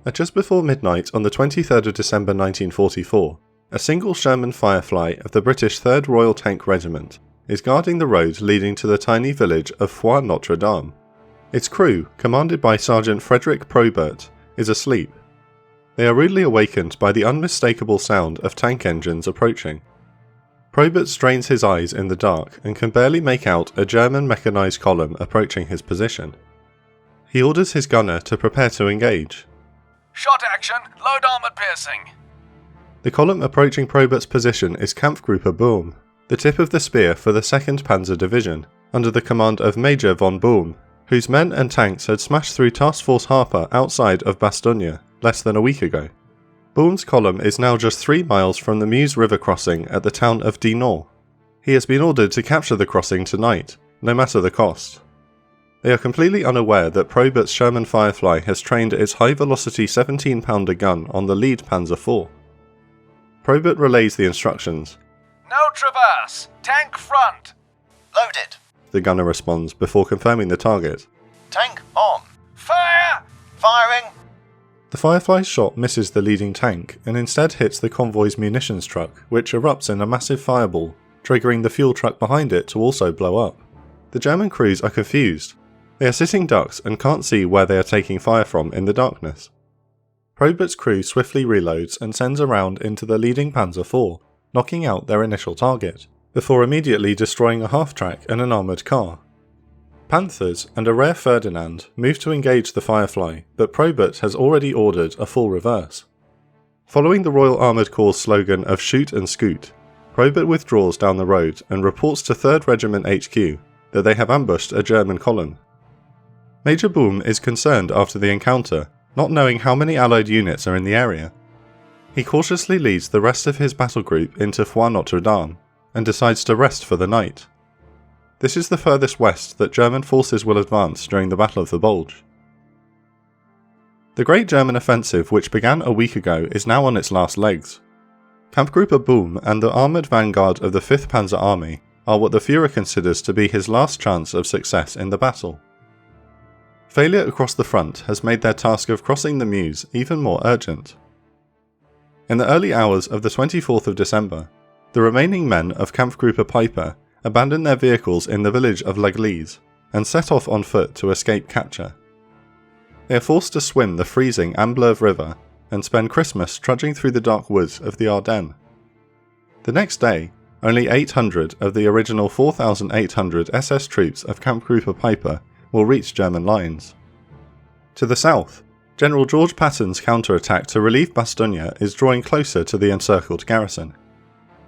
[SPEAKER 2] At just before midnight on the 23rd of December 1944, a single Sherman Firefly of the British 3rd Royal Tank Regiment is guarding the road leading to the tiny village of Foix Notre Dame. Its crew, commanded by Sergeant Frederick Probert, is asleep. They are rudely awakened by the unmistakable sound of tank engines approaching. Probert strains his eyes in the dark and can barely make out a German mechanized column approaching his position. He orders his gunner to prepare to engage.
[SPEAKER 3] Shot action, load armored piercing.
[SPEAKER 2] The column approaching Probert's position is Kampfgruppe Boom, the tip of the spear for the 2nd Panzer Division, under the command of Major von Boom, whose men and tanks had smashed through Task Force Harper outside of Bastogne less than a week ago. Boom's column is now just 3 miles from the Meuse River crossing at the town of Dinant. He has been ordered to capture the crossing tonight, no matter the cost. They are completely unaware that Probert's Sherman Firefly has trained its high-velocity 17-pounder gun on the lead Panzer IV. Probert relays the instructions.
[SPEAKER 3] No traverse, tank front.
[SPEAKER 4] Loaded.
[SPEAKER 2] The gunner responds before confirming the target.
[SPEAKER 4] Tank on.
[SPEAKER 3] Fire!
[SPEAKER 4] Firing.
[SPEAKER 2] The Firefly's shot misses the leading tank and instead hits the convoy's munitions truck, which erupts in a massive fireball, triggering the fuel truck behind it to also blow up. The German crews are confused. They are sitting ducks and can't see where they are taking fire from in the darkness. Probert's crew swiftly reloads and sends a round into the leading Panzer IV, knocking out their initial target, before immediately destroying a half-track and an armoured car. Panthers and a rare Ferdinand move to engage the Firefly, but Probert has already ordered a full reverse. Following the Royal Armoured Corps' slogan of shoot and scoot, Probert withdraws down the road and reports to 3rd Regiment HQ that they have ambushed a German column. Major Boom is concerned after the encounter, not knowing how many Allied units are in the area. He cautiously leads the rest of his battle group into Foix Notre Dame and decides to rest for the night. This is the furthest west that German forces will advance during the Battle of the Bulge. The Great German Offensive, which began a week ago, is now on its last legs. Kampfgruppe Boom and the armoured vanguard of the 5th Panzer Army are what the Fuhrer considers to be his last chance of success in the battle. Failure across the front has made their task of crossing the Meuse even more urgent. In the early hours of the 24th of December, the remaining men of Kampfgruppe Piper abandoned their vehicles in the village of L'Église and set off on foot to escape capture. They are forced to swim the freezing Amblève River and spend Christmas trudging through the dark woods of the Ardennes. The next day, only 800 of the original 4,800 SS troops of Kampfgruppe Piper will reach German lines. To the south, General George Patton's counterattack to relieve Bastogne is drawing closer to the encircled garrison.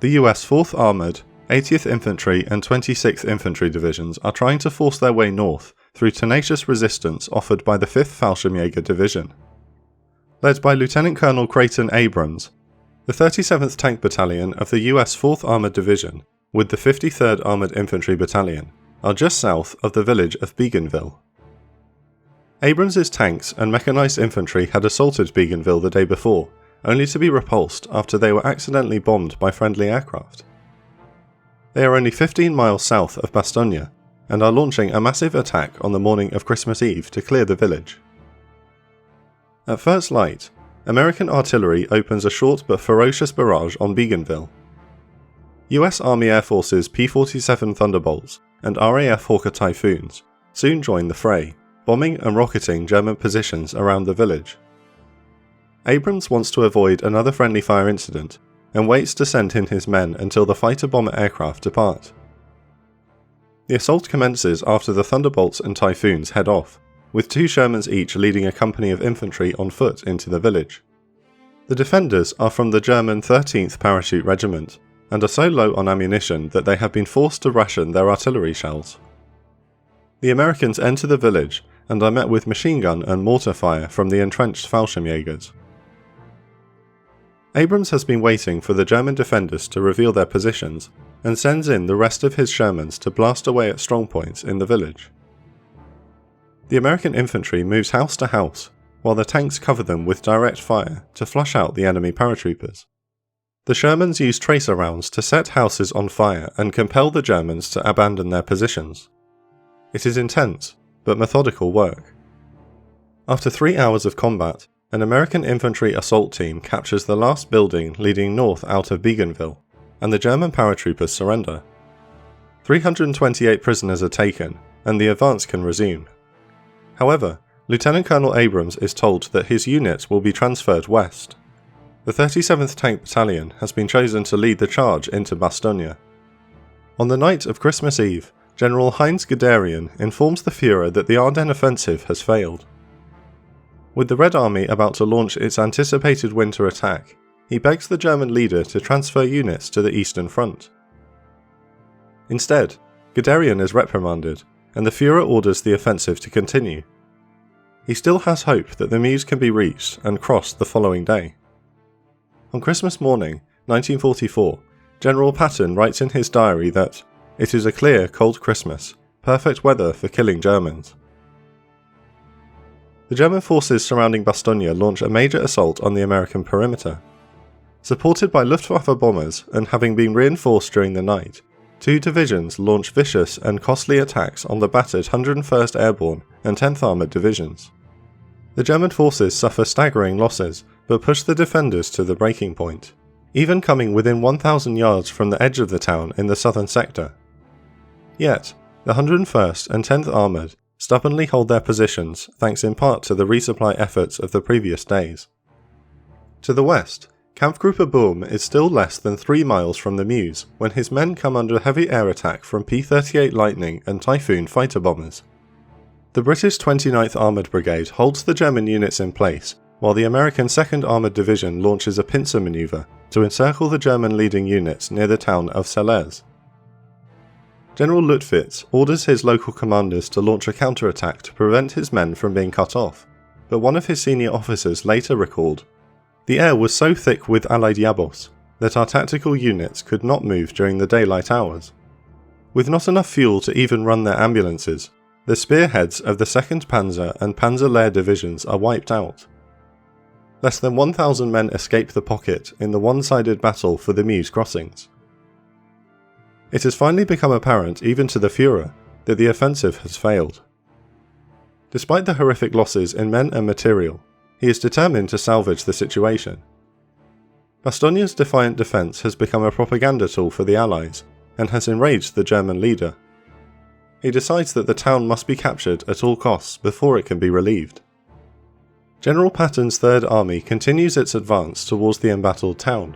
[SPEAKER 2] The US 4th Armoured, 80th Infantry and 26th Infantry Divisions are trying to force their way north through tenacious resistance offered by the 5th Fallschirmjäger Division. Led by Lieutenant Colonel Creighton Abrams, the 37th Tank Battalion of the US 4th Armoured Division, with the 53rd Armoured Infantry Battalion, are just south of the village of Biegenville. Abrams's tanks and mechanised infantry had assaulted Biegenville the day before, only to be repulsed after they were accidentally bombed by friendly aircraft. They are only 15 miles south of Bastogne, and are launching a massive attack on the morning of Christmas Eve to clear the village. At first light, American artillery opens a short but ferocious barrage on Biegenville. US Army Air Force's P-47 Thunderbolts and RAF Hawker Typhoons soon join the fray, bombing and rocketing German positions around the village. Abrams wants to avoid another friendly fire incident and waits to send in his men until the fighter-bomber aircraft depart. The assault commences after the Thunderbolts and Typhoons head off, with 2 Shermans each leading a company of infantry on foot into the village. The defenders are from the German 13th Parachute Regiment, and are so low on ammunition that they have been forced to ration their artillery shells. The Americans enter the village and are met with machine gun and mortar fire from the entrenched Fallschirmjägers. Abrams has been waiting for the German defenders to reveal their positions, and sends in the rest of his Shermans to blast away at strongpoints in the village. The American infantry moves house to house, while the tanks cover them with direct fire to flush out the enemy paratroopers. The Shermans use tracer rounds to set houses on fire and compel the Germans to abandon their positions. It is intense, but methodical work. After 3 hours of combat, an American infantry assault team captures the last building leading north out of Biegenville, and the German paratroopers surrender. 328 prisoners are taken, and the advance can resume. However, Lieutenant Colonel Abrams is told that his unit will be transferred west. The 37th Tank Battalion has been chosen to lead the charge into Bastogne. On the night of Christmas Eve, General Heinz Guderian informs the Fuhrer that the Ardennes offensive has failed. With the Red Army about to launch its anticipated winter attack, he begs the German leader to transfer units to the Eastern Front. Instead, Guderian is reprimanded, and the Fuhrer orders the offensive to continue. He still has hope that the Meuse can be reached and crossed the following day. On Christmas morning, 1944, General Patton writes in his diary that it is a clear, cold Christmas, perfect weather for killing Germans. The German forces surrounding Bastogne launch a major assault on the American perimeter. Supported by Luftwaffe bombers and having been reinforced during the night, 2 divisions launch vicious and costly attacks on the battered 101st Airborne and 10th Armoured Divisions. The German forces suffer staggering losses, but push the defenders to the breaking point, even coming within 1,000 yards from the edge of the town in the southern sector. Yet, the 101st and 10th Armoured stubbornly hold their positions thanks in part to the resupply efforts of the previous days. To the west, Kampfgruppe Boom is still less than 3 miles from the Meuse when his men come under heavy air attack from P-38 Lightning and Typhoon fighter bombers. The British 29th Armoured Brigade holds the German units in place, while the American 2nd Armoured Division launches a pincer manoeuvre to encircle the German leading units near the town of Sellers. General Luttwitz orders his local commanders to launch a counterattack to prevent his men from being cut off, but one of his senior officers later recalled, "The air was so thick with Allied Jabos that our tactical units could not move during the daylight hours. With not enough fuel to even run their ambulances, the spearheads of the 2nd Panzer and Panzer Lehr divisions are wiped out. Less than 1,000 men escape the pocket in the one-sided battle for the Meuse crossings." It has finally become apparent even to the Fuhrer that the offensive has failed. Despite the horrific losses in men and material, he is determined to salvage the situation. Bastonia's defiant defence has become a propaganda tool for the Allies and has enraged the German leader. He decides that the town must be captured at all costs before it can be relieved. General Patton's Third Army continues its advance towards the embattled town.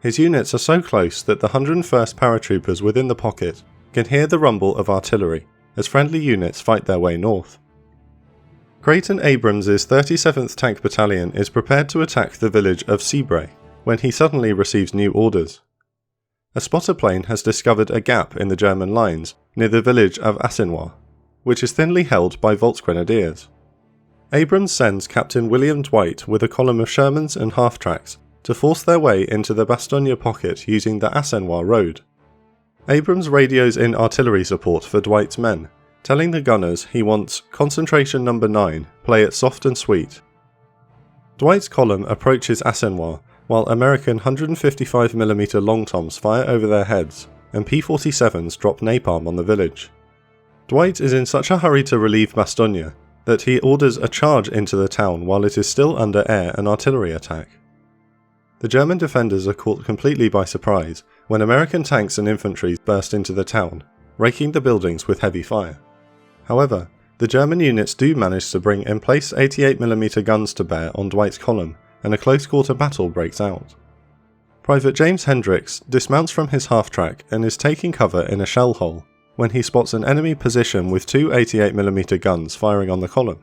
[SPEAKER 2] His units are so close that the 101st paratroopers within the pocket can hear the rumble of artillery as friendly units fight their way north. Creighton Abrams' 37th Tank Battalion is prepared to attack the village of Cibray when he suddenly receives new orders. A spotter plane has discovered a gap in the German lines near the village of Assenois, which is thinly held by Volksgrenadiers. Abrams sends Captain William Dwight with a column of Shermans and half-tracks to force their way into the Bastogne pocket using the Assenois road. Abrams radios in artillery support for Dwight's men, telling the gunners he wants concentration number 9, play it soft and sweet. Dwight's column approaches Assenois while American 155mm long-toms fire over their heads and P-47s drop napalm on the village. Dwight is in such a hurry to relieve Bastogne that he orders a charge into the town while it is still under air and artillery attack. The German defenders are caught completely by surprise when American tanks and infantry burst into the town, raking the buildings with heavy fire. However, the German units do manage to bring in place 88mm guns to bear on Dwight's column, and a close-quarter battle breaks out. Private James Hendricks dismounts from his half-track and is taking cover in a shell hole when he spots an enemy position with 2 88mm guns firing on the column.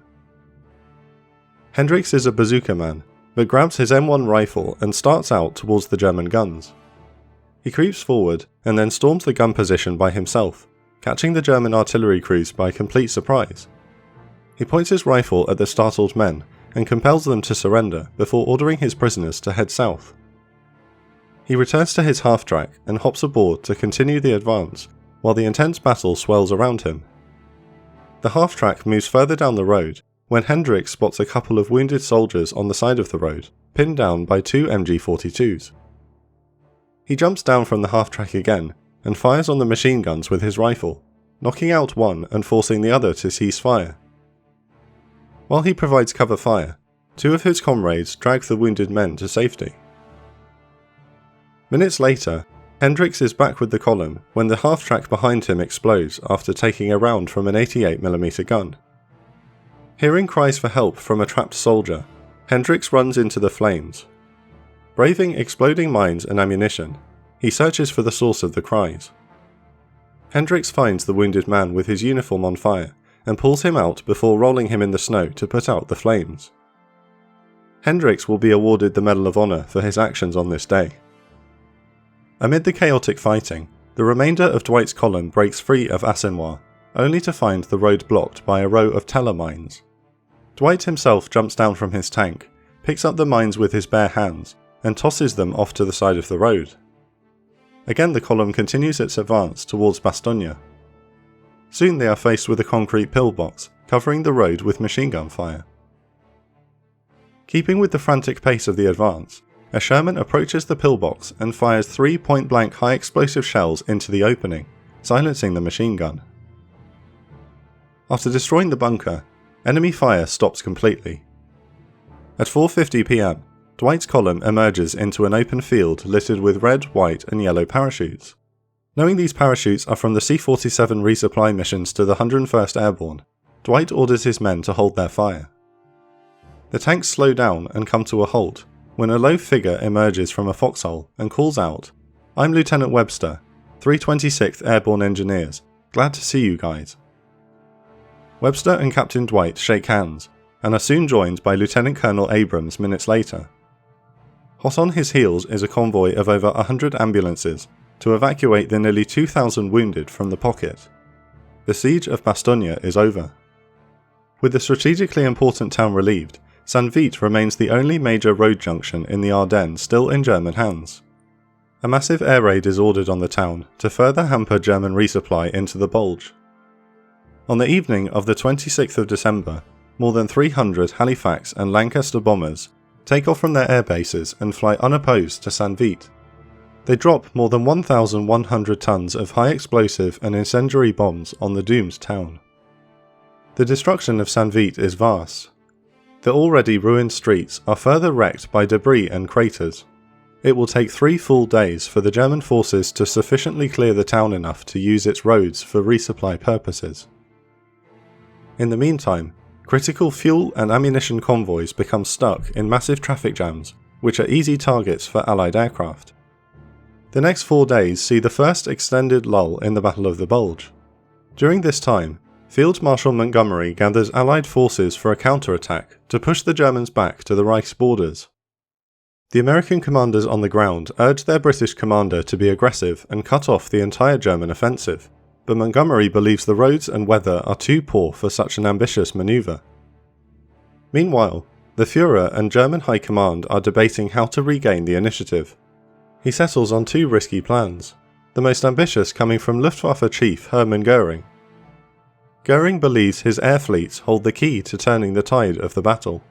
[SPEAKER 2] Hendricks is a bazooka man, but grabs his M1 rifle and starts out towards the German guns. He creeps forward and then storms the gun position by himself, catching the German artillery crews by complete surprise. He points his rifle at the startled men and compels them to surrender before ordering his prisoners to head south. He returns to his half-track and hops aboard to continue the advance while the intense battle swells around him. The half-track moves further down the road when Hendricks spots a couple of wounded soldiers on the side of the road, pinned down by 2 MG-42s. He jumps down from the half-track again and fires on the machine guns with his rifle, knocking out one and forcing the other to cease fire. While he provides cover fire, 2 of his comrades drag the wounded men to safety. Minutes later, Hendricks is back with the column when the half-track behind him explodes after taking a round from an 88mm gun. Hearing cries for help from a trapped soldier, Hendricks runs into the flames. Braving exploding mines and ammunition, he searches for the source of the cries. Hendricks finds the wounded man with his uniform on fire and pulls him out before rolling him in the snow to put out the flames. Hendricks will be awarded the Medal of Honor for his actions on this day. Amid the chaotic fighting, the remainder of Dwight's column breaks free of Assenois, only to find the road blocked by a row of Teller mines. Dwight himself jumps down from his tank, picks up the mines with his bare hands, and tosses them off to the side of the road. Again the column continues its advance towards Bastogne. Soon they are faced with a concrete pillbox, covering the road with machine gun fire. Keeping with the frantic pace of the advance, a Sherman approaches the pillbox and fires 3 point-blank high-explosive shells into the opening, silencing the machine gun. After destroying the bunker, enemy fire stops completely, At 4:50 p.m, Dwight's column emerges into an open field littered with red, white and yellow parachutes. Knowing these parachutes are from the C-47 resupply missions to the 101st Airborne, Dwight orders his men to hold their fire. The tanks slow down and come to a halt when a low figure emerges from a foxhole and calls out, "I'm Lieutenant Webster, 326th Airborne Engineers, glad to see you guys." Webster and Captain Dwight shake hands and are soon joined by Lieutenant Colonel Abrams minutes later. Hot on his heels is a convoy of over 100 ambulances to evacuate the nearly 2,000 wounded from the pocket. The siege of Bastogne is over. With the strategically important town relieved, St. Vith remains the only major road junction in the Ardennes still in German hands. A massive air raid is ordered on the town to further hamper German resupply into the Bulge. On the evening of the 26th of December, more than 300 Halifax and Lancaster bombers take off from their air bases and fly unopposed to St. Vith. They drop more than 1,100 tons of high explosive and incendiary bombs on the doomed town. The destruction of St. Vith is vast. The already ruined streets are further wrecked by debris and craters. It will take 3 full days for the German forces to sufficiently clear the town enough to use its roads for resupply purposes. In the meantime, critical fuel and ammunition convoys become stuck in massive traffic jams, which are easy targets for Allied aircraft. The next 4 days see the first extended lull in the Battle of the Bulge. During this time, Field Marshal Montgomery gathers Allied forces for a counterattack to push the Germans back to the Reich's borders. The American commanders on the ground urge their British commander to be aggressive and cut off the entire German offensive, but Montgomery believes the roads and weather are too poor for such an ambitious manoeuvre. Meanwhile, the Fuhrer and German High Command are debating how to regain the initiative. He settles on 2 risky plans, the most ambitious coming from Luftwaffe Chief Hermann Göring. Göring believes his air fleets hold the key to turning the tide of the battle.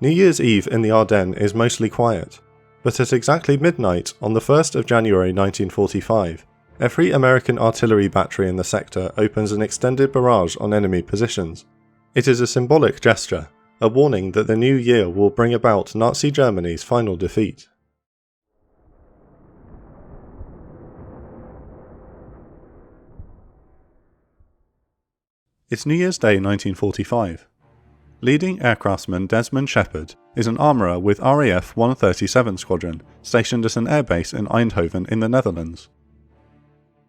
[SPEAKER 2] New Year's Eve in the Ardennes is mostly quiet, but at exactly midnight on the 1st of January 1945, every American artillery battery in the sector opens an extended barrage on enemy positions. It is a symbolic gesture, a warning that the new year will bring about Nazi Germany's final defeat.
[SPEAKER 1] It's New Year's Day 1945. Leading aircraftsman Desmond Shepard is an armourer with RAF 137 Squadron stationed at an airbase in Eindhoven in the Netherlands.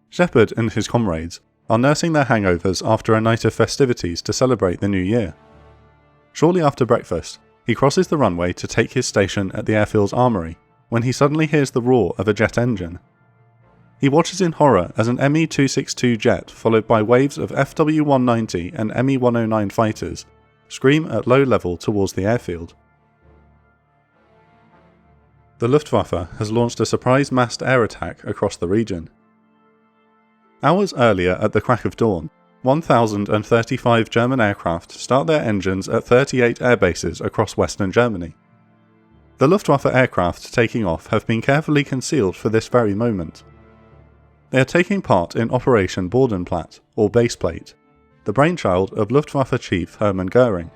[SPEAKER 1] Shepard and his comrades are nursing their hangovers after a night of festivities to celebrate the new year. Shortly after breakfast, he crosses the runway to take his station at the airfield's armoury when he suddenly hears the roar of a jet engine. He watches in horror as an Me-262 jet followed by waves of FW-190 and Me-109 fighters scream at low level towards the airfield. The Luftwaffe has launched a surprise massed air attack across the region. Hours earlier at the crack of dawn, 1,035 German aircraft start their engines at 38 airbases across western Germany. The Luftwaffe aircraft taking off have been carefully concealed for this very moment. They are taking part in Operation Bodenplatte, or Baseplate, the brainchild of Luftwaffe Chief Hermann Göring.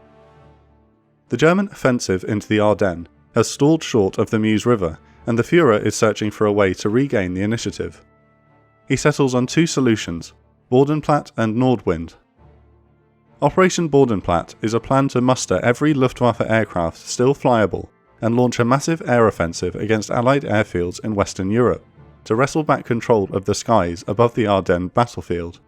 [SPEAKER 1] The German offensive into the Ardennes has stalled short of the Meuse River, and the Fuhrer is searching for a way to regain the initiative. He settles on 2 solutions, Bodenplatte and Nordwind. Operation Bodenplatte is a plan to muster every Luftwaffe aircraft still flyable and launch a massive air offensive against Allied airfields in Western Europe to wrestle back control of the skies above the Ardennes battlefield.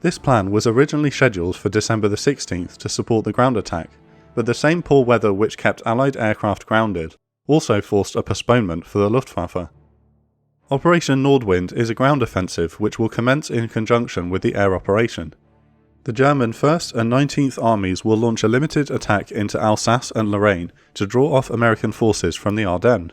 [SPEAKER 1] This plan was originally scheduled for December the 16th to support the ground attack, but the same poor weather which kept Allied aircraft grounded also forced a postponement for the Luftwaffe. Operation Nordwind is a ground offensive which will commence in conjunction with the air operation. The German 1st and 19th Armies will launch a limited attack into Alsace and Lorraine to draw off American forces from the Ardennes.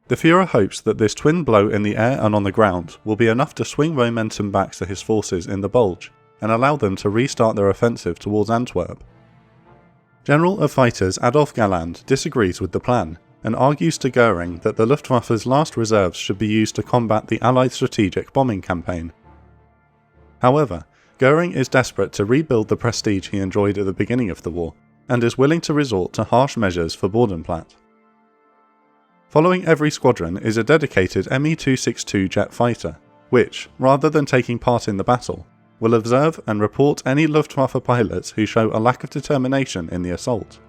[SPEAKER 1] The Fuhrer hopes that this twin blow in the air and on the ground will be enough to swing momentum back to his forces in the Bulge and allow them to restart their offensive towards Antwerp. General of Fighters Adolf Galland disagrees with the plan and argues to Göring that the Luftwaffe's last reserves should be used to combat the Allied strategic bombing campaign. However, Göring is desperate to rebuild the prestige he enjoyed at the beginning of the war, and is willing to resort to harsh measures for Bodenplatte. Following every squadron is a dedicated Me-262 jet fighter, which, rather than taking part in the battle, will observe and report any Luftwaffe pilots who show a lack of determination in the assault.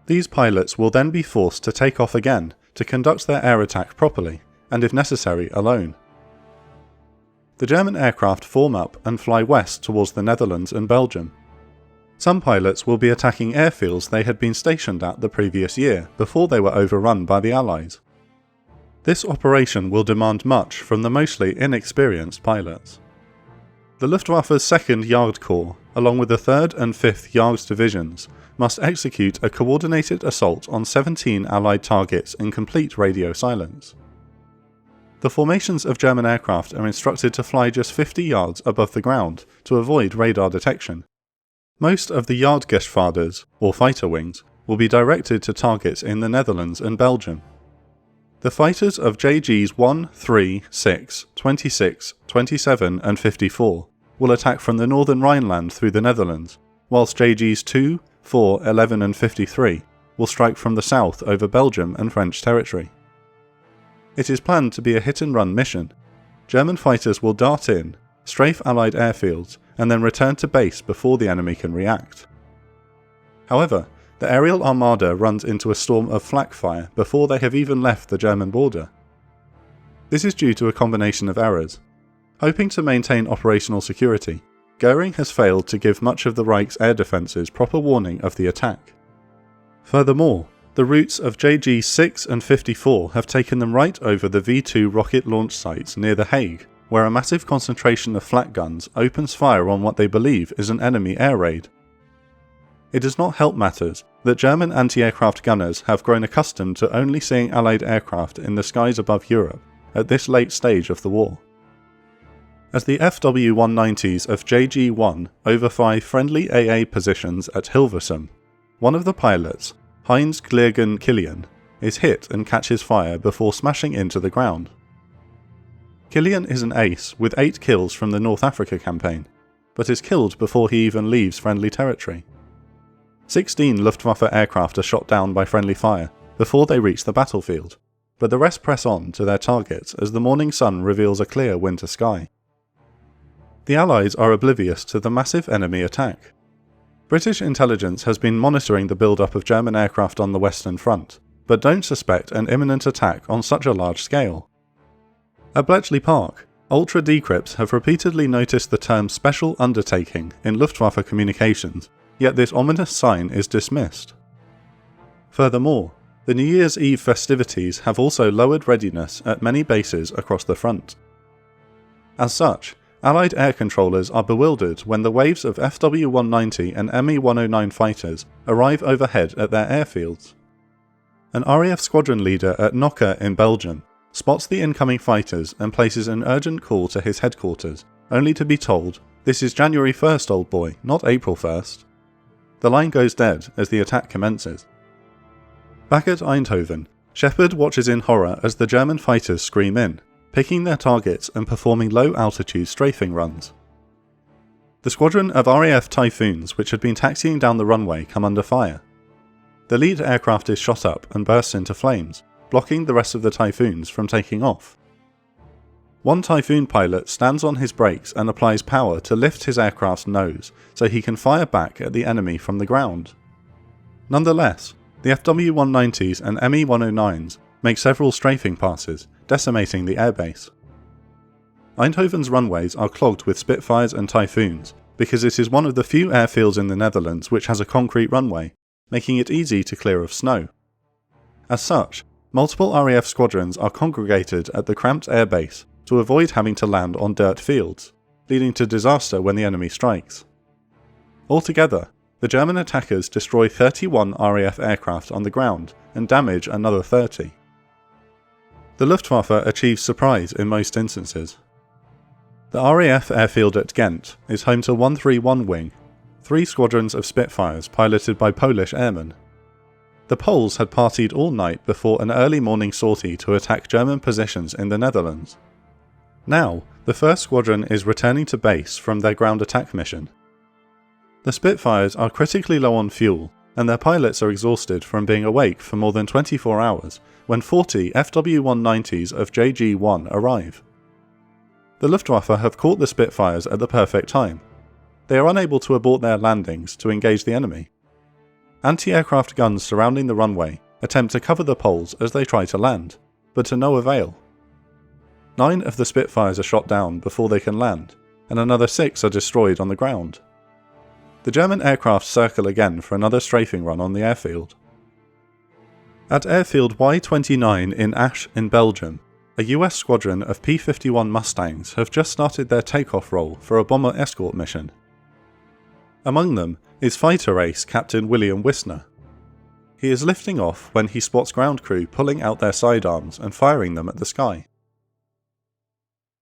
[SPEAKER 1] These pilots will then be forced to take off again to conduct their air attack properly, and if necessary alone. The German aircraft form up and fly west towards the Netherlands and Belgium. Some pilots will be attacking airfields they had been stationed at the previous year before they were overrun by the Allies. This operation will demand much from the mostly inexperienced pilots. The Luftwaffe's 2nd Yard Corps, along with the 3rd and 5th Yards Divisions, must execute a coordinated assault on 17 Allied targets in complete radio silence. The formations of German aircraft are instructed to fly just 50 yards above the ground to avoid radar detection. Most of the Jagdgeschwaders, or fighter wings, will be directed to targets in the Netherlands and Belgium. The fighters of JGs 1, 3, 6, 26, 27 and 54 will attack from the northern Rhineland through the Netherlands, whilst JGs 2, 4, 11 and 53 will strike from the south over Belgium and French territory. It is planned to be a hit-and-run mission. German fighters will dart in, strafe Allied airfields, and then return to base before the enemy can react. However, the aerial armada runs into a storm of flak fire before they have even left the German border. This is due to a combination of errors. Hoping to maintain operational security, Goering has failed to give much of the Reich's air defences proper warning of the attack. Furthermore, the routes of JG 6 and 54 have taken them right over the V2 rocket launch sites near The Hague, where a massive concentration of flak guns opens fire on what they believe is an enemy air raid. It does not help matters that German anti-aircraft gunners have grown accustomed to only seeing Allied aircraft in the skies above Europe at this late stage of the war. As the FW-190s of JG-1 overfly friendly AA positions at Hilversum, one of the pilots, Heinz Gliergen Kilian, is hit and catches fire before smashing into the ground. Kilian is an ace with 8 kills from the North Africa campaign, but is killed before he even leaves friendly territory. 16 Luftwaffe aircraft are shot down by friendly fire before they reach the battlefield, but the rest press on to their targets as the morning sun reveals a clear winter sky. The Allies are oblivious to the massive enemy attack. British intelligence has been monitoring the build-up of German aircraft on the Western Front, but don't suspect an imminent attack on such a large scale. At Bletchley Park, ultra decrypts have repeatedly noticed the term special undertaking in Luftwaffe communications, yet this ominous sign is dismissed. Furthermore, the New Year's Eve festivities have also lowered readiness at many bases across the front. As such, Allied air controllers are bewildered when the waves of FW-190 and Me-109 fighters arrive overhead at their airfields. An RAF squadron leader at Nocker in Belgium spots the incoming fighters and places an urgent call to his headquarters, only to be told, "This is January 1st, old boy, not April 1st. The line goes dead as the attack commences. Back at Eindhoven, Shepard watches in horror as the German fighters scream in, picking their targets and performing low-altitude strafing runs. The squadron of RAF Typhoons which had been taxiing down the runway come under fire. The lead aircraft is shot up and bursts into flames, blocking the rest of the Typhoons from taking off. One Typhoon pilot stands on his brakes and applies power to lift his aircraft's nose so he can fire back at the enemy from the ground. Nonetheless, the FW-190s and Me-109s make several strafing passes, decimating the airbase. Eindhoven's runways are clogged with Spitfires and Typhoons because it is one of the few airfields in the Netherlands which has a concrete runway, making it easy to clear of snow. As such, multiple RAF squadrons are congregated at the cramped airbase to avoid having to land on dirt fields, leading to disaster when the enemy strikes. Altogether, the German attackers destroy 31 RAF aircraft on the ground and damage another 30. The Luftwaffe achieves surprise in most instances. The RAF airfield at Ghent is home to 131 Wing, 3 squadrons of Spitfires piloted by Polish airmen. The Poles had partied all night before an early morning sortie to attack German positions in the Netherlands. Now, the 1st Squadron is returning to base from their ground attack mission. The Spitfires are critically low on fuel,
[SPEAKER 2] and their pilots are exhausted from being awake for more than 24 hours when 40 FW-190s of JG-1 arrive. The Luftwaffe have caught the Spitfires at the perfect time. They are unable to abort their landings to engage the enemy. Anti-aircraft guns surrounding the runway attempt to cover the poles as they try to land, but to no avail. 9 of the Spitfires are shot down before they can land, and another 6 are destroyed on the ground. The German aircraft circle again for another strafing run on the airfield. At airfield Y-29 in Asch in Belgium, a US squadron of P-51 Mustangs have just started their takeoff roll for a bomber escort mission. Among them is fighter ace Captain William Wissner. He is lifting off when he spots ground crew pulling out their sidearms and firing them at the sky.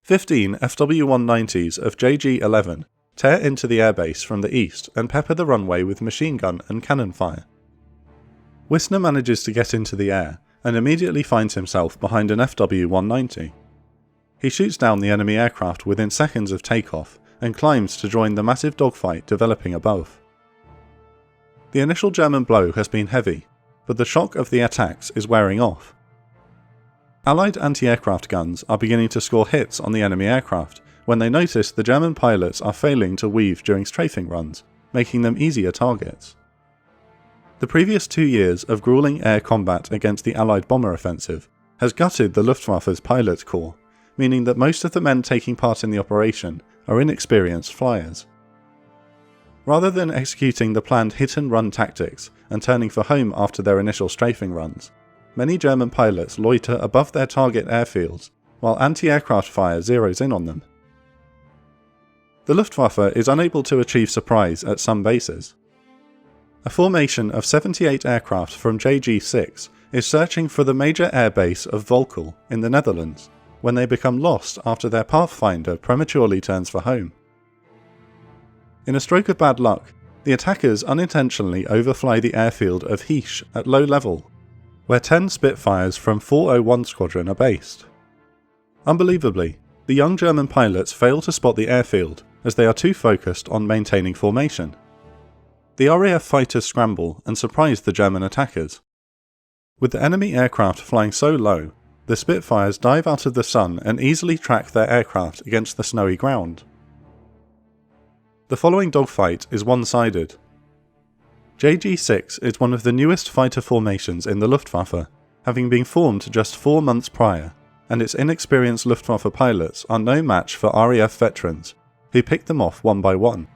[SPEAKER 2] 15 FW-190s of JG-11 tear into the airbase from the east and pepper the runway with machine gun and cannon fire. Wissner manages to get into the air and immediately finds himself behind an FW-190. He shoots down the enemy aircraft within seconds of takeoff and climbs to join the massive dogfight developing above. The initial German blow has been heavy, but the shock of the attacks is wearing off. Allied anti-aircraft guns are beginning to score hits on the enemy aircraft when they notice the German pilots are failing to weave during strafing runs, making them easier targets. The previous 2 years of grueling air combat against the Allied bomber offensive has gutted the Luftwaffe's pilot corps, meaning that most of the men taking part in the operation are inexperienced flyers. Rather than executing the planned hit-and-run tactics and turning for home after their initial strafing runs, many German pilots loiter above their target airfields while anti-aircraft fire zeroes in on them. The Luftwaffe is unable to achieve surprise at some bases. A formation of 78 aircraft from JG-6 is searching for the major airbase of Volkel in the Netherlands when they become lost after their Pathfinder prematurely turns for home. In a stroke of bad luck, the attackers unintentionally overfly the airfield of Heesch at low level, where 10 Spitfires from 401 Squadron are based. Unbelievably, the young German pilots fail to spot the airfield as they are too focused on maintaining formation. The RAF fighters scramble and surprise the German attackers. With the enemy aircraft flying so low, the Spitfires dive out of the sun and easily track their aircraft against the snowy ground. The following dogfight is one-sided. JG-6 is one of the newest fighter formations in the Luftwaffe, having been formed just 4 months prior, and its inexperienced Luftwaffe pilots are no match for RAF veterans, who pick them off one by one.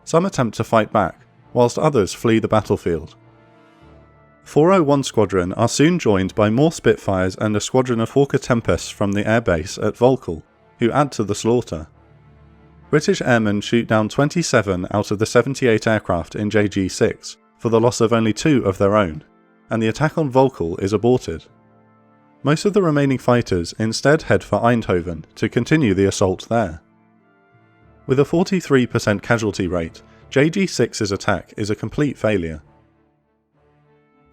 [SPEAKER 2] Some attempt to fight back, whilst others flee the battlefield. 401 Squadron are soon joined by more Spitfires and a squadron of Hawker Tempests from the airbase at Volkel, who add to the slaughter. British airmen shoot down 27 out of the 78 aircraft in JG-6 for the loss of only 2 of their own, and the attack on Volkel is aborted. Most of the remaining fighters instead head for Eindhoven to continue the assault there. With a 43% casualty rate, JG-6's attack is a complete failure.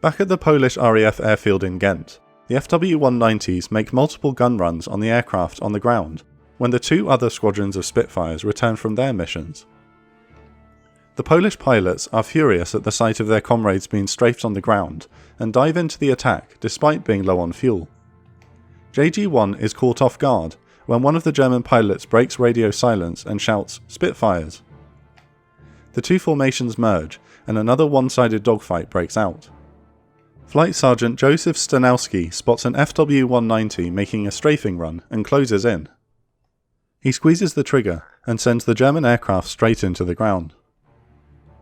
[SPEAKER 2] Back at the Polish RAF airfield in Ghent, the FW-190s make multiple gun runs on the aircraft on the ground when the 2 other squadrons of Spitfires return from their missions. The Polish pilots are furious at the sight of their comrades being strafed on the ground and dive into the attack despite being low on fuel. JG-1 is caught off guard when one of the German pilots breaks radio silence and shouts, "Spitfires!" The 2 formations merge and another one-sided dogfight breaks out. Flight Sergeant Joseph Stanowski spots an FW-190 making a strafing run and closes in. He squeezes the trigger and sends the German aircraft straight into the ground.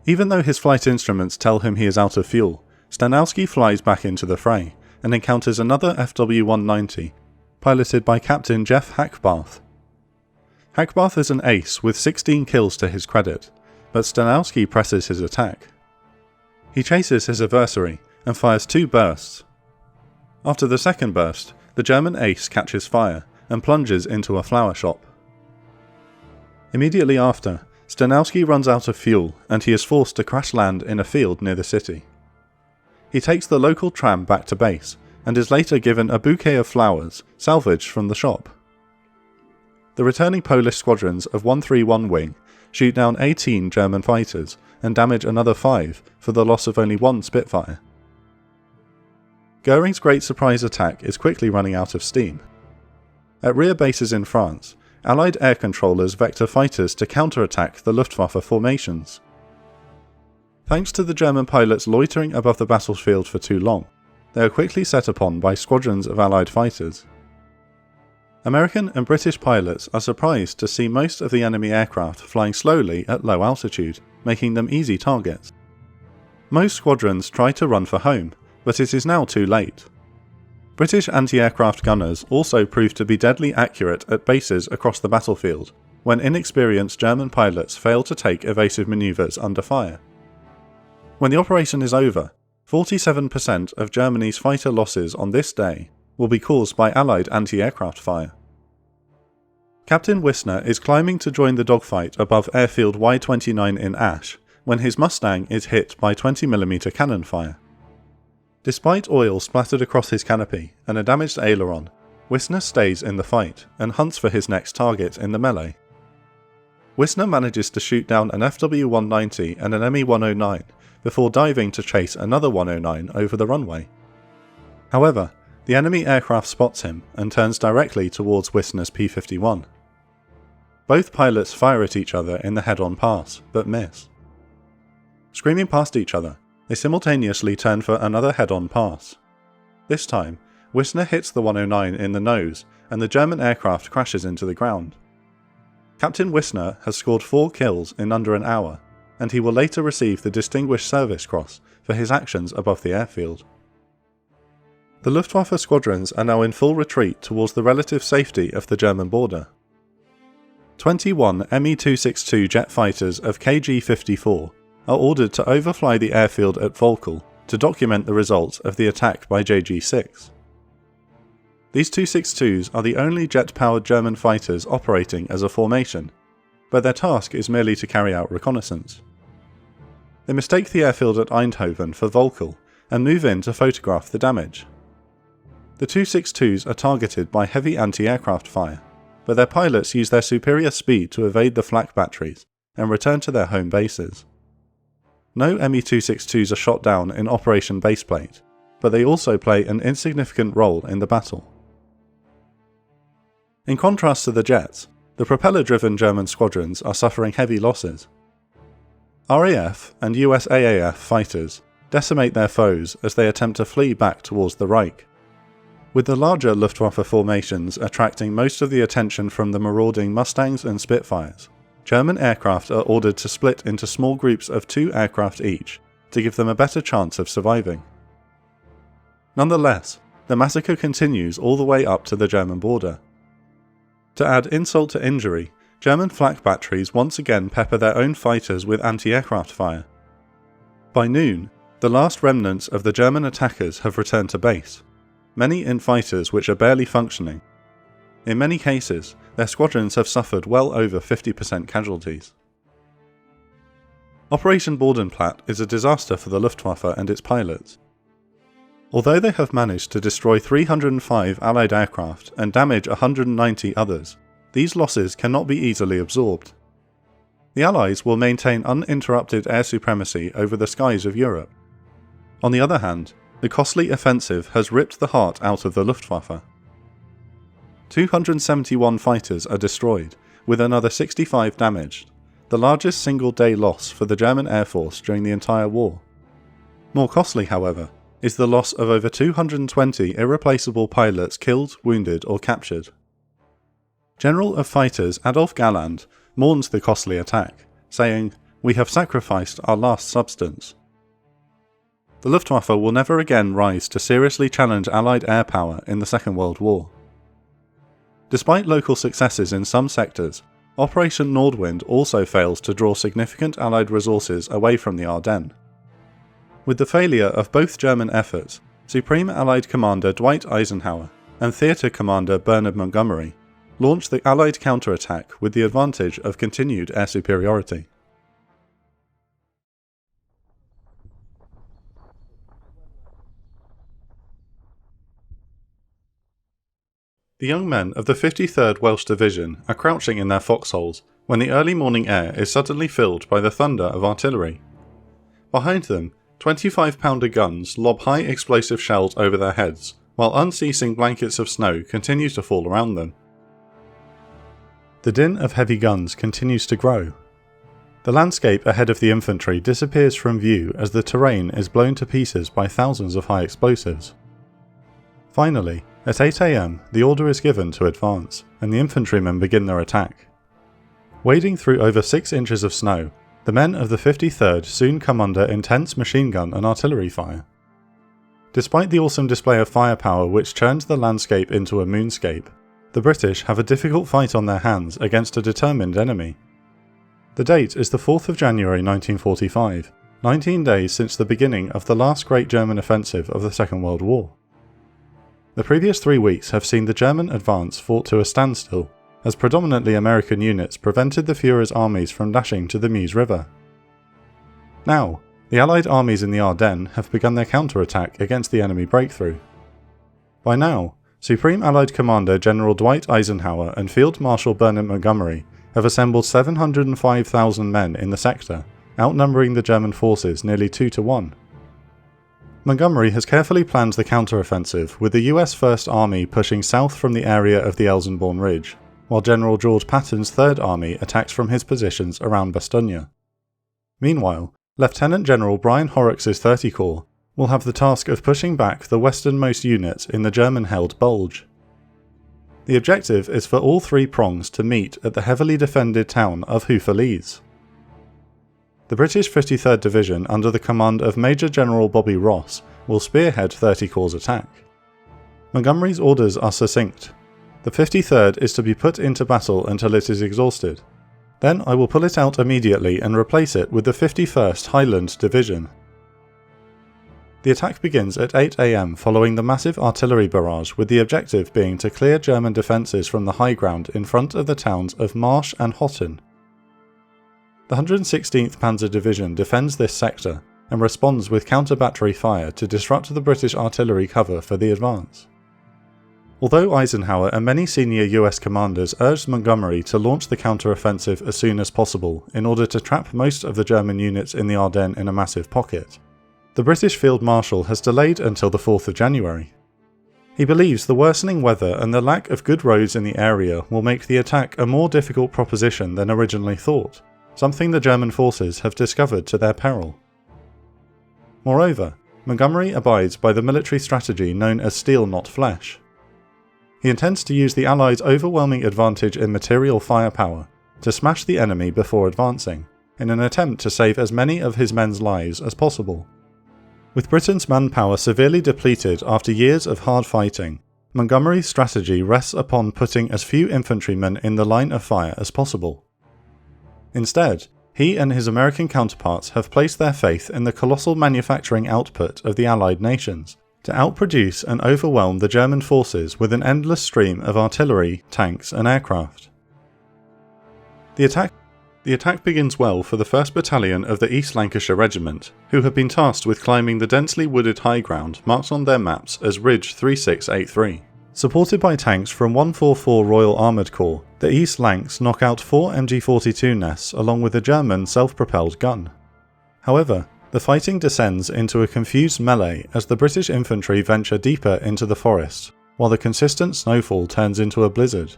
[SPEAKER 2] Even though his flight instruments tell him he is out of fuel, Stanowski flies back into the fray and encounters another FW-190, piloted by Captain Jeff Hackbarth. Hackbarth is an ace with 16 kills to his credit, but Stanowski presses his attack. He chases his adversary and fires 2 bursts. After the second burst, the German ace catches fire and plunges into a flower shop. Immediately after, Stanowski runs out of fuel and he is forced to crash land in a field near the city. He takes the local tram back to base and is later given a bouquet of flowers salvaged from the shop. The returning Polish squadrons of 131 Wing shoot down 18 German fighters and damage another 5 for the loss of only 1 Spitfire. Goering's Great Surprise attack is quickly running out of steam. At rear bases in France, Allied air controllers vector fighters to counterattack the Luftwaffe formations. Thanks to the German pilots loitering above the battlefield for too long, they are quickly set upon by squadrons of Allied fighters. American and British pilots are surprised to see most of the enemy aircraft flying slowly at low altitude, making them easy targets. Most squadrons try to run for home, but it is now too late. British anti-aircraft gunners also proved to be deadly accurate at bases across the battlefield, when inexperienced German pilots fail to take evasive manoeuvres under fire. When the operation is over, 47% of Germany's fighter losses on this day will be caused by Allied anti-aircraft fire. Captain Wissner is climbing to join the dogfight above airfield Y-29 in Asch when his Mustang is hit by 20mm cannon fire. Despite oil splattered across his canopy and a damaged aileron, Wissner stays in the fight and hunts for his next target in the melee. Wissner manages to shoot down an FW-190 and an Me-109 before diving to chase another 109 over the runway. However, the enemy aircraft spots him and turns directly towards Wissner's P-51. Both pilots fire at each other in the head-on pass, but miss. Screaming past each other, they simultaneously turn for another head-on pass. This time, Wissner hits the 109 in the nose and the German aircraft crashes into the ground. Captain Wissner has scored 4 kills in under an hour, and he will later receive the Distinguished Service Cross for his actions above the airfield. The Luftwaffe squadrons are now in full retreat towards the relative safety of the German border. 21 Me-262 jet fighters of KG-54 are ordered to overfly the airfield at Volkel to document the results of the attack by JG-6. These 262s are the only jet-powered German fighters operating as a formation, but their task is merely to carry out reconnaissance. They mistake the airfield at Eindhoven for Volkel and move in to photograph the damage. The 262s are targeted by heavy anti-aircraft fire, but their pilots use their superior speed to evade the flak batteries and return to their home bases. No Me-262s are shot down in Operation Baseplate, but they also play an insignificant role in the battle. In contrast to the jets, the propeller-driven German squadrons are suffering heavy losses. RAF and USAAF fighters decimate their foes as they attempt to flee back towards the Reich. With the larger Luftwaffe formations attracting most of the attention from the marauding Mustangs and Spitfires, German aircraft are ordered to split into small groups of 2 aircraft each to give them a better chance of surviving. Nonetheless, the massacre continues all the way up to the German border. To add insult to injury, German flak batteries once again pepper their own fighters with anti-aircraft fire. By noon, the last remnants of the German attackers have returned to base, many in fighters which are barely functioning. In many cases, their squadrons have suffered well over 50% casualties. Operation Bodenplatte is a disaster for the Luftwaffe and its pilots. Although they have managed to destroy 305 Allied aircraft and damage 190 others, these losses cannot be easily absorbed. The Allies will maintain uninterrupted air supremacy over the skies of Europe. On the other hand, the costly offensive has ripped the heart out of the Luftwaffe. 271 fighters are destroyed, with another 65 damaged, the largest single-day loss for the German Air Force during the entire war. More costly, however, is the loss of over 220 irreplaceable pilots killed, wounded or captured. General of Fighters Adolf Galland mourns the costly attack, saying, "We have sacrificed our last substance." The Luftwaffe will never again rise to seriously challenge Allied air power in the Second World War. Despite local successes in some sectors, Operation Nordwind also fails to draw significant Allied resources away from the Ardennes. With the failure of both German efforts, Supreme Allied Commander Dwight Eisenhower and Theatre Commander Bernard Montgomery launched the Allied counterattack with the advantage of continued air superiority. The young men of the 53rd Welsh Division are crouching in their foxholes, when the early morning air is suddenly filled by the thunder of artillery. Behind them, 25-pounder guns lob high explosive shells over their heads, while unceasing blankets of snow continue to fall around them. The din of heavy guns continues to grow. The landscape ahead of the infantry disappears from view as the terrain is blown to pieces by thousands of high explosives. Finally, at 8 AM, the order is given to advance, and the infantrymen begin their attack. Wading through over 6 inches of snow, the men of the 53rd soon come under intense machine gun and artillery fire. Despite the awesome display of firepower which turns the landscape into a moonscape, the British have a difficult fight on their hands against a determined enemy. The date is the 4th of January 1945, 19 days since the beginning of the last great German offensive of the Second World War. The previous 3 weeks have seen the German advance fought to a standstill, as predominantly American units prevented the Fuhrer's armies from dashing to the Meuse River. Now, the Allied armies in the Ardennes have begun their counterattack against the enemy breakthrough. By now, Supreme Allied Commander General Dwight Eisenhower and Field Marshal Bernard Montgomery have assembled 705,000 men in the sector, outnumbering the German forces nearly 2 to 1. Montgomery has carefully planned the counteroffensive, with the US First Army pushing south from the area of the Elsenborn Ridge, while General George Patton's Third Army attacks from his positions around Bastogne. Meanwhile, Lieutenant General Brian Horrocks' 30 Corps will have the task of pushing back the westernmost units in the German-held Bulge. The objective is for all 3 prongs to meet at the heavily defended town of Houffalize. The British 53rd Division under the command of Major General Bobby Ross will spearhead 30 Corps' attack. Montgomery's orders are succinct. The 53rd is to be put into battle until it is exhausted. Then I will pull it out immediately and replace it with the 51st Highland Division. The attack begins at 8 AM following the massive artillery barrage, with the objective being to clear German defences from the high ground in front of the towns of Marsch and Hotten. The 116th Panzer Division defends this sector and responds with counter-battery fire to disrupt the British artillery cover for the advance. Although Eisenhower and many senior US commanders urged Montgomery to launch the counter-offensive as soon as possible in order to trap most of the German units in the Ardennes in a massive pocket, the British Field Marshal has delayed until the 4th of January. He believes the worsening weather and the lack of good roads in the area will make the attack a more difficult proposition than originally thought, something the German forces have discovered to their peril. Moreover, Montgomery abides by the military strategy known as steel not flesh. He intends to use the Allies' overwhelming advantage in material firepower to smash the enemy before advancing, in an attempt to save as many of his men's lives as possible. With Britain's manpower severely depleted after years of hard fighting, Montgomery's strategy rests upon putting as few infantrymen in the line of fire as possible. Instead, he and his American counterparts have placed their faith in the colossal manufacturing output of the Allied nations to outproduce and overwhelm the German forces with an endless stream of artillery, tanks and aircraft. The attack begins well for the 1st Battalion of the East Lancashire Regiment, who have been tasked with climbing the densely wooded high ground marked on their maps as Ridge 3683. Supported by tanks from 144 Royal Armoured Corps, the East Lancs knock out 4 MG42 nests along with a German self-propelled gun. However, the fighting descends into a confused melee as the British infantry venture deeper into the forest, while the consistent snowfall turns into a blizzard.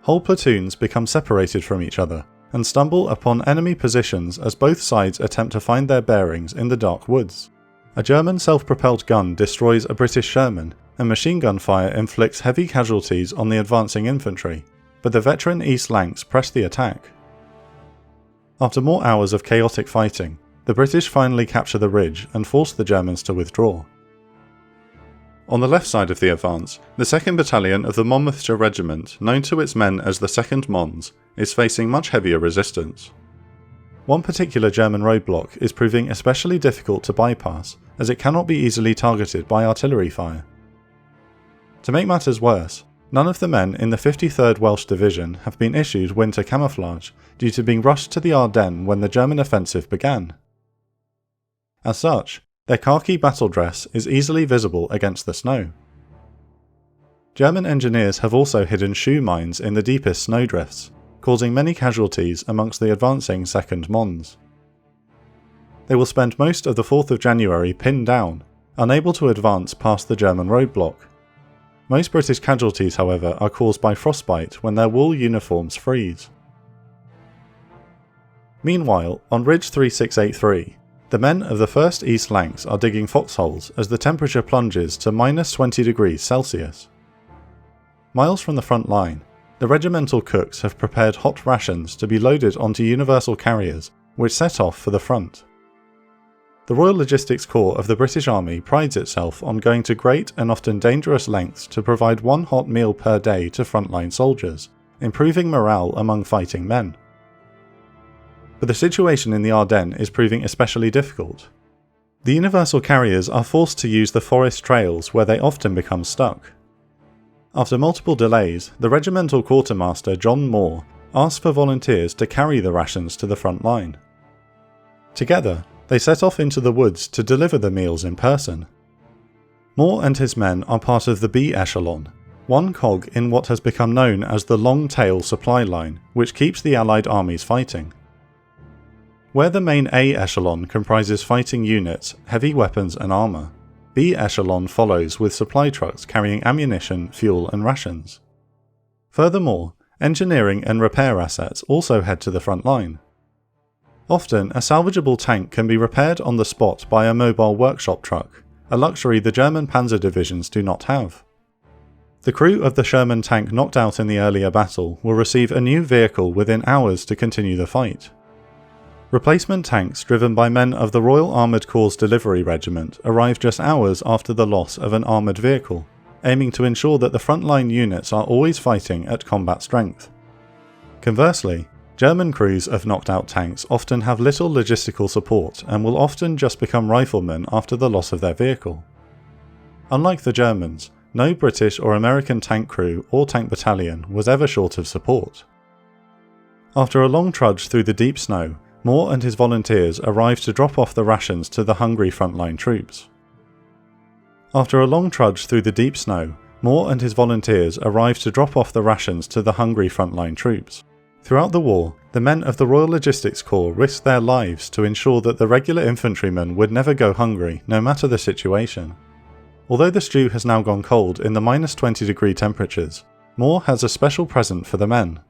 [SPEAKER 2] Whole platoons become separated from each other, and stumble upon enemy positions as both sides attempt to find their bearings in the dark woods. A German self-propelled gun destroys a British Sherman, and machine gun fire inflicts heavy casualties on the advancing infantry, but the veteran East Lancs press the attack. After more hours of chaotic fighting, the British finally capture the ridge and force the Germans to withdraw. On the left side of the advance, the 2nd Battalion of the Monmouthshire Regiment, known to its men as the 2nd Mons, is facing much heavier resistance. One particular German roadblock is proving especially difficult to bypass, as it cannot be easily targeted by artillery fire. To make matters worse, none of the men in the 53rd Welsh Division have been issued winter camouflage due to being rushed to the Ardennes when the German offensive began. As such, their khaki battle dress is easily visible against the snow. German engineers have also hidden shoe mines in the deepest snowdrifts, causing many casualties amongst the advancing 2nd Mons. They will spend most of the 4th of January pinned down, unable to advance past the German roadblock. Most British casualties, however, are caused by frostbite when their wool uniforms freeze. Meanwhile, on Ridge 3683, the men of the 1st East Lancs are digging foxholes as the temperature plunges to -20 degrees Celsius. Miles from the front line, the regimental cooks have prepared hot rations to be loaded onto universal carriers, which set off for the front. The Royal Logistics Corps of the British Army prides itself on going to great and often dangerous lengths to provide one hot meal per day to frontline soldiers, improving morale among fighting men. But the situation in the Ardennes is proving especially difficult. The universal carriers are forced to use the forest trails where they often become stuck. After multiple delays, the regimental quartermaster John Moore asks for volunteers to carry the rations to the front line. Together, they set off into the woods to deliver the meals in person. Moore and his men are part of the B echelon, one cog in what has become known as the long tail supply line, which keeps the Allied armies fighting. Where the main A echelon comprises fighting units, heavy weapons and armour, B echelon follows with supply trucks carrying ammunition, fuel and rations. Furthermore, engineering and repair assets also head to the front line. Often, a salvageable tank can be repaired on the spot by a mobile workshop truck, a luxury the German panzer divisions do not have. The crew of the Sherman tank knocked out in the earlier battle will receive a new vehicle within hours to continue the fight. Replacement tanks driven by men of the Royal Armoured Corps Delivery Regiment arrive just hours after the loss of an armoured vehicle, aiming to ensure that the frontline units are always fighting at combat strength. Conversely, German crews of knocked out tanks often have little logistical support and will often just become riflemen after the loss of their vehicle. Unlike the Germans, no British or American tank crew or tank battalion was ever short of support. After a long trudge through the deep snow, Moore and his volunteers arrived to drop off the rations to the hungry frontline troops. After a long trudge through the deep snow, Moore and his volunteers arrived to drop off the rations to the hungry frontline troops. Throughout the war, the men of the Royal Logistics Corps risked their lives to ensure that the regular infantrymen would never go hungry, no matter the situation. Although the stew has now gone cold in the -20-degree temperatures, Moore has a special present for the men.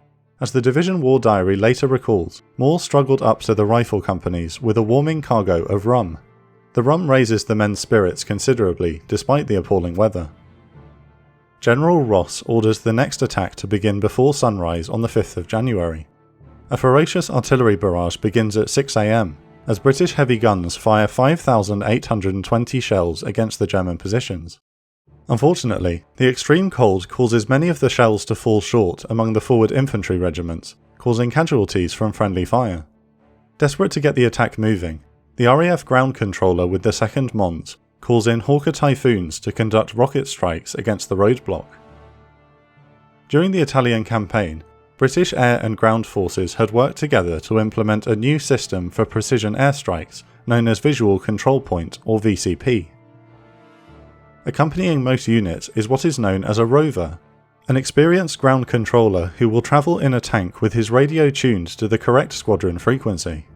[SPEAKER 2] As the division war diary later recalls, Moore struggled up to the rifle companies with a warming cargo of rum. The rum raises the men's spirits considerably, despite the appalling weather. General Ross orders the next attack to begin before sunrise on the 5th of January. A ferocious artillery barrage begins at 6 AM, as British heavy guns fire 5,820 shells against the German positions. Unfortunately, the extreme cold causes many of the shells to fall short among the forward infantry regiments, causing casualties from friendly fire. Desperate to get the attack moving, the RAF ground controller with the 2nd Mons calls in Hawker Typhoons to conduct rocket strikes against the roadblock. During the Italian campaign, British air and ground forces had worked together to implement a new system for precision airstrikes known as Visual Control Point or VCP. Accompanying most units is what is known as a rover, an experienced ground controller who will travel in a tank with his radio tuned to the correct squadron frequency.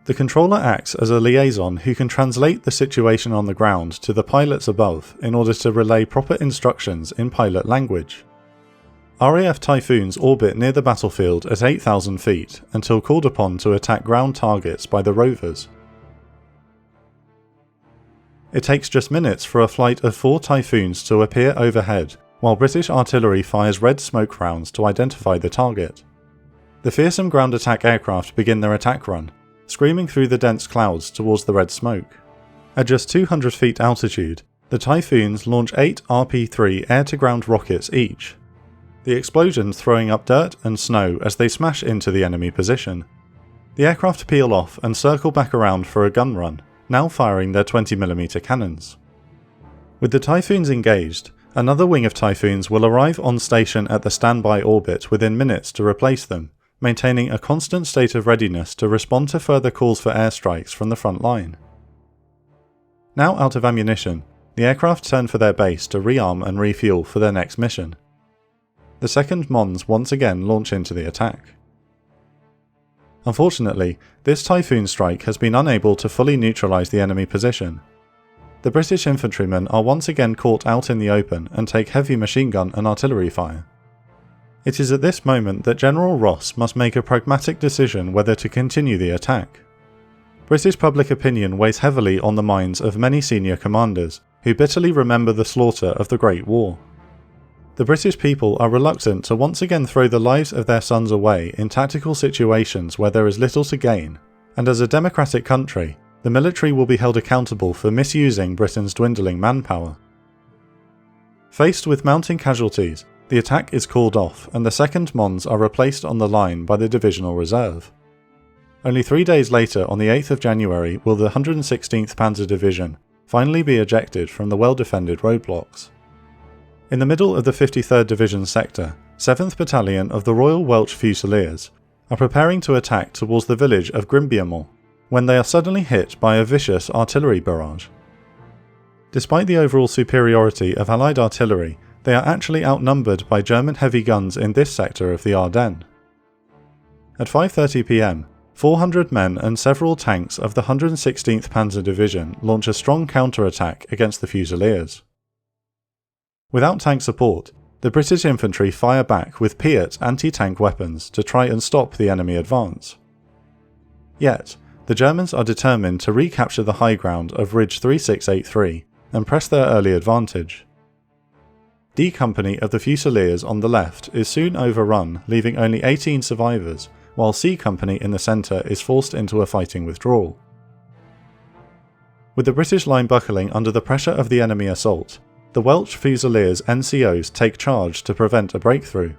[SPEAKER 2] The controller acts as a liaison who can translate the situation on the ground to the pilots above in order to relay proper instructions in pilot language. RAF Typhoons orbit near the battlefield at 8,000 feet until called upon to attack ground targets by the rovers. It takes just minutes for a flight of 4 Typhoons to appear overhead, while British artillery fires red smoke rounds to identify the target. The fearsome ground attack aircraft begin their attack run, screaming through the dense clouds towards the red smoke. At just 200 feet altitude, the Typhoons launch 8 RP-3 air-to-ground rockets each, the explosions throwing up dirt and snow as they smash into the enemy position. The aircraft peel off and circle back around for a gun run, now firing their 20mm cannons. With the Typhoons engaged, another wing of Typhoons will arrive on station at the standby orbit within minutes to replace them, maintaining a constant state of readiness to respond to further calls for airstrikes from the front line. Now out of ammunition, the aircraft turn for their base to rearm and refuel for their next mission. The 2nd Mons once again launch into the attack. Unfortunately, this typhoon strike has been unable to fully neutralise the enemy position. The British infantrymen are once again caught out in the open and take heavy machine gun and artillery fire. It is at this moment that General Ross must make a pragmatic decision whether to continue the attack. British public opinion weighs heavily on the minds of many senior commanders, who bitterly remember the slaughter of the Great War. The British people are reluctant to once again throw the lives of their sons away in tactical situations where there is little to gain, and as a democratic country, the military will be held accountable for misusing Britain's dwindling manpower. Faced with mounting casualties, the attack is called off and the 2nd Mons are replaced on the line by the Divisional Reserve. Only 3 days later, on the 8th of January, will the 116th Panzer Division finally be ejected from the well-defended roadblocks. In the middle of the 53rd Division sector, 7th Battalion of the Royal Welsh Fusiliers are preparing to attack towards the village of Grimbiamore, when they are suddenly hit by a vicious artillery barrage. Despite the overall superiority of Allied artillery, they are actually outnumbered by German heavy guns in this sector of the Ardennes. At 5:30 p.m, 400 men and several tanks of the 116th Panzer Division launch a strong counter-attack against the Fusiliers. Without tank support, the British infantry fire back with Piat anti-tank weapons to try and stop the enemy advance. Yet, the Germans are determined to recapture the high ground of Ridge 3683 and press their early advantage. D Company of the Fusiliers on the left is soon overrun, leaving only 18 survivors, while C Company in the centre is forced into a fighting withdrawal. With the British line buckling under the pressure of the enemy assault, the Welsh Fusiliers NCOs take charge to prevent a breakthrough.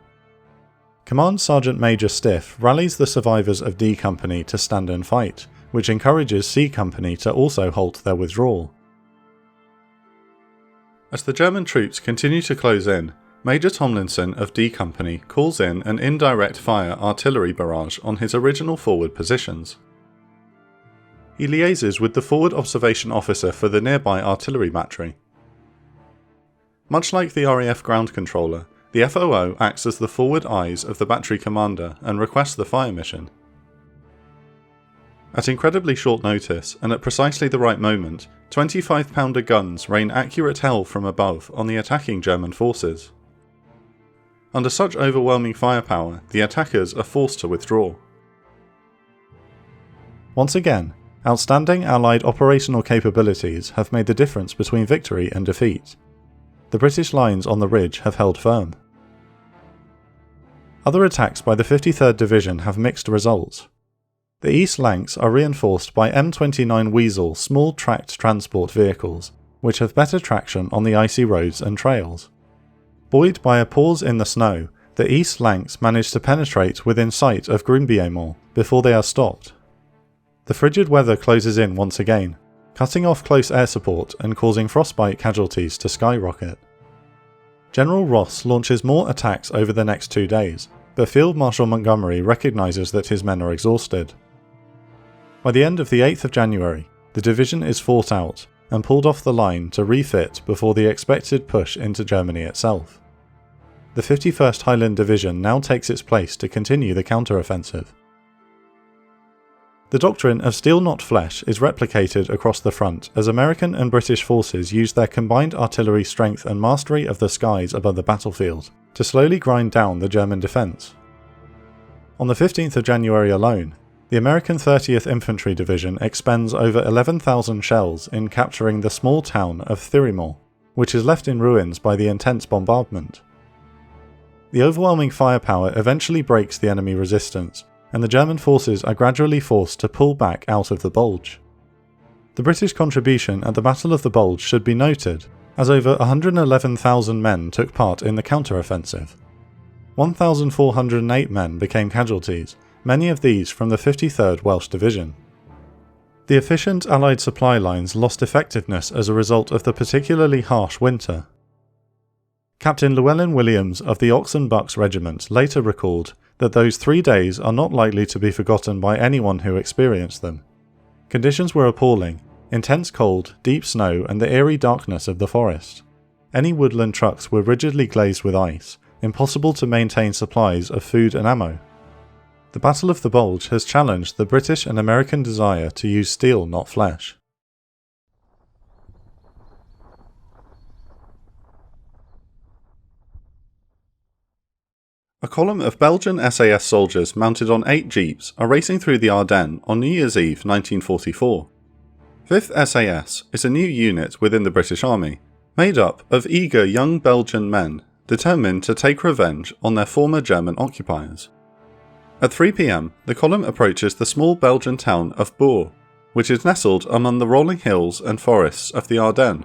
[SPEAKER 2] Command Sergeant Major Stiff rallies the survivors of D Company to stand and fight, which encourages C Company to also halt their withdrawal. As the German troops continue to close in, Major Tomlinson of D Company calls in an indirect fire artillery barrage on his original forward positions. He liaises with the forward observation officer for the nearby artillery battery. Much like the RAF ground controller, the FOO acts as the forward eyes of the battery commander and requests the fire mission. At incredibly short notice, and at precisely the right moment, 25-pounder guns rain accurate hell from above on the attacking German forces. Under such overwhelming firepower, the attackers are forced to withdraw. Once again, outstanding Allied operational capabilities have made the difference between victory and defeat. The British lines on the ridge have held firm. Other attacks by the 53rd Division have mixed results. The east flanks are reinforced by M29 Weasel small tracked transport vehicles, which have better traction on the icy roads and trails. Buoyed by a pause in the snow, the east flanks manage to penetrate within sight of Grimbiamore before they are stopped. The frigid weather closes in once again, cutting off close air support and causing frostbite casualties to skyrocket. General Ross launches more attacks over the next 2 days, but Field Marshal Montgomery recognises that his men are exhausted. By the end of the 8th of January, the division is fought out and pulled off the line to refit before the expected push into Germany itself. The 51st Highland Division now takes its place to continue the counter-offensive. The doctrine of steel not flesh is replicated across the front as American and British forces use their combined artillery strength and mastery of the skies above the battlefield to slowly grind down the German defence. On the 15th of January alone, the American 30th Infantry Division expends over 11,000 shells in capturing the small town of Thirimore, which is left in ruins by the intense bombardment. The overwhelming firepower eventually breaks the enemy resistance, and the German forces are gradually forced to pull back out of the Bulge. The British contribution at the Battle of the Bulge should be noted, as over 111,000 men took part in the counter-offensive. 1,408 men became casualties, many of these from the 53rd Welsh Division. The efficient Allied supply lines lost effectiveness as a result of the particularly harsh winter. Captain Llewellyn Williams of the Ox and Bucks Regiment later recalled that those 3 days are not likely to be forgotten by anyone who experienced them. Conditions were appalling: intense cold, deep snow and the eerie darkness of the forest. Any woodland trucks were rigidly glazed with ice, impossible to maintain supplies of food and ammo.
[SPEAKER 1] The Battle of the Bulge has challenged the British and American desire to use steel, not flesh. A column of Belgian SAS soldiers mounted on 8 jeeps are racing through the Ardennes on New Year's Eve 1944. 5th SAS is a new unit within the British Army, made up of eager young Belgian men determined to take revenge on their former German occupiers. At 3 p.m, the column approaches the small Belgian town of Bulge, which is nestled among the rolling hills and forests of the Ardennes.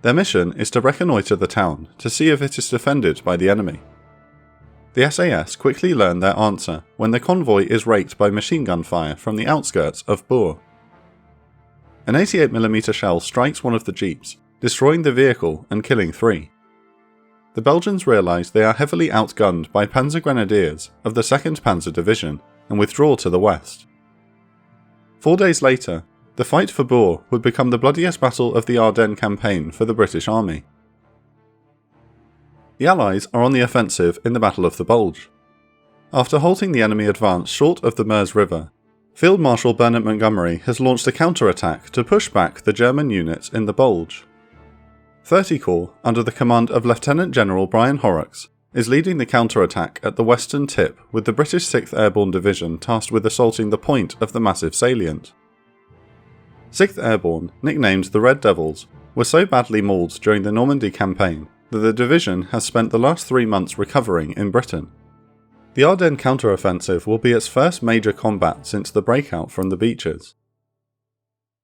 [SPEAKER 1] Their mission is to reconnoitre the town to see if it is defended by the enemy. The SAS quickly learn their answer when the convoy is raked by machine gun fire from the outskirts of Bulge. An 88mm shell strikes one of the jeeps, destroying the vehicle and killing 3. The Belgians realise they are heavily outgunned by Panzer Grenadiers of the 2nd Panzer Division and withdraw to the west. 4 days later, the fight for Bulge would become the bloodiest battle of the Ardennes campaign for the British Army. The Allies are on the offensive in the Battle of the Bulge. After halting the enemy advance short of the Meuse River, Field Marshal Bernard Montgomery has launched a counter-attack to push back the German units in the Bulge. 30 Corps, under the command of Lieutenant General Brian Horrocks, is leading the counter-attack at the western tip with the British 6th Airborne Division tasked with assaulting the point of the massive salient. 6th Airborne, nicknamed the Red Devils, were so badly mauled during the Normandy campaign that the division has spent the last 3 months recovering in Britain. The Ardennes counter-offensive will be its first major combat since the breakout from the beaches.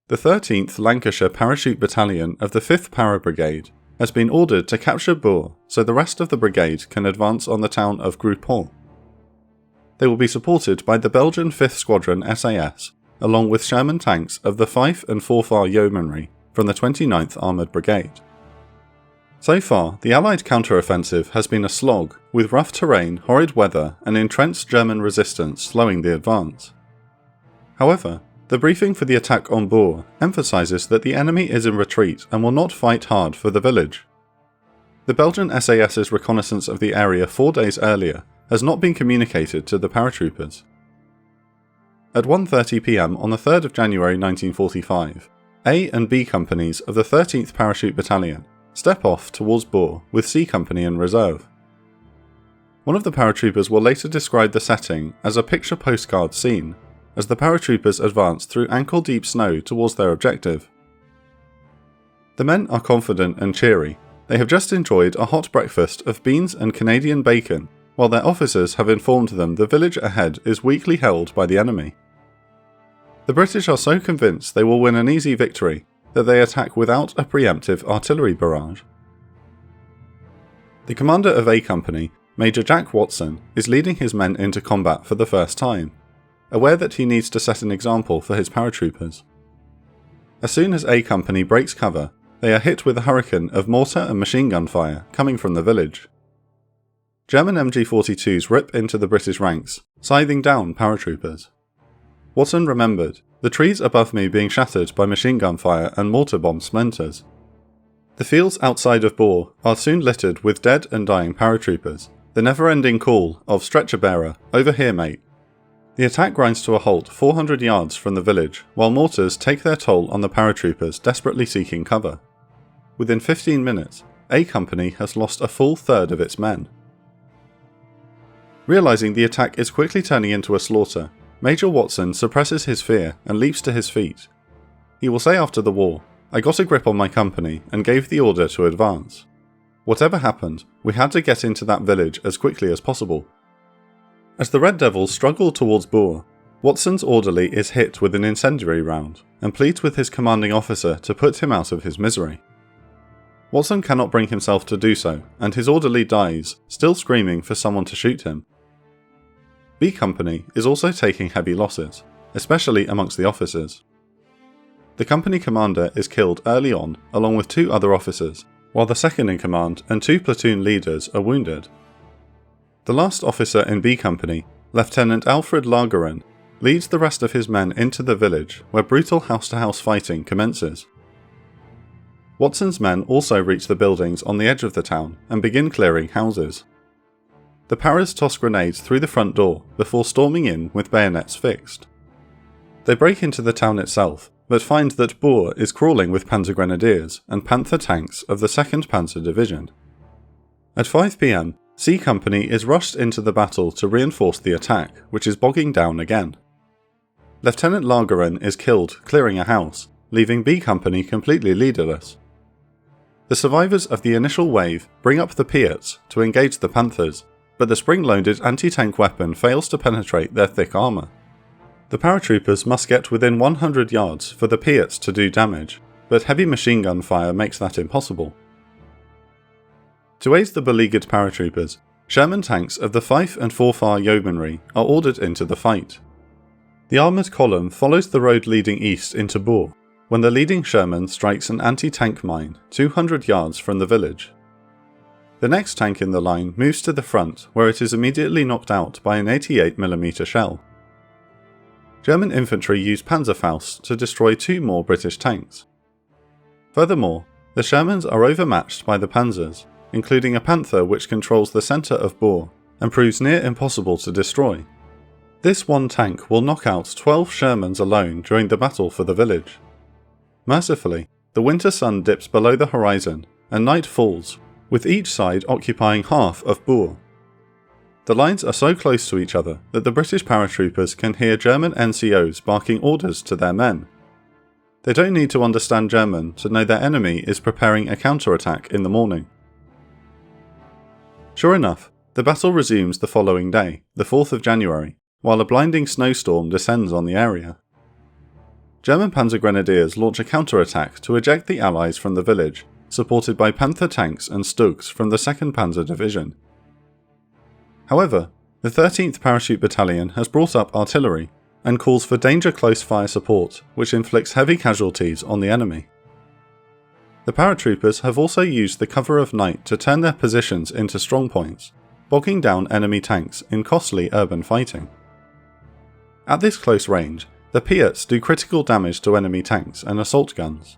[SPEAKER 1] The 13th Lancashire Parachute Battalion of the 5th Para Brigade has been ordered to capture Bulge so the rest of the brigade can advance on the town of Groupon. They will be supported by the Belgian 5th Squadron SAS, along with Sherman tanks of the Fife and Forfar Yeomanry from the 29th Armoured Brigade. So far, the Allied counter-offensive has been a slog, with rough terrain, horrid weather and entrenched German resistance slowing the advance. However, the briefing for the attack on Bulge emphasises that the enemy is in retreat and will not fight hard for the village. The Belgian SAS's reconnaissance of the area 4 days earlier has not been communicated to the paratroopers. At 1:30 p.m. on the 3rd of January 1945, A and B companies of the 13th Parachute Battalion step off towards Bulge with C Company in reserve. One of the paratroopers will later describe the setting as a picture postcard scene, as the paratroopers advance through ankle-deep snow towards their objective. The men are confident and cheery. They have just enjoyed a hot breakfast of beans and Canadian bacon, while their officers have informed them the village ahead is weakly held by the enemy. The British are so convinced they will win an easy victory that they attack without a preemptive artillery barrage. The commander of A Company, Major Jack Watson, is leading his men into combat for the first time, aware that he needs to set an example for his paratroopers. As soon as A Company breaks cover, they are hit with a hurricane of mortar and machine gun fire coming from the village. German MG-42s rip into the British ranks, scything down paratroopers. Watson remembered, the trees above me being shattered by machine gun fire and mortar bomb splinters. The fields outside of Bulge are soon littered with dead and dying paratroopers, the never-ending call of "Stretcher bearer, over here mate." The attack grinds to a halt 400 yards from the village, while mortars take their toll on the paratroopers desperately seeking cover. Within 15 minutes, A Company has lost a full third of its men. Realising the attack is quickly turning into a slaughter, Major Watson suppresses his fear and leaps to his feet. He will say after the war, "I got a grip on my company and gave the order to advance. Whatever happened, we had to get into that village as quickly as possible." As the Red Devils struggle towards Bulge, Watson's orderly is hit with an incendiary round and pleads with his commanding officer to put him out of his misery. Watson cannot bring himself to do so, and his orderly dies, still screaming for someone to shoot him. B Company is also taking heavy losses, especially amongst the officers. The company commander is killed early on along with 2 other officers, while the second in command and 2 platoon leaders are wounded. The last officer in B Company, Lieutenant Alfred Lagerin, leads the rest of his men into the village where brutal house-to-house fighting commences. Watson's men also reach the buildings on the edge of the town and begin clearing houses.
[SPEAKER 2] the Paras toss grenades through the front door before storming in with bayonets fixed. They break into the town itself, but find that Boer is crawling with Panzer Grenadiers and Panther tanks of the 2nd Panzer Division. At 5 PM, C Company is rushed into the battle to reinforce the attack, which is bogging down again. Lieutenant Lagerin is killed clearing a house, leaving B Company completely leaderless. The survivors of the initial wave bring up the Piats to engage the Panthers, but the spring-loaded anti-tank weapon fails to penetrate their thick armour. The paratroopers must get within 100 yards for the Piats to do damage, but heavy machine gun fire makes that impossible. To aid the beleaguered paratroopers, Sherman tanks of the Fife and Forfar Yeomanry are ordered into the fight. The armoured column follows the road leading east into Boer, when the leading Sherman strikes an anti-tank mine 200 yards from the village. The next tank in the line moves to the front, where it is immediately knocked out by an 88mm shell. German infantry use Panzerfaust to destroy 2 more British tanks. Furthermore, the Shermans are overmatched by the Panzers, including a Panther which controls the centre of Boer and proves near impossible to destroy. This one tank will knock out 12 Shermans alone during the battle for the village. Mercifully, the winter sun dips below the horizon and night falls, with each side occupying half of Boer. The lines are so close to each other that the British paratroopers can hear German NCOs barking orders to their men. They don't need to understand German to know their enemy is preparing a counterattack in the morning. Sure enough, the battle resumes the following day, the 4th of January, while a blinding snowstorm descends on the area. German Panzer Grenadiers launch a counterattack to eject the Allies from the village, supported by Panther tanks and Stugs from the 2nd Panzer Division. However, the 13th Parachute Battalion has brought up artillery and calls for danger close fire support, which inflicts heavy casualties on the enemy. The paratroopers have also used the cover of night to turn their positions into strongpoints, bogging down enemy tanks in costly urban fighting. At this close range, the Piats do critical damage to enemy tanks and assault guns.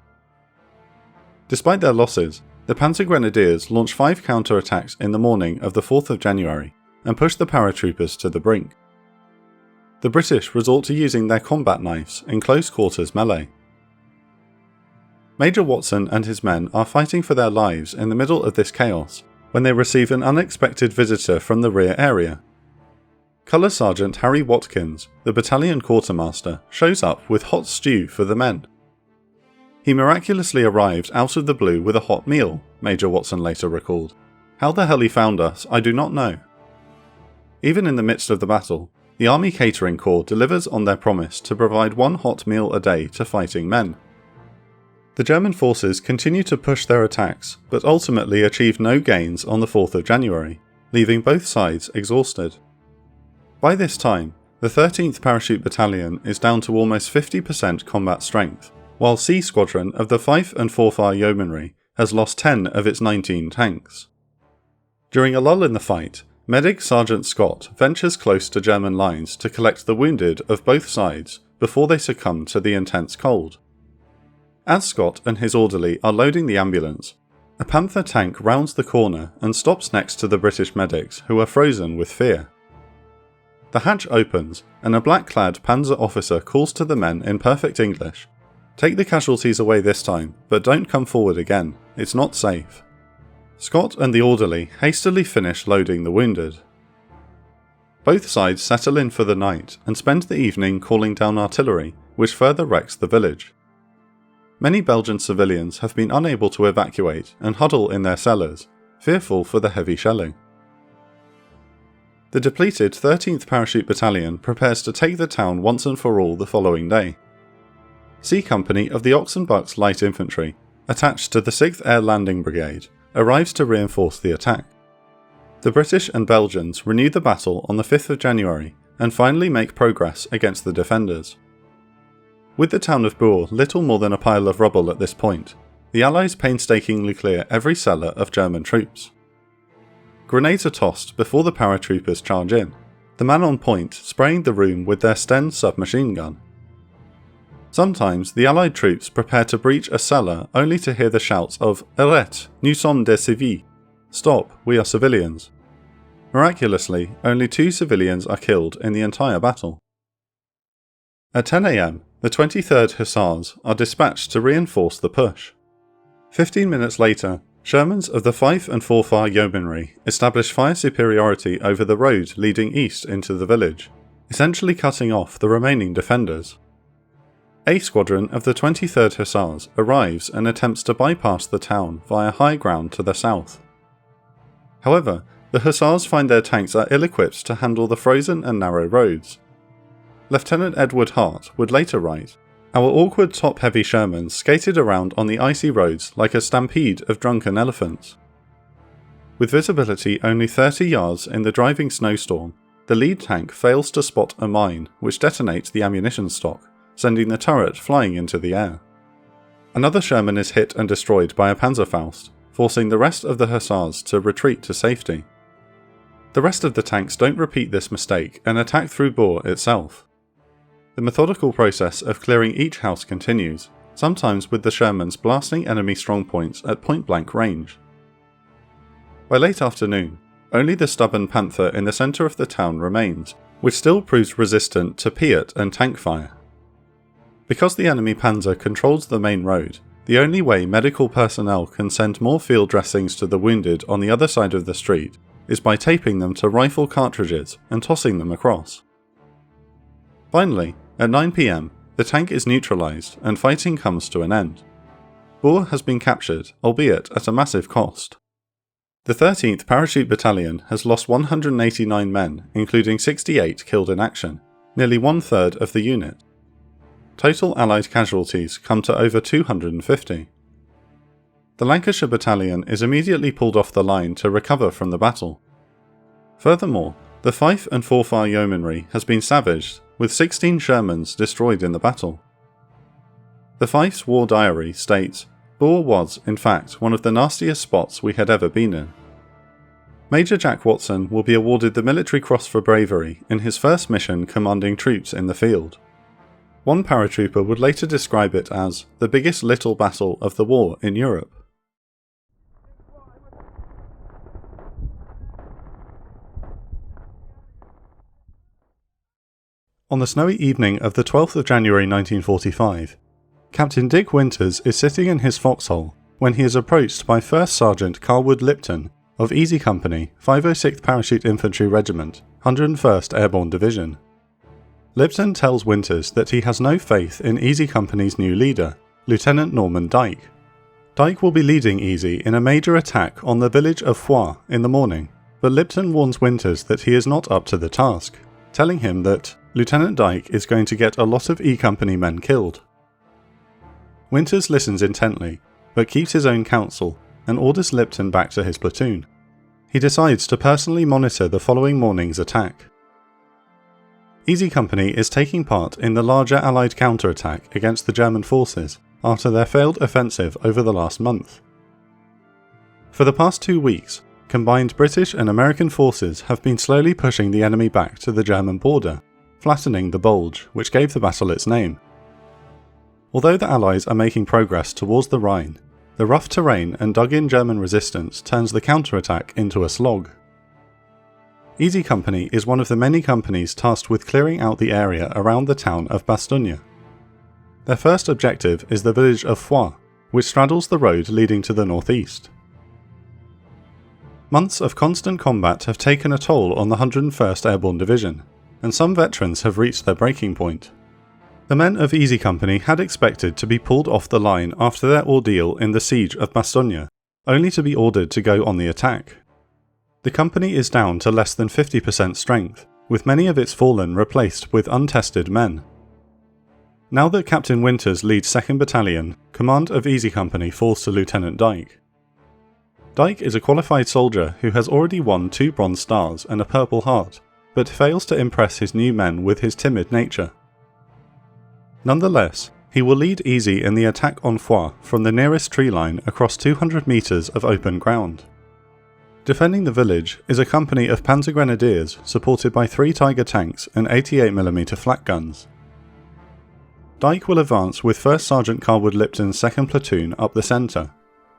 [SPEAKER 2] Despite their losses, the Panzer Grenadiers launch 5 counterattacks in the morning of the 4th of January and push the paratroopers to the brink. The British resort to using their combat knives in close quarters melee. Major Watson and his men are fighting for their lives in the middle of this chaos when they receive an unexpected visitor from the rear area. Colour Sergeant Harry Watkins, the battalion quartermaster, shows up with hot stew for the men. He miraculously arrived out of the blue with a hot meal, Major Watson later recalled. How the hell he found us, I do not know. Even in the midst of the battle, the Army Catering Corps delivers on their promise to provide 1 hot meal a day to fighting men. The German forces continue to push their attacks, but ultimately achieve no gains on the 4th of January, leaving both sides exhausted. By this time, the 13th Parachute Battalion is down to almost 50% combat strength, while C Squadron of the Fife and Forfar Yeomanry has lost 10 of its 19 tanks. During a lull in the fight, Medic Sergeant Scott ventures close to German lines to collect the wounded of both sides before they succumb to the intense cold. As Scott and his orderly are loading the ambulance, a Panther tank rounds the corner and stops next to the British medics who are frozen with fear. The hatch opens, and a black-clad Panzer officer calls to the men in perfect English, "Take the casualties away this time, but don't come forward again, it's not safe." Scott and the orderly hastily finish loading the wounded. Both sides settle in for the night and spend the evening calling down artillery, which further wrecks the village. Many Belgian civilians have been unable to evacuate and huddle in their cellars, fearful for the heavy shelling. The depleted 13th Parachute Battalion prepares to take the town once and for all the following day. C Company of the Ochsenbucks Light Infantry, attached to the 6th Air Landing Brigade, arrives to reinforce the attack. The British and Belgians renew the battle on the 5th of January and finally make progress against the defenders. With the town of Boer little more than a pile of rubble at this point, the Allies painstakingly clear every cellar of German troops. Grenades are tossed before the paratroopers charge in, the man on point spraying the room with their Sten submachine gun. Sometimes the Allied troops prepare to breach a cellar only to hear the shouts of "Arrête, nous sommes des civils," "Stop, we are civilians." Miraculously, only 2 civilians are killed in the entire battle. At 10 AM, the 23rd Hussars are dispatched to reinforce the push. 15 minutes later, Shermans of the Fife and Forfar Yeomanry establish fire superiority over the road leading east into the village, essentially cutting off the remaining defenders. A squadron of the 23rd Hussars arrives and attempts to bypass the town via high ground to the south. However, the Hussars find their tanks are ill-equipped to handle the frozen and narrow roads. Lieutenant Edward Hart would later write, "Our awkward top-heavy Shermans skated around on the icy roads like a stampede of drunken elephants." With visibility only 30 yards in the driving snowstorm, the lead tank fails to spot a mine which detonates the ammunition stock, sending the turret flying into the air. Another Sherman is hit and destroyed by a Panzerfaust, forcing the rest of the Hussars to retreat to safety. The rest of the tanks don't repeat this mistake and attack through Bourg itself. The methodical process of clearing each house continues, sometimes with the Shermans blasting enemy strongpoints at point-blank range. By late afternoon, only the stubborn Panther in the centre of the town remains, which still proves resistant to Piat and tank fire. Because the enemy Panzer controls the main road, the only way medical personnel can send more field dressings to the wounded on the other side of the street is by taping them to rifle cartridges and tossing them across. Finally, at 9 PM, the tank is neutralised and fighting comes to an end. Bourg has been captured, albeit at a massive cost. The 13th Parachute Battalion has lost 189 men, including 68 killed in action, nearly 1/3 of the unit. Total Allied casualties come to over 250. The Lancashire Battalion is immediately pulled off the line to recover from the battle. Furthermore, the Fife and Forfar Yeomanry has been savaged, with 16 Shermans destroyed in the battle. The Fife's war diary states, "Bourg was, in fact, one of the nastiest spots we had ever been in." Major Jack Watson will be awarded the Military Cross for bravery in his first mission commanding troops in the field. One paratrooper would later describe it as the biggest little battle of the war in Europe. On the snowy evening of the 12th of January 1945, Captain Dick Winters is sitting in his foxhole when he is approached by First Sergeant Carwood Lipton of Easy Company, 506th Parachute Infantry Regiment, 101st Airborne Division. Lipton tells Winters that he has no faith in Easy Company's new leader, Lieutenant Norman Dyke. Dyke will be leading Easy in a major attack on the village of Fuhrer in the morning, but Lipton warns Winters that he is not up to the task, telling him that Lieutenant Dyke is going to get a lot of E Company men killed. Winters listens intently, but keeps his own counsel and orders Lipton back to his platoon. He decides to personally monitor the following morning's attack. Easy Company is taking part in the larger Allied counterattack against the German forces after their failed offensive over the last month. For the past 2 weeks, combined British and American forces have been slowly pushing the enemy back to the German border, flattening the Bulge, which gave the battle its name. Although the Allies are making progress towards the Rhine, the rough terrain and dug-in German resistance turns the counterattack into a slog. Easy Company is one of the many companies tasked with clearing out the area around the town of Bastogne. Their first objective is the village of Fuhrer, which straddles the road leading to the northeast. Months of constant combat have taken a toll on the 101st Airborne Division, and some veterans have reached their breaking point. The men of Easy Company had expected to be pulled off the line after their ordeal in the siege of Bastogne, only to be ordered to go on the attack. The company is down to less than 50% strength, with many of its fallen replaced with untested men. Now that Captain Winters leads 2nd Battalion, command of Easy Company falls to Lieutenant Dyke. Dyke is a qualified soldier who has already won 2 Bronze Stars and a Purple Heart, but fails to impress his new men with his timid nature. Nonetheless, he will lead Easy in the attack on Fuhrer from the nearest tree line across 200 metres of open ground. Defending the village is a company of Panzer Grenadiers supported by 3 Tiger tanks and 88mm flak guns. Dyke will advance with 1st Sergeant Carwood Lipton's 2nd Platoon up the centre.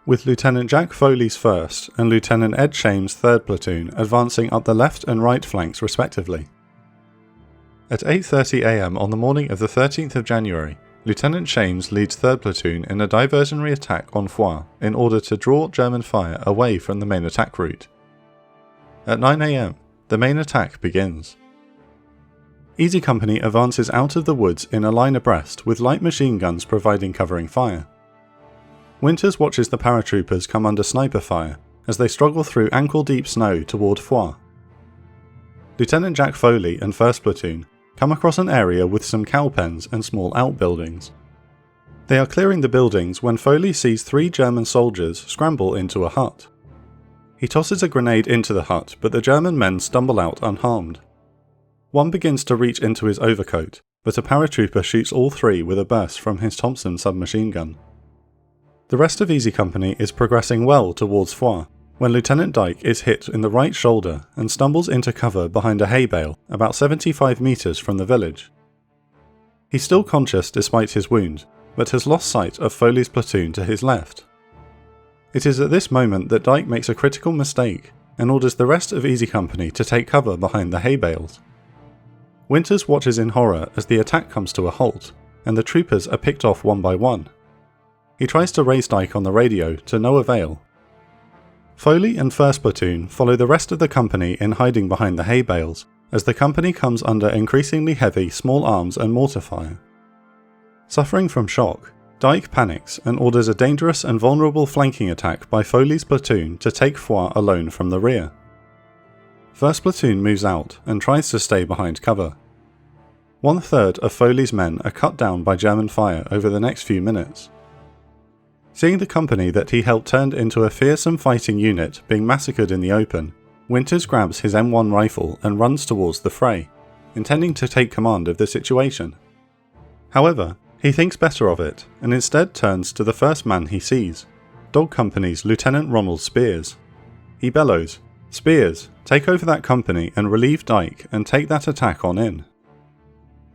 [SPEAKER 1] with Lieutenant Jack Foley's 1st and Lieutenant Ed Shame's 3rd platoon advancing up the left and right flanks respectively. At 8:30 am on the morning of the 13th of January, Lieutenant Shames leads 3rd platoon in a diversionary attack on Fuhrer in order to draw German fire away from the main attack route. At 9 am, the main attack begins. Easy Company advances out of the woods in a line abreast with light machine guns providing covering fire. Winters watches the paratroopers come under sniper fire as they struggle through ankle-deep snow toward Fuhrer. Lieutenant Jack Foley and 1st platoon come across an area with some cow pens and small outbuildings. They are clearing the buildings when Foley sees 3 German soldiers scramble into a hut. He tosses a grenade into the hut, but the German men stumble out unharmed. One begins to reach into his overcoat, but a paratrooper shoots all 3 with a burst from his Thompson submachine gun. The rest of Easy Company is progressing well towards Fuhrer when Lieutenant Dyke is hit in the right shoulder and stumbles into cover behind a hay bale about 75 metres from the village. He's still conscious despite his wound, but has lost sight of Foley's platoon to his left. It is at this moment that Dyke makes a critical mistake and orders the rest of Easy Company to take cover behind the hay bales. Winters watches in horror as the attack comes to a halt, and the troopers are picked off one by one. He tries to raise Dyke on the radio, to no avail. Foley and 1st platoon follow the rest of the company in hiding behind the hay bales, as the company comes under increasingly heavy small arms and mortar fire. Suffering from shock, Dyke panics and orders a dangerous and vulnerable flanking attack by Foley's platoon to take Fuhrer alone from the rear. 1st platoon moves out and tries to stay behind cover. 1/3 of Foley's men are cut down by German fire over the next few minutes. Seeing the company that he helped turned into a fearsome fighting unit being massacred in the open, Winters grabs his M1 rifle and runs towards the fray, intending to take command of the situation. However, he thinks better of it and instead turns to the first man he sees, Dog Company's Lieutenant Ronald Spears. He bellows, "Spears, take over that company and relieve Dyke and take that attack on in."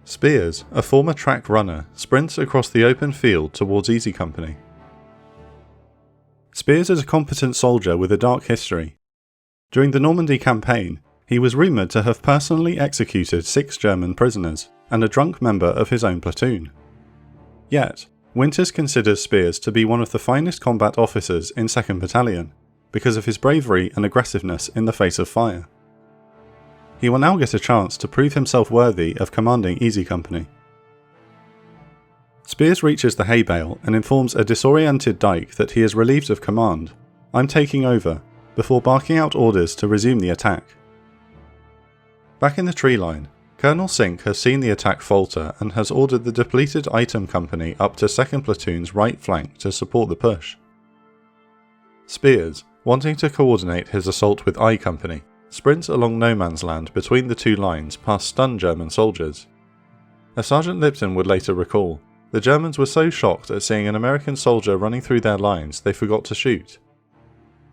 [SPEAKER 1] Spears, a former track runner, sprints across the open field towards Easy Company. Spears is a competent soldier with a dark history. During the Normandy campaign, he was rumoured to have personally executed 6 German prisoners and a drunk member of his own platoon. Yet, Winters considers Spears to be one of the finest combat officers in 2nd Battalion, because of his bravery and aggressiveness in the face of fire. He will now get a chance to prove himself worthy of commanding Easy Company. Spears reaches the hay bale and informs a disoriented Dyke that he is relieved of command, "I'm taking over," before barking out orders to resume the attack. Back in the tree line, Colonel Sink has seen the attack falter and has ordered the depleted Item Company up to 2nd Platoon's right flank to support the push. Spears, wanting to coordinate his assault with I Company, sprints along no man's land between the 2 lines past stunned German soldiers. As Sergeant Lipton would later recall, the Germans were so shocked at seeing an American soldier running through their lines they forgot to shoot.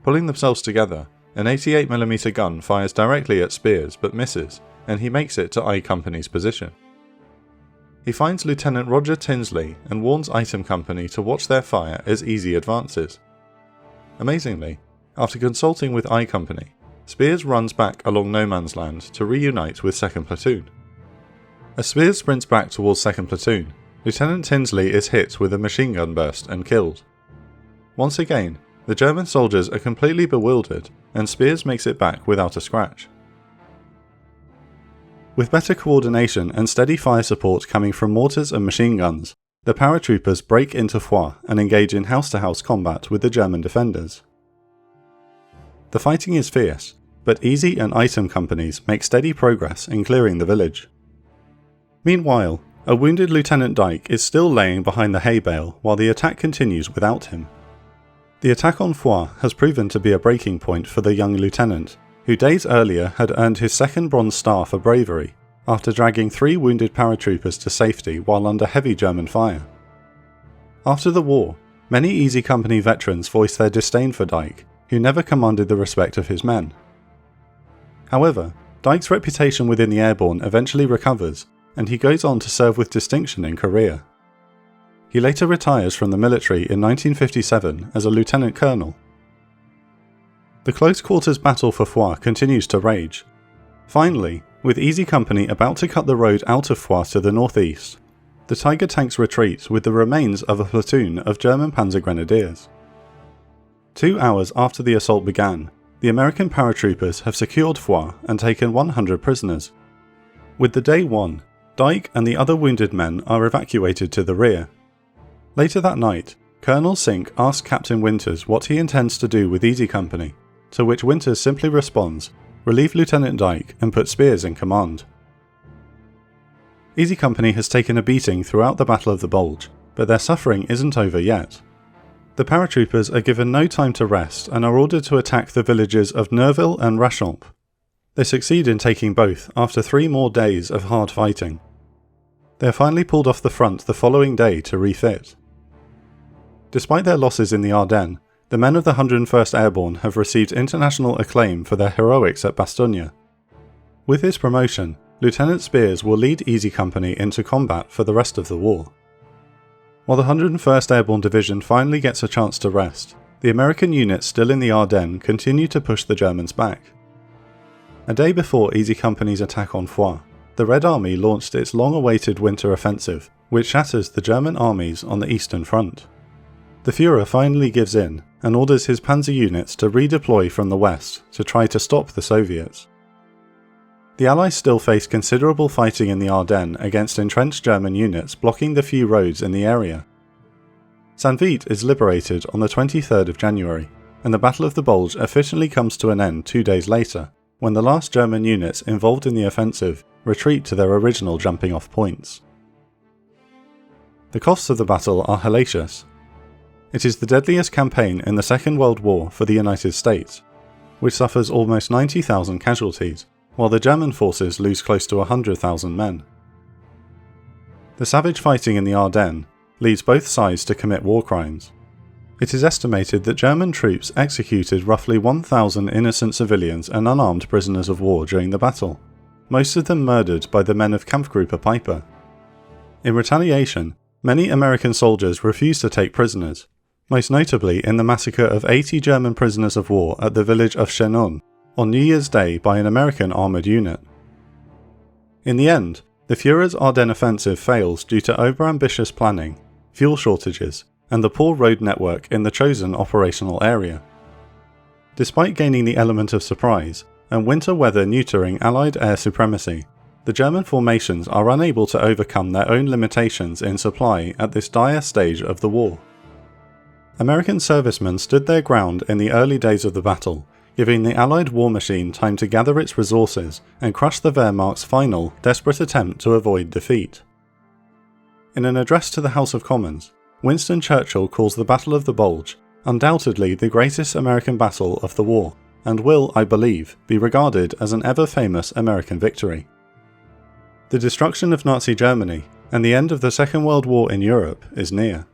[SPEAKER 1] Pulling themselves together, an 88mm gun fires directly at Spears but misses, and he makes it to I Company's position. He finds Lieutenant Roger Tinsley and warns Item Company to watch their fire as Easy advances. Amazingly, after consulting with I Company, Spears runs back along no man's land to reunite with 2nd Platoon. As Spears sprints back towards 2nd Platoon, Lieutenant Tinsley is hit with a machine gun burst and killed. Once again, the German soldiers are completely bewildered and Spears makes it back without a scratch. With better coordination and steady fire support coming from mortars and machine guns, the paratroopers break into Fuhrer and engage in house-to-house combat with the German defenders. The fighting is fierce, but Easy and Item Companies make steady progress in clearing the village. Meanwhile, a wounded Lieutenant Dyke is still laying behind the hay bale while the attack continues without him. The attack on Fuhrer has proven to be a breaking point for the young lieutenant, who days earlier had earned his 2nd Bronze Star for bravery, after dragging 3 wounded paratroopers to safety while under heavy German fire. After the war, many Easy Company veterans voiced their disdain for Dyke, who never commanded the respect of his men. However, Dyke's reputation within the airborne eventually recovers, and he goes on to serve with distinction in Korea. He later retires from the military in 1957 as a lieutenant colonel. The close quarters battle for Fuhrer continues to rage. Finally, with Easy Company about to cut the road out of Fuhrer to the northeast, the Tiger tanks retreat with the remains of a platoon of German Panzer Grenadiers. 2 hours after the assault began, the American paratroopers have secured Fuhrer and taken 100 prisoners. With the day won, Dyke and the other wounded men are evacuated to the rear. Later that night, Colonel Sink asks Captain Winters what he intends to do with Easy Company, to which Winters simply responds, "Relieve Lieutenant Dyke and put Spears in command." Easy Company has taken a beating throughout the Battle of the Bulge, but their suffering isn't over yet. The paratroopers are given no time to rest and are ordered to attack the villages of Neuville and Rachamp. They succeed in taking both after 3 more days of hard fighting. They are finally pulled off the front the following day to refit. Despite their losses in the Ardennes, the men of the 101st Airborne have received international acclaim for their heroics at Bastogne. With his promotion, Lieutenant Spears will lead Easy Company into combat for the rest of the war. While the 101st Airborne Division finally gets a chance to rest, the American units still in the Ardennes continue to push the Germans back. A day before Easy Company's attack on Fuhrer, the Red Army launched its long-awaited winter offensive, which shatters the German armies on the Eastern Front. The Fuhrer finally gives in and orders his panzer units to redeploy from the west to try to stop the Soviets. The Allies still face considerable fighting in the Ardennes against entrenched German units blocking the few roads in the area. St. Vith is liberated on the 23rd of January, and the Battle of the Bulge officially comes to an end 2 days later, when the last German units involved in the offensive retreat to their original jumping-off points. The costs of the battle are hellacious. It is the deadliest campaign in the Second World War for the United States, which suffers almost 90,000 casualties, while the German forces lose close to 100,000 men. The savage fighting in the Ardennes leads both sides to commit war crimes. It is estimated that German troops executed roughly 1,000 innocent civilians and unarmed prisoners of war during the battle, most of them murdered by the men of Kampfgruppe Peiper. In retaliation, many American soldiers refused to take prisoners, most notably in the massacre of 80 German prisoners of war at the village of Chenon on New Year's Day by an American armoured unit. In the end, the Führer's Ardennes offensive fails due to overambitious planning, fuel shortages, and the poor road network in the chosen operational area. Despite gaining the element of surprise, and winter weather neutering Allied air supremacy, the German formations are unable to overcome their own limitations in supply at this dire stage of the war. American servicemen stood their ground in the early days of the battle, giving the Allied war machine time to gather its resources and crush the Wehrmacht's final, desperate attempt to avoid defeat. In an address to the House of Commons, Winston Churchill calls the Battle of the Bulge undoubtedly the greatest American battle of the war, and will, I believe, be regarded as an ever-famous American victory. The destruction of Nazi Germany and the end of the Second World War in Europe is near.